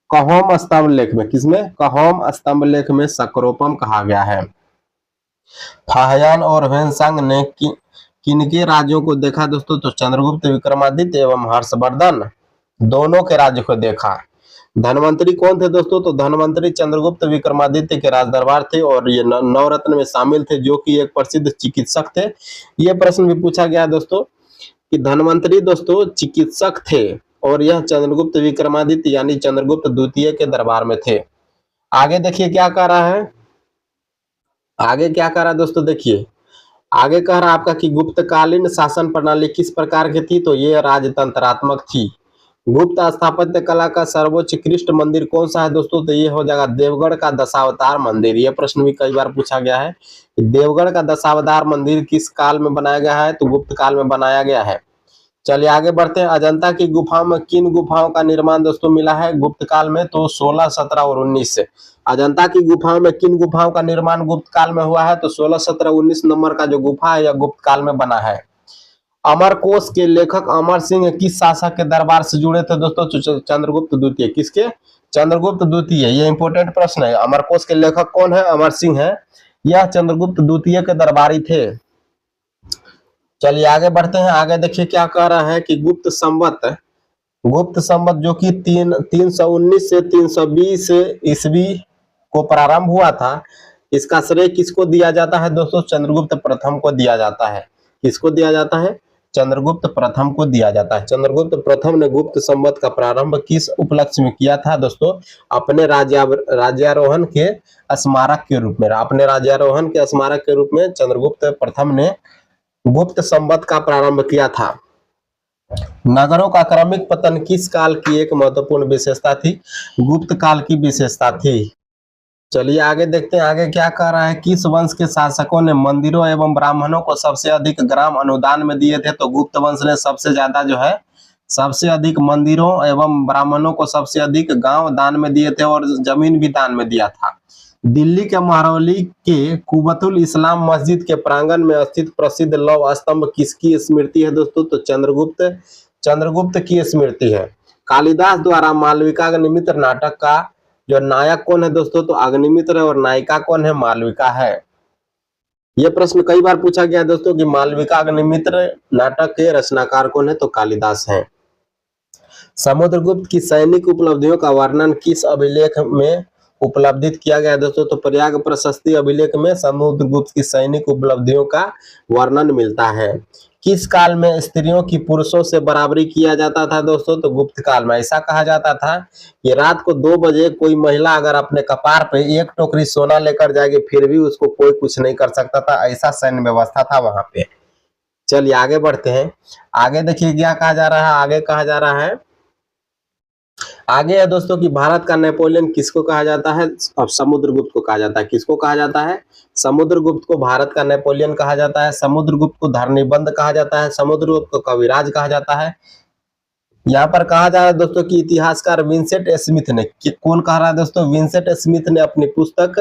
कहोम स्तंभ लेख में। किसमें? कहोम स्तंभ लेख में सक्रोपम कहा गया है। फाह्यान और ह्वेनसांग ने किनके राज्यों को देखा दोस्तों? तो चंद्रगुप्त विक्रमादित्य एवं हर्षवर्धन दोनों के राज्य को देखा। धनवंतरी कौन थे दोस्तों? तो धनवंतरी चंद्रगुप्त विक्रमादित्य के राजदरबार थे और ये नवरत्न में शामिल थे, जो कि एक प्रसिद्ध चिकित्सक थे। ये प्रश्न भी पूछा गया दोस्तों कि धनवंतरी दोस्तों चिकित्सक थे और यह चंद्रगुप्त विक्रमादित्य यानी चंद्रगुप्त द्वितीय के दरबार में थे। आगे देखिए क्या कह रहा है। आगे क्या कह रहा है दोस्तों? देखिए आगे कह रहा है आपका कि गुप्तकालीन शासन प्रणाली किस प्रकार की थी? तो ये राजतंत्रात्मक थी। गुप्त स्थापत्य कला का सर्वोत्कृष्ट मंदिर कौन सा है दोस्तों? तो ये हो जाएगा देवगढ़ का दशावतार मंदिर। ये प्रश्न भी कई बार पूछा गया है कि देवगढ़ का दशावतार मंदिर किस काल में बनाया गया है? तो गुप्त काल में बनाया गया है। चलिए आगे बढ़ते हैं। अजंता की गुफाओं में किन गुफाओं का निर्माण दोस्तों मिला है गुप्त काल में? तो 16, 17 और 19 से। अजंता की गुफाओं में किन गुफाओं का निर्माण गुप्त काल में हुआ है? तो 16, 17, 19 नंबर का जो गुफा है यह गुप्त काल में बना है। अमरकोश के लेखक अमर सिंह किस शासक के दरबार से जुड़े थे दोस्तों? चंद्रगुप्त द्वितीय। किसके? चंद्रगुप्त द्वितीय, ये इंपोर्टेंट प्रश्न है। अमरकोश के लेखक कौन है? अमर सिंह है। यह चंद्रगुप्त द्वितीय के दरबारी थे। चलिए आगे बढ़ते हैं। आगे देखिए क्या कह रहा है कि गुप्त संवत जो कि 319 से 320 ईस्वी को प्रारंभ हुआ था, इसका श्रेय किसको दिया जाता है दोस्तों? चंद्रगुप्त प्रथम को दिया जाता है। किसको दिया जाता है? चंद्रगुप्त प्रथम को दिया जाता है। चंद्रगुप्त प्रथम ने गुप्त संवत का प्रारंभ किस उपलक्ष्य में किया था दोस्तों? अपने राज्यारोहण के स्मारक के रूप में। अपने राज्यारोहण के स्मारक के रूप में चंद्रगुप्त प्रथम ने गुप्त संवत का प्रारंभ किया था। नगरों का क्रमिक पतन किस काल की एक महत्वपूर्ण विशेषता थी? गुप्त काल की विशेषता थी। चलिए आगे देखते हैं। आगे क्या कह रहा है? किस वंश के शासकों ने मंदिरों एवं ब्राह्मणों को सबसे अधिक ग्राम अनुदान में दिए थे? तो गुप्त वंश ने सबसे ज्यादा जो है, सबसे अधिक मंदिरों एवं ब्राह्मणों को सबसे अधिक गांव दान में दिए थे और जमीन भी दान में दिया था। दिल्ली के महरौली के कुबतुल इस्लाम मस्जिद के प्रांगण में स्थित प्रसिद्ध लौह स्तंभ किसकी स्मृति है दोस्तों? तो चंद्रगुप्त की स्मृति है। कालिदास द्वारा मालविकाग्निमित्र नाटक का जो नायक कौन है दोस्तों? तो अग्निमित्र है। और नायिका कौन है? मालविका है। यह प्रश्न कई बार पूछा गया है दोस्तों कि मालविकाग्निमित्र नाटक के रचनाकार कौन है? तो कालिदास है। समुद्रगुप्त की सैनिक उपलब्धियों का वर्णन किस अभिलेख में उपलब्धित किया गया है दोस्तों? तो प्रयाग प्रशस्ति अभिलेख में समुद्रगुप्त की सैनिक उपलब्धियों का वर्णन मिलता है। किस काल में स्त्रियों की पुरुषों से बराबरी किया जाता था दोस्तों? तो गुप्त काल में। ऐसा कहा जाता था कि रात को 2 बजे कोई महिला अगर अपने कपार पे 1 टोकरी सोना लेकर जाएगी फिर भी उसको कोई कुछ नहीं कर सकता था। ऐसा सैन्य व्यवस्था था वहां पे। चलिए आगे बढ़ते हैं। आगे देखिए क्या कहा जा रहा है। आगे कहा जा रहा है, आगे है दोस्तों कि भारत का नेपोलियन किसको कहा जाता है? अब समुद्रगुप्त को कहा जाता है। किसको कहा जाता है? समुद्रगुप्त को भारत का नेपोलियन कहा जाता है। समुद्रगुप्त को धरणीबंध कहा जाता है। समुद्रगुप्त को कविराज कहा जाता है। यहाँ पर कहा जा रहा है दोस्तों कि इतिहासकार विंसेंट स्मिथ ने, कौन कह रहा है दोस्तों? विंसेंट स्मिथ ने अपनी पुस्तक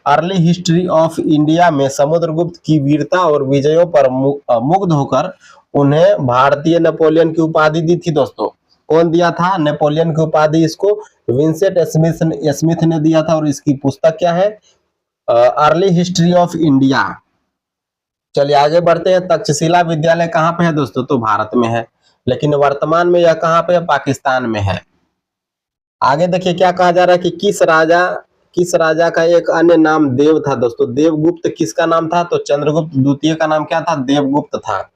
अर्ली हिस्ट्री ऑफ इंडिया में समुद्रगुप्त की वीरता और विजयों पर मुग्ध होकर उन्हें भारतीय नेपोलियन की उपाधि दी थी दोस्तों। कौन दिया था नेपोलियन की उपाधि? इसको विंसेंट स्मिथ ने दिया था। और इसकी पुस्तक क्या है? Early history of India. चलिए आगे बढ़ते हैं। तक्षशिला विद्यालय कहाँ पे है दोस्तों? तो भारत में है, लेकिन वर्तमान में यह कहाँ पे है? पाकिस्तान में है। आगे देखिए क्या कहा जा रहा है कि किस राजा का एक अन्य नाम देव था दोस्तों? देवगुप्त किसका नाम था? तो चंद्रगुप्त द्वितीय का नाम क्या था? देवगुप्त था।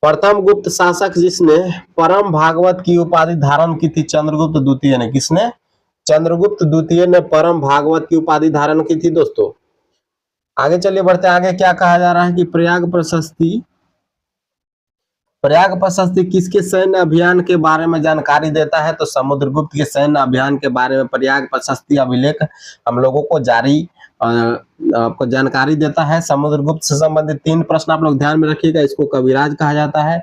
प्रथम गुप्त शासक जिसने परम भागवत की उपाधि धारण की थी? चंद्रगुप्त द्वितीय ने। किसने? चंद्रगुप्त द्वितीय ने परम भागवत की उपाधि धारण की थी दोस्तों। आगे चलिए बढ़ते हैं। आगे क्या कहा जा रहा है कि प्रयाग प्रशस्ति किसके सैन्य अभियान के बारे में जानकारी देता है? तो समुद्रगुप्त के सैन्य अभियान के बारे में प्रयाग प्रशस्ति अभिलेख हम लोगों को आपको जानकारी देता है। समुद्रगुप्त से संबंधित 3 प्रश्न आप लोग ध्यान में रखिएगा। इसको कविराज कहा जाता है,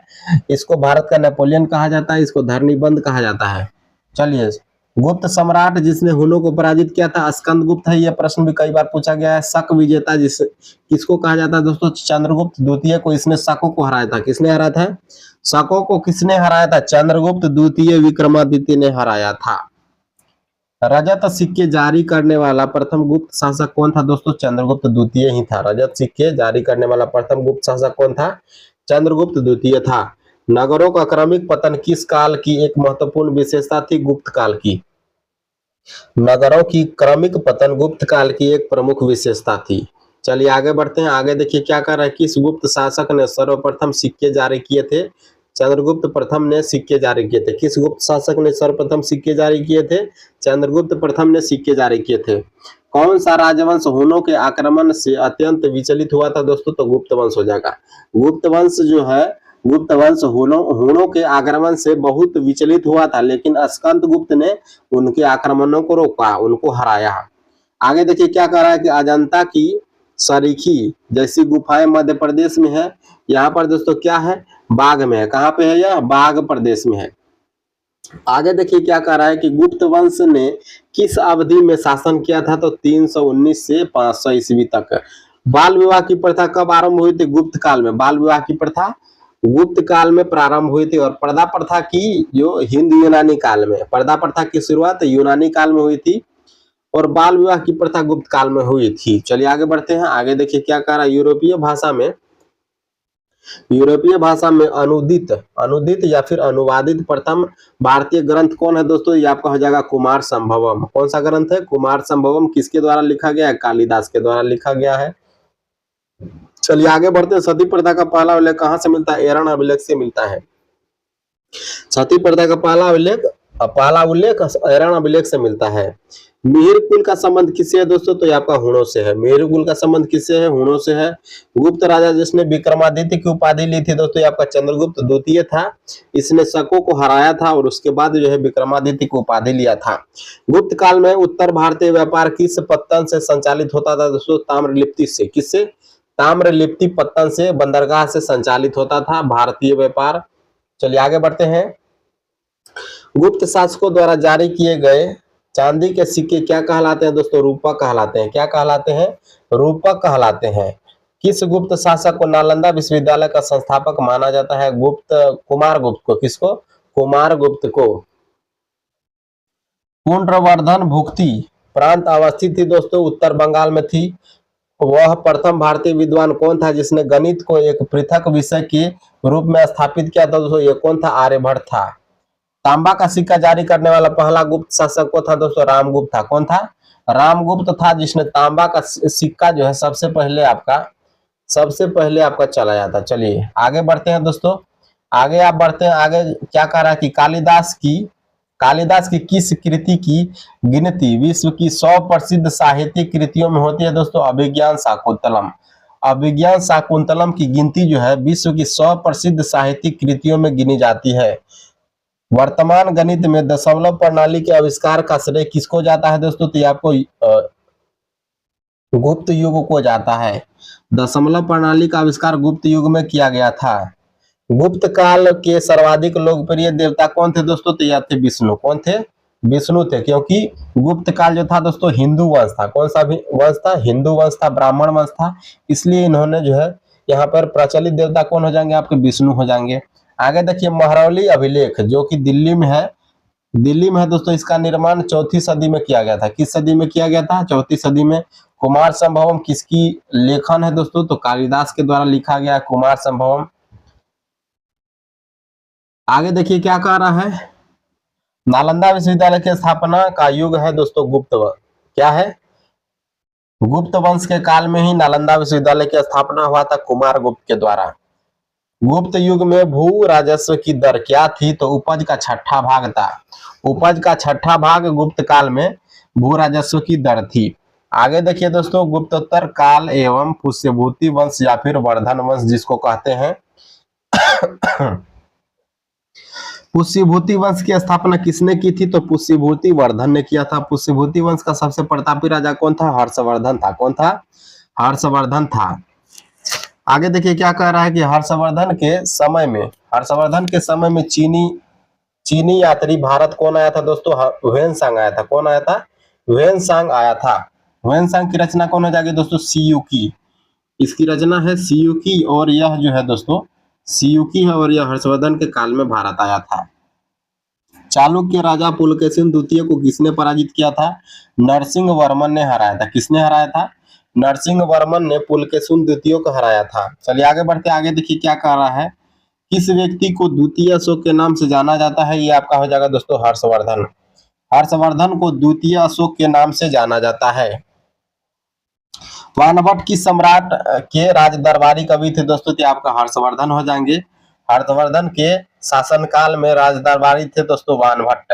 इसको भारत का नेपोलियन कहा जाता है, इसको धरणीबंध कहा जाता है। चलिए, गुप्त सम्राट जिसने हुनों को पराजित किया था? स्कंदगुप्त है। यह प्रश्न भी कई बार पूछा गया है। शक विजेता किसको कहा जाता है दोस्तों? चंद्रगुप्त द्वितीय को। इसने शकों को हराया था। किसने हराया था? शकों को किसने हराया था? चंद्रगुप्त द्वितीय विक्रमादित्य ने हराया था। रजत सिक्के जारी करने वाला प्रथम गुप्त शासक कौन था दोस्तों? चंद्रगुप्त द्वितीय ही था। रजत सिक्के जारी करने वाला प्रथम गुप्त शासक कौन था? चंद्रगुप्त द्वितीय था। नगरों का क्रमिक पतन किस काल की एक महत्वपूर्ण विशेषता थी? गुप्त काल की। नगरों की क्रमिक पतन गुप्त काल की एक प्रमुख विशेषता थी। चलिए आगे बढ़ते हैं। आगे देखिए क्या कर रहा है। किस गुप्त शासक ने सर्वप्रथम सिक्के जारी किए थे? चंद्रगुप्त प्रथम ने सिक्के जारी किए थे। किस गुप्त शासक ने सर्वप्रथम सिक्के जारी किए थे? चंद्रगुप्त प्रथम ने सिक्के जारी किए थे। कौन सा राजवंश हुनों के आक्रमण से अत्यंत विचलित हुआ था दोस्तों? तो गुप्त वंश हो जाएगा। गुप्त वंश जो है, गुप्त वंश हुनों के आक्रमण से बहुत विचलित हुआ था, लेकिन स्कंदगुप्त ने उनके आक्रमणों को रोका, उनको हराया। आगे देखिए क्या कह रहा है कि अजंता की सरीखी जैसी गुफाएं मध्य प्रदेश में है। यहाँ पर दोस्तों क्या है? बाघ में है। कहाँ पे है यह? बाघ प्रदेश में है। आगे देखिए क्या कह रहा है कि गुप्त वंश ने किस अवधि में शासन किया था? तो 319 से 500 ईस्वी तक। बाल विवाह की प्रथा कब आरंभ हुई थी? गुप्त काल में। बाल विवाह की प्रथा गुप्त काल में प्रारंभ हुई थी। और पर्दा प्रथा की जो हिंद यूनानी काल में, पर्दा प्रथा की शुरुआत यूनानी काल में हुई थी और बाल विवाह की प्रथा गुप्त काल में हुई थी। चलिए आगे बढ़ते हैं। आगे देखिए क्या कह रहा है, यूरोपीय भाषा में अनुदित अनुदित या फिर अनुवादित प्रथम भारतीय ग्रंथ कौन है दोस्तों? ये आपका हो जाएगा कुमार संभवम। कौन सा ग्रंथ है? कुमार संभवम। किसके द्वारा लिखा गया है? कालिदास के द्वारा लिखा गया है। चलिए आगे बढ़ते हैं। सती प्रथा का पहला उल्लेख कहाँ से मिलता है? एरन अभिलेख से मिलता है। सती प्रथा का पहला उल्लेख एरन अभिलेख से मिलता है। मिहिर कुल का संबंध किससे है दोस्तों? तो ये आपका हुणों से है। मिहिर कुल का संबंध किससे है? हुणों से है। गुप्त राजा जिसने विक्रमादित्य की उपाधि ली थी दोस्तों, ये आपका चंद्रगुप्त द्वितीय था। इसने शकों को हराया था और उसके बाद जो है विक्रमादित्य की उपाधि लिया था। गुप्त काल में उत्तर भारतीय व्यापार किस पत्तन से संचालित होता था दोस्तों? ताम्रलिप्ति से। किससे? ताम्रलिप्ति पत्तन से, बंदरगाह से संचालित होता था भारतीय व्यापार। चलिए आगे बढ़ते हैं। गुप्त शासकों द्वारा जारी किए गए चांदी के सिक्के क्या कहलाते हैं दोस्तों? रूपक कहलाते हैं। क्या कहलाते हैं? रूपक कहलाते हैं। किस गुप्त शासक को नालंदा विश्वविद्यालय का संस्थापक माना जाता है? कुमार गुप्त को। किसको? कुमार गुप्त को। पुंड्रवर्धन भुक्ति प्रांत अवस्थित थी दोस्तों, उत्तर बंगाल में थी। वह प्रथम भारतीय विद्वान कौन था जिसने गणित को एक पृथक विषय के रूप में स्थापित किया था दोस्तों? ये कौन था? आर्यभट्ट था। तांबा का सिक्का जारी करने वाला पहला गुप्त शासक को था दोस्तों? रामगुप्त था। कौन था? रामगुप्त था, जिसने तांबा का सिक्का जो है सबसे पहले आपका चलाया था। चलिए आगे बढ़ते हैं दोस्तों। आगे आप बढ़ते हैं। आगे क्या कह रहा है कि कालिदास की किस कृति की गिनती विश्व की 100 प्रसिद्ध साहित्यिक कृतियों में होती है दोस्तों? अभिज्ञान शाकुंतलम। अभिज्ञान शाकुंतलम की गिनती जो है विश्व की 100 प्रसिद्ध साहित्यिक कृतियों में गिनी जाती है। वर्तमान गणित में दशमलव प्रणाली के आविष्कार का श्रेय किसको जाता है दोस्तों? तो ये आपको गुप्त युग को जाता है। दशमलव प्रणाली का आविष्कार गुप्त युग में किया गया था। गुप्त काल के सर्वाधिक लोकप्रिय देवता कौन थे दोस्तों? तो यह थे विष्णु। कौन थे? विष्णु थे, क्योंकि गुप्त काल जो था दोस्तों हिंदू वंश था। कौन सा भी वंश था? हिंदू वंश था, ब्राह्मण वंश था। इसलिए इन्होंने जो है यहाँ पर प्रचलित देवता कौन हो जाएंगे? आपके विष्णु हो जाएंगे। आगे देखिए महरौली अभिलेख जो कि दिल्ली में है दोस्तों। इसका निर्माण 4वीं सदी में किया गया था। किस सदी में किया गया था? 4वीं सदी में। कुमार संभवम किसकी लेखन है दोस्तों? तो कालिदास के द्वारा लिखा गया कुमार संभवम। आगे देखिए क्या कह रहा है, नालंदा विश्वविद्यालय की स्थापना का युग है दोस्तों गुप्त। क्या है? गुप्त वंश के काल में ही नालंदा विश्वविद्यालय की स्थापना हुआ था कुमार गुप्त के द्वारा। गुप्त युग में भू राजस्व की दर क्या थी? तो उपज का 6ठा भाग था। उपज का 6ठा भाग गुप्त काल में भू राजस्व की दर थी। आगे देखिए दोस्तों, गुप्तोत्तर काल एवं पुष्यभूति वंश या फिर वर्धन वंश जिसको कहते हैं पुष्यभूति वंश की स्थापना किसने की थी? तो पुष्यभूति वर्धन ने किया था। पुष्यभूति वंश का सबसे प्रतापी राजा कौन था? हर्षवर्धन था। कौन था? हर्षवर्धन था। आगे देखिए क्या कह रहा है कि हर्षवर्धन के समय में चीनी यात्री भारत कौन आया था दोस्तों? ह्वेनसांग आया था। कौन आया था? ह्वेनसांग आया था। ह्वेनसांग की रचना कौन हो जाएगी दोस्तों? सियुकी। इसकी रचना है सियुकी और यह जो है दोस्तों सियुकी है और यह हर्षवर्धन के काल में भारत आया था। चालुक्य राजा पुलकेशिन द्वितीय को किसने पराजित किया था? नरसिंह वर्मन ने हराया था। किसने हराया था? नरसिंह वर्मन ने पुलकेशिन द्वितीय को हराया था। चलिए आगे बढ़ते, आगे देखिए क्या कह रहा है, किस व्यक्ति को द्वितीय अशोक के नाम से जाना जाता है? ये आपका हो जाएगा दोस्तों हर्षवर्धन। हर्षवर्धन को द्वितीय अशोक के नाम से जाना जाता है। वानभट्ट किस सम्राट के राज दरबारी कवि थे दोस्तों? तो आपका हर्षवर्धन हो जाएंगे। हर्षवर्धन के शासनकाल में राज दरबारी थे दोस्तों वानभट्ट।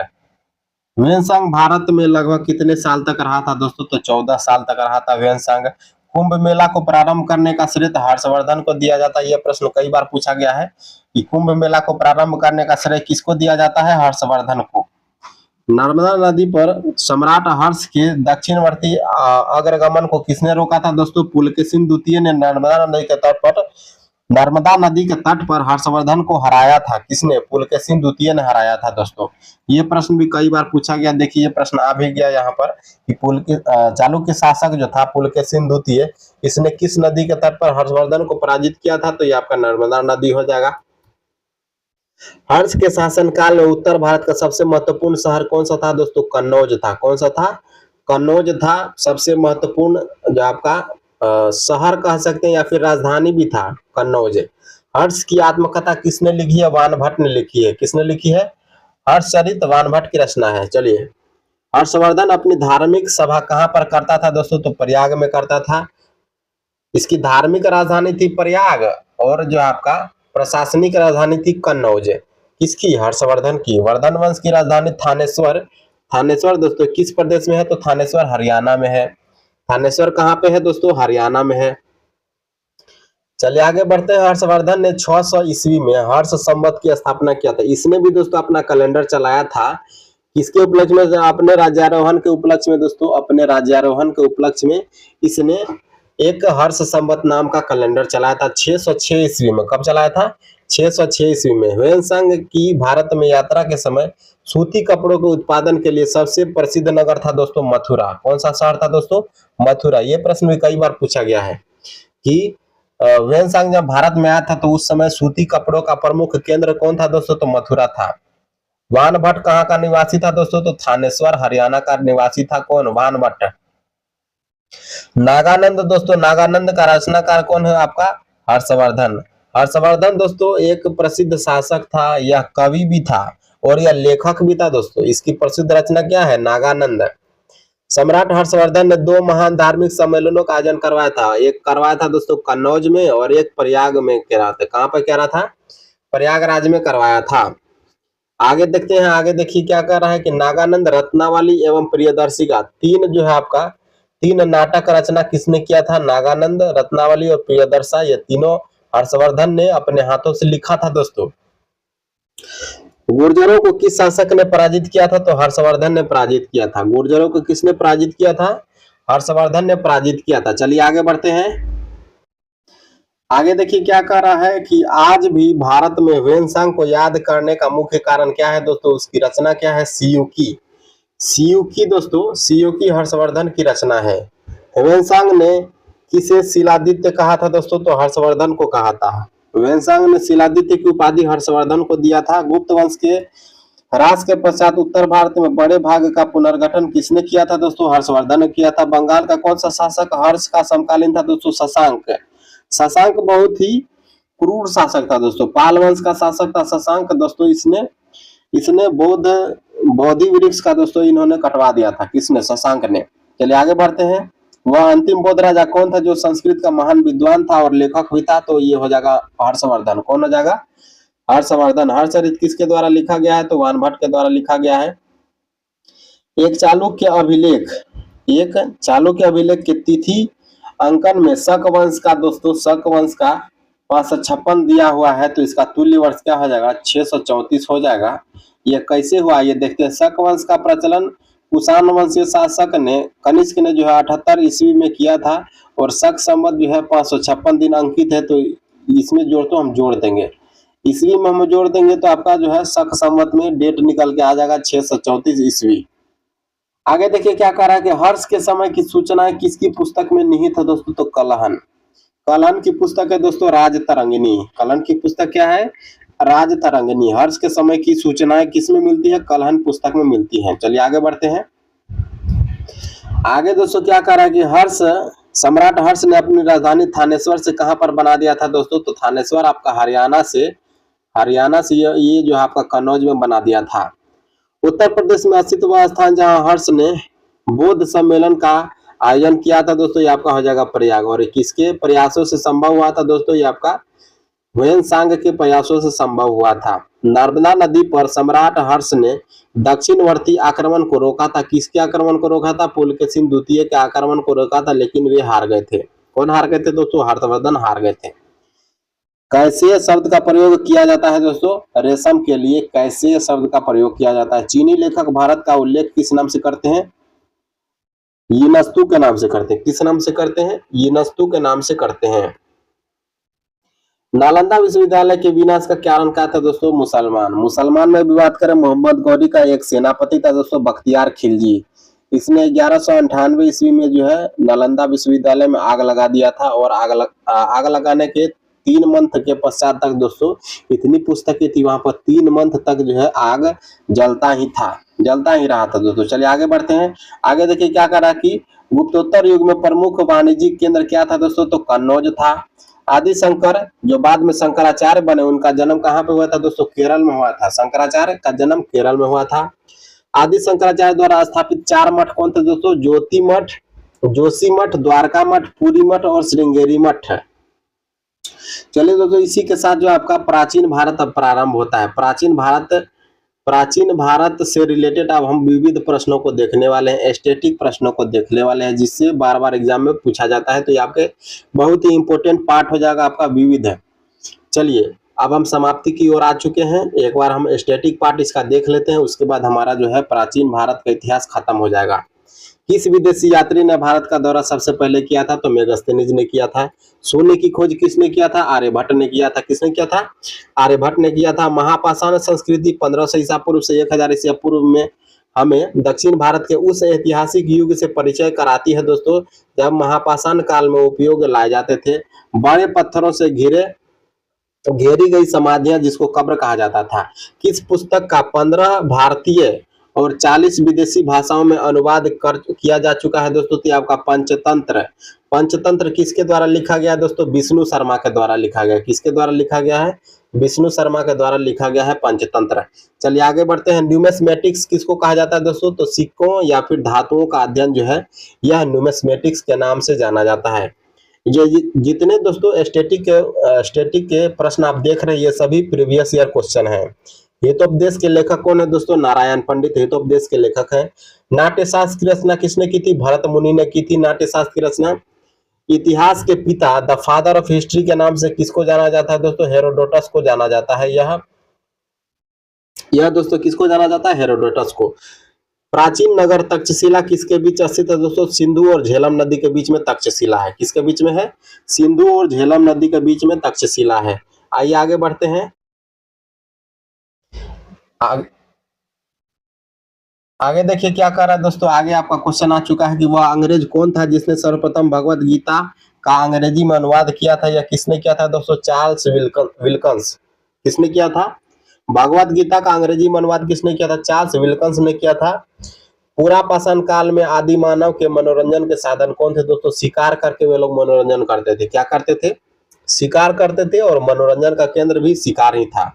ह्वेनसांग भारत में लगभग कितने साल तक रहा था दोस्तों? तो 14 साल तक रहा था ह्वेनसांग। कुंभ मेला को प्रारंभ करने का श्रेय हर्षवर्धन को दिया जाता है। यह प्रश्न कई बार पूछा गया है कि कुंभ मेला को प्रारंभ करने का श्रेय किसको दिया जाता है? हर्षवर्धन को। नर्मदा नदी पर सम्राट हर्ष के दक्षिणवर्ती अग्रगमन को किसने रोका था दोस्तों? पुलकेशिन द्वितीय ने नर्मदा नदी के तट पर हर्षवर्धन को हराया था। किसने? पुलकेशिन द्वितीय ने हराया था दोस्तों। ये प्रश्न भी कई बार पूछा गया। देखिए ये प्रश्न आ भी गया यहाँ पर कि चालुक्य शासक जो था पुलकेशिन द्वितीय, इसने किस नदी के तट पर हर्षवर्धन को पराजित किया था? तो ये आपका नर्मदा नदी हो जाएगा। हर्ष के शासनकाल में उत्तर भारत का सबसे महत्वपूर्ण शहर कौन सा था दोस्तों? कन्नौज था। कौन सा था? कन्नौज था सबसे महत्वपूर्ण जो आपका शहर कह सकते हैं या फिर राजधानी भी था कन्नौज। हर्ष की आत्मकथा किसने लिखी है? वानभट्ट ने लिखी है। किसने लिखी है? हर्षचरित वानभट्ट की रचना है। चलिए, हर्षवर्धन अपनी धार्मिक सभा कहाँ पर करता था दोस्तों? तो प्रयाग में करता था। इसकी धार्मिक राजधानी थी प्रयाग और जो आपका प्रशासनिक राजधानी थी कन्नौज। किसकी? हर्षवर्धन की। वर्धन वंश की राजधानी थानेश्वर। थानेश्वर दोस्तों किस प्रदेश में है? तो थानेश्वर हरियाणा में है। थानेश्वर कहाँ पे है दोस्तों? हरियाणा में है। चलिए आगे बढ़ते हैं। हर्षवर्धन ने 600 ईस्वी में हर्ष संवत की स्थापना किया था। इसने भी दोस्तों अपना कैलेंडर चलाया था। किसके उपलक्ष्य में? अपने राज्यारोहण के उपलक्ष्य में दोस्तों, अपने राज्यारोहण के उपलक्ष्य में इसने एक हर्ष संवत नाम का कैलेंडर चलाया था 606 ईस्वी में। कब चलाया था? 606 ईस्वी में। ह्वेनसांग की भारत में यात्रा के समय सूती कपड़ों के उत्पादन के लिए सबसे प्रसिद्ध नगर था दोस्तों मथुरा। कौन सा शहर था दोस्तों? मथुरा। ये प्रश्न भी कई बार पूछा गया है कि ह्वेनसांग जब भारत में आया था तो उस समय सूती कपड़ों का प्रमुख केंद्र कौन था दोस्तों? तो मथुरा था। वानभट्ट कहाँ का निवासी था दोस्तों? तो थानेश्वर हरियाणा का निवासी था। कौन? वानभट्ट। नागानंद दोस्तों, नागानंद का रचनाकार कौन है आपका? हर्षवर्धन। हर्षवर्धन दोस्तों एक प्रसिद्ध शासक था, यह कवि भी था और यह लेखक भी था दोस्तों। इसकी प्रसिद्ध रचना क्या है? नागानंद। सम्राट हर्षवर्धन ने 2 महान धार्मिक सम्मेलनों का आयोजन करवाया था। एक करवाया था दोस्तों कन्नौज में और एक प्रयाग में करा था। कहाँ पर करा था? प्रयागराज में करवाया था। आगे देखते हैं। आगे देखिए क्या कर रहा है कि नागानंद, रत्नावली एवं प्रियदर्शी का 3 जो है आपका 3 नाटक रचना किसने किया था? नागानंद, रत्नावली और प्रियदर्शा। ये तीनों हर्षवर्धन ने अपने हाथों से लिखा था दोस्तों। गुर्जरों को किस शासक ने पराजित किया था? तो हर्षवर्धन ने पराजित किया था। गुर्जरों को किसने पराजित किया था? हर्षवर्धन ने पराजित किया था। चलिए आगे बढ़ते हैं। आगे देखिए क्या कर रहा है कि आज भी भारत में ह्वेनसांग को याद करने का मुख्य कारण क्या है दोस्तों? उसकी रचना क्या है? सियुकी। सियुकी दोस्तों, सियुकी हर्षवर्धन की रचना है। ह्वेनसांग ने किसे शिलादित्य कहा था दोस्तों? तो हर्षवर्धन को कहा था। ह्वेनसांग ने शिलादित्य की उपाधि हर्षवर्धन को दिया था। गुप्त वंश के ह्रास के पश्चात उत्तर भारत में बड़े भाग का पुनर्गठन किसने किया था दोस्तों? हर्षवर्धन ने किया था। बंगाल का कौन सा शासक हर्ष का समकालीन था दोस्तों? शशांक। शशांक बहुत ही क्रूर शासक था दोस्तों। पाल वंश का शासक था शशांक दोस्तों। इसने इसने बोधि वृक्ष का दोस्तों इन्होंने कटवा दिया था। किसने? शशांक ने। चलिए आगे बढ़ते हैं। वह अंतिम बौद्ध राजा कौन था जो संस्कृत का महान विद्वान था और लेखक भी था? तो ये हो जाएगा हर्षवर्धन। कौन हो जाएगा? हर्षवर्धन। हर्षचरित किसके द्वारा लिखा गया है? तो वानभट्ट के द्वारा लिखा गया है। एक चालुक्य अभिलेख की तिथि अंकन में शक वंश का दोस्तों, शक वंश का 556 दिया हुआ है। तो इसका तुल्य वर्ष क्या हो जाएगा? 634 हो जाएगा। यह कैसे हुआ ये देखते हैं। शक वंश का प्रचलन कुषाण वंशीय शासक ने कनिष्क ने जो है 78 ईस्वी में किया था और शक संवत जो है 556 दिन अंकित है। तो इसमें हम जोड़ देंगे, ईस्वी में हम जोड़ देंगे तो आपका जो है शक संवत में डेट निकल के आ जाएगा 634 ईस्वी। आगे देखिए क्या कह रहा है कि हर्ष के समय की सूचनाएं किसकी पुस्तक में निहित है दोस्तों? तो कलहन। कलहन की पुस्तक है दोस्तों राजतरंगिणी। कलहन की पुस्तक क्या है? राजतरंगिणी। हर्ष के समय की सूचनाएं किसमें मिलती है? कलहन पुस्तक में मिलती है। चलिए आगे बढ़ते हैं। आगे दोस्तों क्या कह रहा है कि सम्राट हर्ष ने अपनी राजधानी थानेश्वर से कहां पर बना दिया था दोस्तों? तो थानेश्वर आपका हरियाणा से ये जो आपका कन्नौज में बना दिया था। उत्तर प्रदेश में स्थित वह स्थान जहां हर्ष ने बौद्ध सम्मेलन का आयोजन किया था दोस्तों, ये आपका हो जाएगा प्रयाग। और किसके प्रयासों से संभव हुआ था दोस्तों? ये आपका ह्वेनसांग के प्रयासों से संभव हुआ था। नर्मदा नदी पर सम्राट हर्ष ने दक्षिणवर्ती आक्रमण को रोका था। किसके आक्रमण को रोका था? पुलकेशिन द्वितीय के आक्रमण को रोका था, लेकिन वे हार गए थे। कौन हार गए थे दोस्तों? हर्षवर्धन हार गए थे। कैसे शब्द का प्रयोग किया जाता है दोस्तों? रेशम के लिए कैसे शब्द का प्रयोग किया जाता है। चीनी लेखक भारत का उल्लेख किस नाम से करते हैं? यीनस्तु के नाम से करते हैं। किस नाम से करते हैं? यीनस्तु के नाम से करते हैं। नालंदा विश्वविद्यालय के विनाश का कारण क्या था दोस्तों? मुसलमान में विवाद करें मोहम्मद गौरी का एक सेनापति था दोस्तों बख्तियार खिलजी। इसने 1198 ईस्वी में जो है नालंदा विश्वविद्यालय में आग लगा दिया था और आग लगाने के 3 मंथ के पश्चात तक दोस्तों इतनी पुस्तकें थी, वहां पर 3 मंथ तक जो है आग जलता ही था, जलता ही रहा था दोस्तों। चलिए आगे बढ़ते हैं। आगे देखिए क्या करा कि गुप्तोत्तर युग में प्रमुख वाणिज्यिक केंद्र क्या था दोस्तों, तो कन्नौज था। आदि शंकर जो बाद में शंकराचार्य बने, उनका जन्म कहाँ पे हुआ था दोस्तों, केरल में हुआ था। शंकराचार्य का जन्म केरल में हुआ था। आदि शंकराचार्य द्वारा स्थापित 4 मठ कौन थे दोस्तों, ज्योति मठ, जोशी मठ, द्वारका मठ, पुरी मठ और श्रृंगेरी मठ है। चलिए दोस्तों, इसी के साथ जो आपका प्राचीन भारत अब प्रारंभ होता है। प्राचीन भारत से रिलेटेड अब हम विविध प्रश्नों को देखने वाले हैं, स्टैटिक प्रश्नों को देखने वाले हैं, जिससे बार बार एग्जाम में पूछा जाता है। तो ये आपके बहुत ही इंपॉर्टेंट पार्ट हो जाएगा आपका विविध है। चलिए अब हम समाप्ति की ओर आ चुके हैं। एक बार हम स्टैटिक पार्ट इसका देख लेते हैं, उसके बाद हमारा जो है प्राचीन भारत का इतिहास खत्म हो जाएगा। किस विदेशी यात्री ने भारत का दौरा सबसे पहले किया था, तो मेगास्थनीज ने किया था। सोने की खोज किसने किया था, आर्यभट्ट ने किया था। किसने किया था, आर्यभट्ट ने किया था। महापाषाण संस्कृति 1500 ईसा पूर्व से 1000 ईसा पूर्व में हमें दक्षिण भारत के उस ऐतिहासिक युग से परिचय कराती है दोस्तों, जब महापाषाण काल में उपयोग लाए जाते थे। बड़े पत्थरों से घेरी गई समाधियां, जिसको कब्र कहा जाता था। किस पुस्तक का 15 भारतीय और 40 विदेशी भाषाओं में अनुवाद किया जा चुका है दोस्तों, तो आपका पंचतंत्र। पंचतंत्र किसके द्वारा लिखा गया दोस्तों, विष्णु शर्मा के द्वारा लिखा गया। किसके द्वारा लिखा गया है, विष्णु शर्मा के द्वारा लिखा गया है पंचतंत्र। चलिए आगे बढ़ते हैं। न्यूमिस्मेटिक्स किसको कहा जाता है दोस्तों, तो सिक्कों या फिर धातुओं का अध्ययन जो है यह न्यूमिस्मेटिक्स के नाम से जाना जाता है। ये जितने दोस्तों स्टैटिक के प्रश्न आप देख रहे हैं, ये सभी प्रीवियस ईयर क्वेश्चन है। हितोपदेश के लेखक कौन है दोस्तों, नारायण पंडित हितोपदेश के लेखक हैं। नाट्यशास्त्र की रचना किसने की थी, भरत मुनि ने की थी नाट्यशास्त्र की रचना। इतिहास के पिता द फादर ऑफ हिस्ट्री के नाम से किसको जाना जाता है दोस्तों, हेरोडोटस को जाना जाता है। यह दोस्तों किसको जाना जाता है, हेरोडोटस को। प्राचीन नगर तक्षशिला किसके बीच स्थित है दोस्तों, सिंधु और झेलम नदी के बीच में तक्षशिला है। किसके बीच में है, सिंधु और झेलम नदी के बीच में तक्षशिला है। आइए आगे बढ़ते हैं। आगे देखिए क्या कर रहा है दोस्तों। आगे आपका क्वेश्चन आ चुका है कि वह अंग्रेज कौन था जिसने सर्वप्रथम भगवत गीता का अंग्रेजी में अनुवाद किया था, या किसने किया था दोस्तों, चार्ल्स विल्कन्स। किसने किया था, भगवत गीता का अंग्रेजी में अनुवाद किसने किया था, चार्ल्स विल्कन्स ने किया था। पुरापाषाण काल में आदि मानव के मनोरंजन के साधन कौन थे दोस्तों, शिकार करके वे लोग मनोरंजन करते थे। क्या करते थे, शिकार करते थे, और मनोरंजन का केंद्र भी शिकार ही था।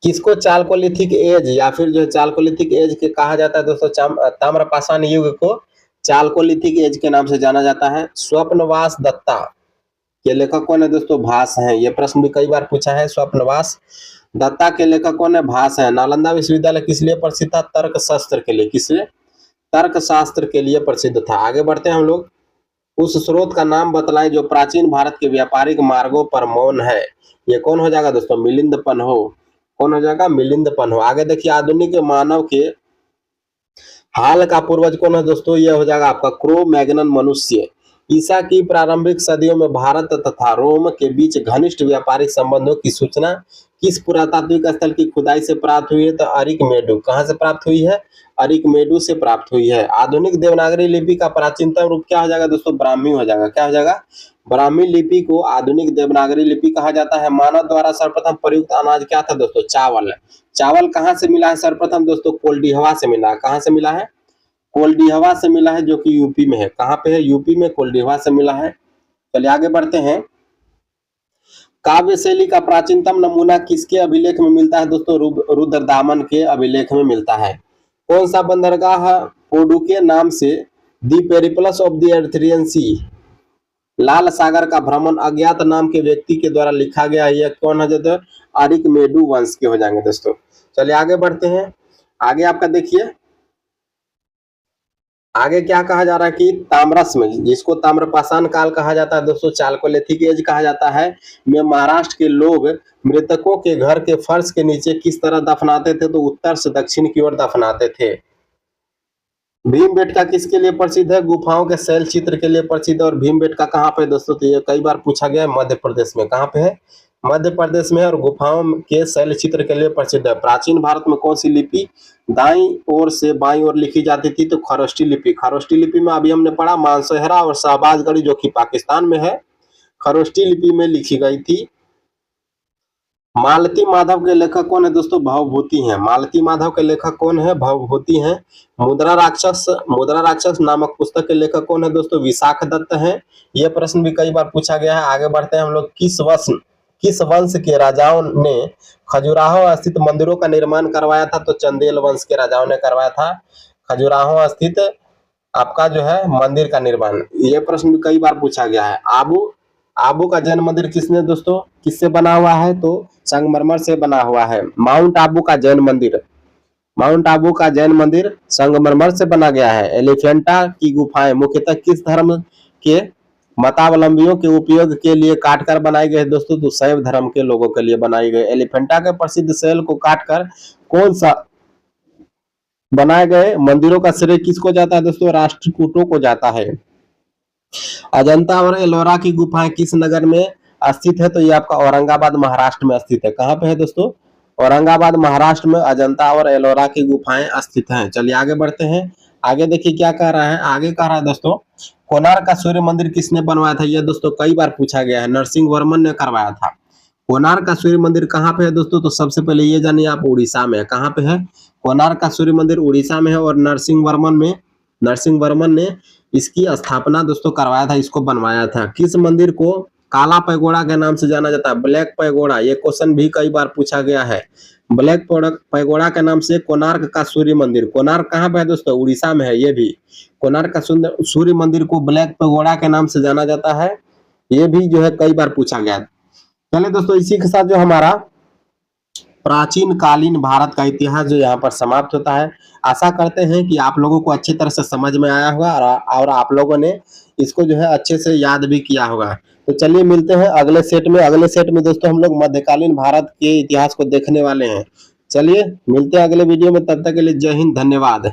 किसको चालकोलिथिक एज या फिर जो चालकोलिथिक एज के कहा जाता है दोस्तों, ताम्रपाषाण युग को चालकोलिथिक एज के नाम से जाना जाता है। स्वप्नवास दत्ता के लेखक कौन है दोस्तों, भास हैं। ये प्रश्न भी कई बार पूछा है। स्वप्नवास दत्ता के लेखक कौन है, भास है। नालंदा विश्वविद्यालय किस लिए प्रसिद्ध था, तर्कशास्त्र के लिए। किस लिए, तर्कशास्त्र के लिए प्रसिद्ध था। आगे बढ़ते हैं हम लोग। उस स्रोत का नाम बतलाएं जो प्राचीन भारत के व्यापारिक मार्गों पर मौन है। ये कौन हो जाएगा दोस्तों, मिलिंद पन्हो। कौन हो जाएगा, मिलिंद पन्हो। आगे देखिए, आधुनिक मानव के हाल का पूर्वज कौन है दोस्तों, यह हो जाएगा आपका क्रो मैग्नन मनुष्य। ईसा की प्रारंभिक सदियों में भारत तथा रोम के बीच घनिष्ठ व्यापारिक संबंधों की सूचना किस पुरातात्विक स्थल की खुदाई से प्राप्त हुई है, तो अरिकमेडु। कहां से प्राप्त हुई है, अरिकमेडु से प्राप्त हुई है। आधुनिक देवनागरी लिपि का प्राचीनतम रूप क्या हो जाएगा दोस्तों, ब्राह्मी हो जाएगा। क्या हो जाएगा, ब्राह्मी लिपि को आधुनिक देवनागरी लिपि कहा जाता है। मानव द्वारा सर्वप्रथम प्रयुक्त अनाज क्या था दोस्तों, चावल। चावल कहां से मिला है सर्वप्रथम दोस्तों, कोल्डिहवा से मिला। कहां से मिला है, कोल्डिहवा से मिला है, जो कि यूपी में है। कहां पे है, यूपी में, कोल्डिहवा से मिला है। चलिए आगे बढ़ते हैं। काव्य शैली का प्राचीनतम नमूना किसके अभिलेख में मिलता है दोस्तों, रुद्रदामन के अभिलेख में मिलता है। कौन सा बंदरगाह पोडुके नाम से दी पेरिप्लस ऑफ द एर्थरियन सी, लाल सागर का भ्रमण अज्ञात नाम के व्यक्ति के द्वारा लिखा गया है। यह कौन है दोस्तों, अरिकमेडु वंश के हो जाएंगे दोस्तों। चलिए आगे बढ़ते हैं। आगे आपका देखिए, आगे क्या कहा जा रहा है कि ताम्रस में, जिसको ताम्रपाषाण काल कहा जाता है दोस्तों, चालकोलिथिक एज कहा जाता है, में महाराष्ट्र के लोग मृतकों के घर के फर्श के नीचे किस तरह दफनाते थे, तो उत्तर से दक्षिण की ओर दफनाते थे। भीमबेटका किसके लिए प्रसिद्ध है, गुफाओं के शैल चित्र के लिए प्रसिद्ध है। और भीमबेटका कहाँ पे दोस्तों, तो ये कई बार पूछा गया है, मध्य प्रदेश में। कहाँ पे है, मध्य प्रदेश में। और गुफाओं के शैल चित्र के लिए प्रसिद्ध है। प्राचीन भारत में कौन सी लिपि दाईं ओर से बाईं ओर लिखी जाती थी, तो खरोष्टी लिपि। खरोष्टी लिपि में अभी हमने पढ़ा मानसोहरा और शाहबाजगढ़ी, जो कि पाकिस्तान में है। खरोष्टी लिपि में लिखी गई थी। मालती माधव के लेखक कौन है दोस्तों? भवभूति हैं। मालती माधव के लेखक कौन है? भवभूति हैं। मुद्रा राक्षस नामक पुस्तक के लेखक कौन है दोस्तों? विशाख दत्त हैं। यह प्रश्न भी कई बार पूछा गया है। आगे बढ़ते हैं हम लोग। किस वंश के राजाओं ने खजुराहो स्थित मंदिरों का निर्माण करवाया था? तो चंदेल वंश के राजाओं ने करवाया था खजुराहो स्थित आपका जो है मंदिर का निर्माण। यह प्रश्न भी कई बार पूछा गया है। आबू का जैन मंदिर किससे बना हुआ है? तो संगमरमर से बना हुआ है। माउंट आबू का जैन मंदिर संगमरमर से बना गया है। एलिफेंटा की गुफाएं मुख्यतः किस धर्म के मतावलंबियों के उपयोग के लिए काटकर बनाई गई है दोस्तों? तो शैव धर्म के लोगों के लिए बनाई गई। एलिफेंटा के प्रसिद्ध सेल को काटकर कौन सा बनाए गए मंदिरों का श्रेय किसको जाता है दोस्तों? राष्ट्रकूटों को जाता है। अजंता और एलोरा की गुफाएं किस नगर में स्थित है? तो ये आपका औरंगाबाद महाराष्ट्र में स्थित है। कहाँ पे है दोस्तों? औरंगाबाद महाराष्ट्र में अजंता और एलोरा की गुफाएं स्थित हैं। चलिए आगे बढ़ते हैं। आगे देखिए क्या कह रहा है। आगे कह रहा है दोस्तों, कोणार्क का सूर्य मंदिर किसने बनवाया था? यह दोस्तों कई बार पूछा गया है। नरसिंह वर्मन ने करवाया था। कोणार्क का सूर्य मंदिर कहाँ पे है दोस्तों? तो सबसे पहले ये जानिए आप, उड़ीसा में। कहाँ पे है? कोणार्क का सूर्य मंदिर उड़ीसा में है। और नरसिंह वर्मन ने इसकी स्थापना दोस्तों करवाया था, इसको बनवाया था। किस मंदिर को काला पैगोड़ा के नाम से जाना जाता है? Black pagoda. ये क्वेश्चन भी कई बार पूछा गया है। ब्लैक पैगोड़ा के नाम से कोणार्क का सूर्य मंदिर। कोणार्क कहाँ पे है दोस्तों? उड़ीसा में है। ये भी कोणार्क का सूर्य मंदिर को ब्लैक पैगोड़ा के नाम से जाना जाता है। ये भी जो है कई बार पूछा गया। चलिए दोस्तों, इसी के साथ जो हमारा प्राचीन कालीन भारत का इतिहास जो यहाँ पर समाप्त होता है। आशा करते हैं कि आप लोगों को अच्छी तरह से समझ में आया होगा और आप लोगों ने इसको जो है अच्छे से याद भी किया होगा। तो चलिए मिलते हैं अगले सेट में। अगले सेट में दोस्तों हम लोग मध्यकालीन भारत के इतिहास को देखने वाले हैं। चलिए मिलते हैं अगले वीडियो में। तब तक के लिए जय हिंद, धन्यवाद।